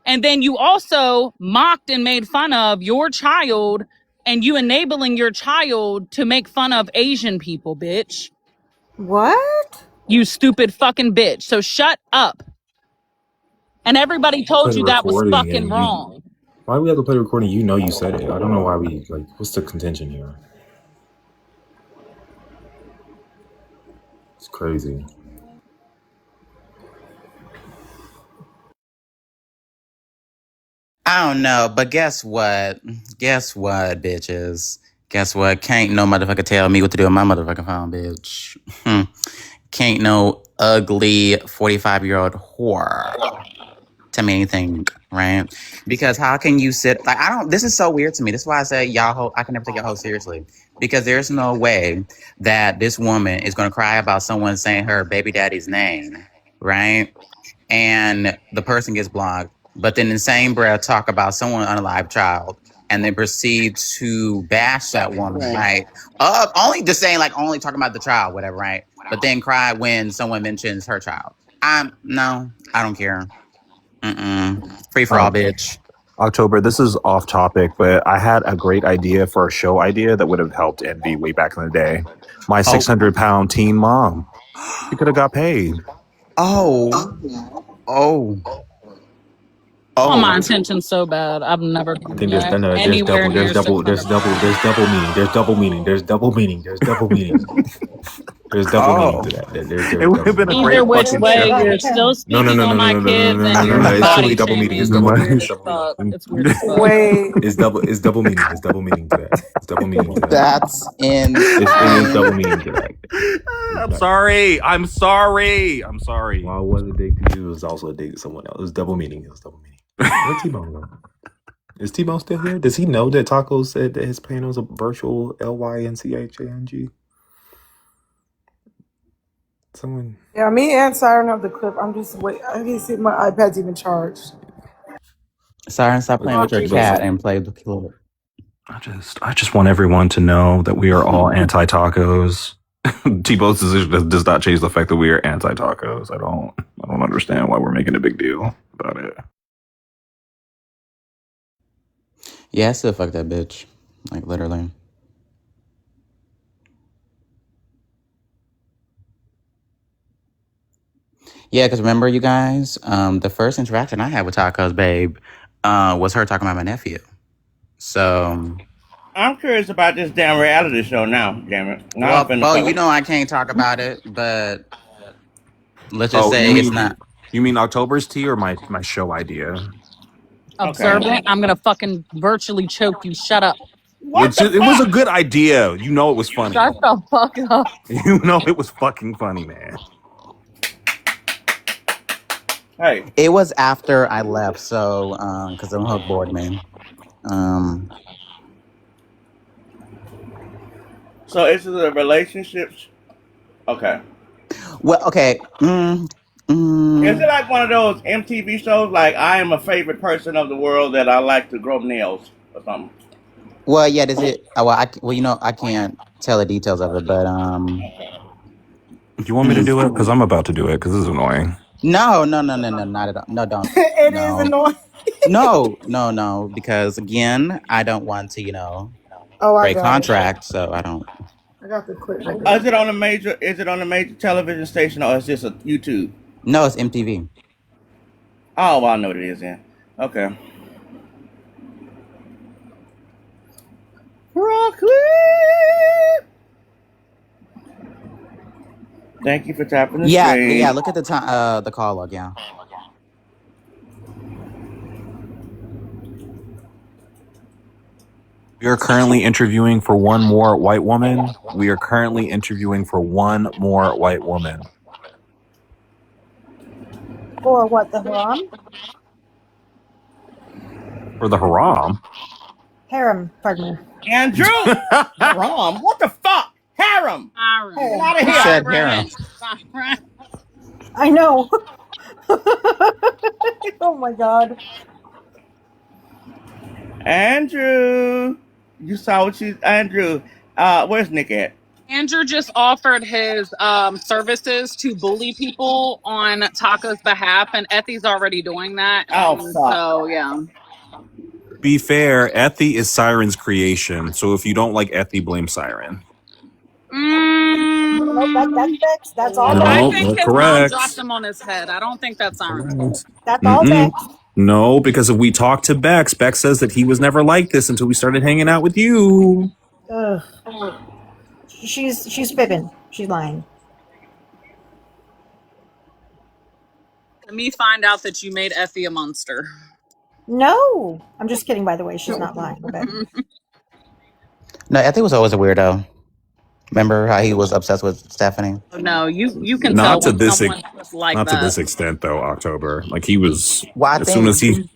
S18: And then you also mocked and made fun of your child, and you enabling your child to make fun of Asian people, bitch.
S17: What?
S18: You stupid fucking bitch. So shut up. And everybody told
S20: Play the
S18: you that was
S20: recording
S18: fucking
S20: and
S18: wrong.
S20: why we have to play the recording? You know you said it. I don't know why we like. What's the contention here? It's crazy.
S15: I don't know, but guess what? Guess what, bitches? Guess what? Can't no motherfucker tell me what to do on my motherfucking phone, bitch. Can't no ugly 45-year-old whore tell me anything, right? Because how can you sit like this is so weird to me. This is why I say I can never take y'all seriously. Because there's no way that this woman is gonna cry about someone saying her baby daddy's name, right? And the person gets blocked, but then in the same breath talk about someone unalive child and then proceed to bash that woman, right? Only just saying only talking about the child, whatever, right? But then cry when someone mentions her child. No, I don't care. Free for all, bitch.
S12: October, this is off topic, but I had a great idea for a show idea that would have helped Envy way back in the day. My 600-pound teen mom. She could have got paid.
S15: Oh.
S18: Oh, my intention's so bad. I'm never
S20: I think there's
S18: anywhere near
S20: double meaning. There's double meaning. There's double meaning to that.
S12: It would have been a great
S18: Either which
S12: fucking
S18: way,
S12: show.
S18: you're still speaking on my kids and you're
S20: It's
S18: body
S20: totally double meaning. It's
S18: shaming.
S20: double meaning.
S18: It's weird as fuck.
S13: Wait.
S20: It's double meaning. It's double meaning to that. It's double meaning to that.
S15: That's in.
S20: It is double meaning to that.
S12: I'm sorry.
S20: While it was a dig to you, it was also a dig to someone else. It was double meaning. Where's T-Bone go? Is T-Bone still here? Does he know that Taco said that his panel is a virtual LYNCHANG? Someone.
S13: Yeah, me and Siren have the clip. I'm just wait. I can see my iPad's even charged.
S15: Siren, stop playing with your cat and play with the killer.
S12: I just want everyone to know that we are all anti-tacos. T-Bone's decision does not change the fact that we are anti-tacos. I don't understand why we're making a big deal about it.
S15: Yeah, I still fuck that bitch. Like, literally. Yeah, because remember, you guys, the first interaction I had with Tacos Babe was her talking about my nephew. So...
S1: I'm curious about this damn reality show now, damn it.
S15: Well, you know I can't talk about it, but let's just say it's not.
S12: You mean October's tea or my show idea?
S18: Observant, I'm gonna fucking virtually choke you. Shut up.
S12: It was a good idea. You know it was funny.
S18: Shut the fuck up.
S12: You know it was fucking funny, man.
S1: Hey.
S15: It was after I left, so because the hook bored me.
S1: So is it a relationship? Okay.
S15: Well, okay.
S1: Is it like one of those MTV shows, like I am a favorite person of the world that I like to grow nails or something?
S15: Well, yeah. Does it? Well, you know, I can't tell the details of it, but
S12: Do you want me to do it? Because I'm about to do it. Because this is annoying.
S15: No, not at all. No, don't.
S13: It is annoying.
S15: No. Because again, I don't want to, break contract, so I don't.
S13: I got the clip.
S1: Is it on a major? Is it on a major television station or is this a YouTube?
S15: No, it's MTV.
S1: Oh, well, I know what it is then. Okay. Broccoli. Thank you for tapping the screen.
S15: Yeah. Look at the time. The call log. Yeah.
S12: We are currently interviewing for one more white woman.
S17: Or what, the haram?
S12: For the haram?
S17: Harem, pardon me.
S1: Andrew! Haram? What the fuck? Harem! Get out of here!
S15: He said harem.
S17: I know. Oh my god.
S1: Andrew! You saw what she's... Andrew, where's Nick at?
S18: Andrew just offered his services to bully people on Taka's behalf, and Ethy's already doing that.
S1: Oh,
S18: And
S1: fuck.
S18: so, yeah.
S19: Be fair, Ethy is Siren's creation, so if you don't like Ethy, blame Siren.
S17: Nope, that's Bex. That's all
S19: No,
S17: Bex.
S18: I think his mom
S19: correct.
S18: dropped him on his head. I don't think that's Siren's fault.
S17: That's all
S19: Mm-mm.
S17: Bex.
S19: No, because if we talk to Bex, Bex says that he was never like this until we started hanging out with you.
S17: Ugh. She's fibbing. She's lying.
S18: Let me find out that you made Effie a monster.
S17: No, I'm just kidding. By the way, she's not lying. But
S15: No, Ethy was always a weirdo. Remember how he was obsessed with Stephanie?
S18: No, you can
S19: Not
S18: tell
S19: to
S18: when
S19: this
S18: someone is like
S19: not to
S18: that.
S19: this extent though, October. Like he was
S15: Well, I
S19: as soon as
S15: think,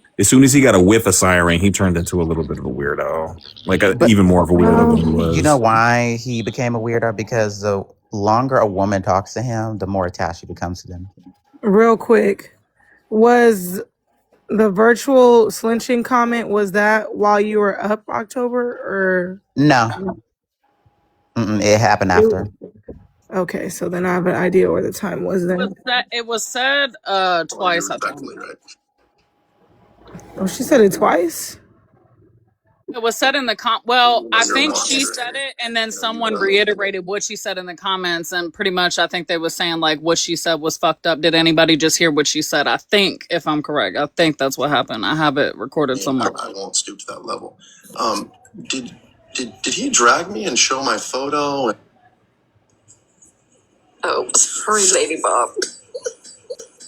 S19: he got a whiff of Siren, he turned into a little bit of a weirdo. Like
S15: but
S19: even more of a weirdo than he was.
S15: you know why he became a weirdo? Because the longer a woman talks to him, the more attached he becomes to them.
S13: Real quick, was the virtual slinching comment, was that while you were up October or?
S15: No, it happened after.
S13: Okay, so then I have an idea where the time was then.
S18: It was said twice, I think.
S13: Oh, she said it twice?
S18: It was said in the well, I think she said it, and then someone reiterated what she said in the comments, and pretty much I think they were saying like what she said was fucked up. Did anybody just hear what she said? I think, if I'm correct, I think that's what happened. I have it recorded somewhere.
S21: I won't stoop to that level. Did he drag me and show my photo?
S8: Oh, sorry, Lady Bob.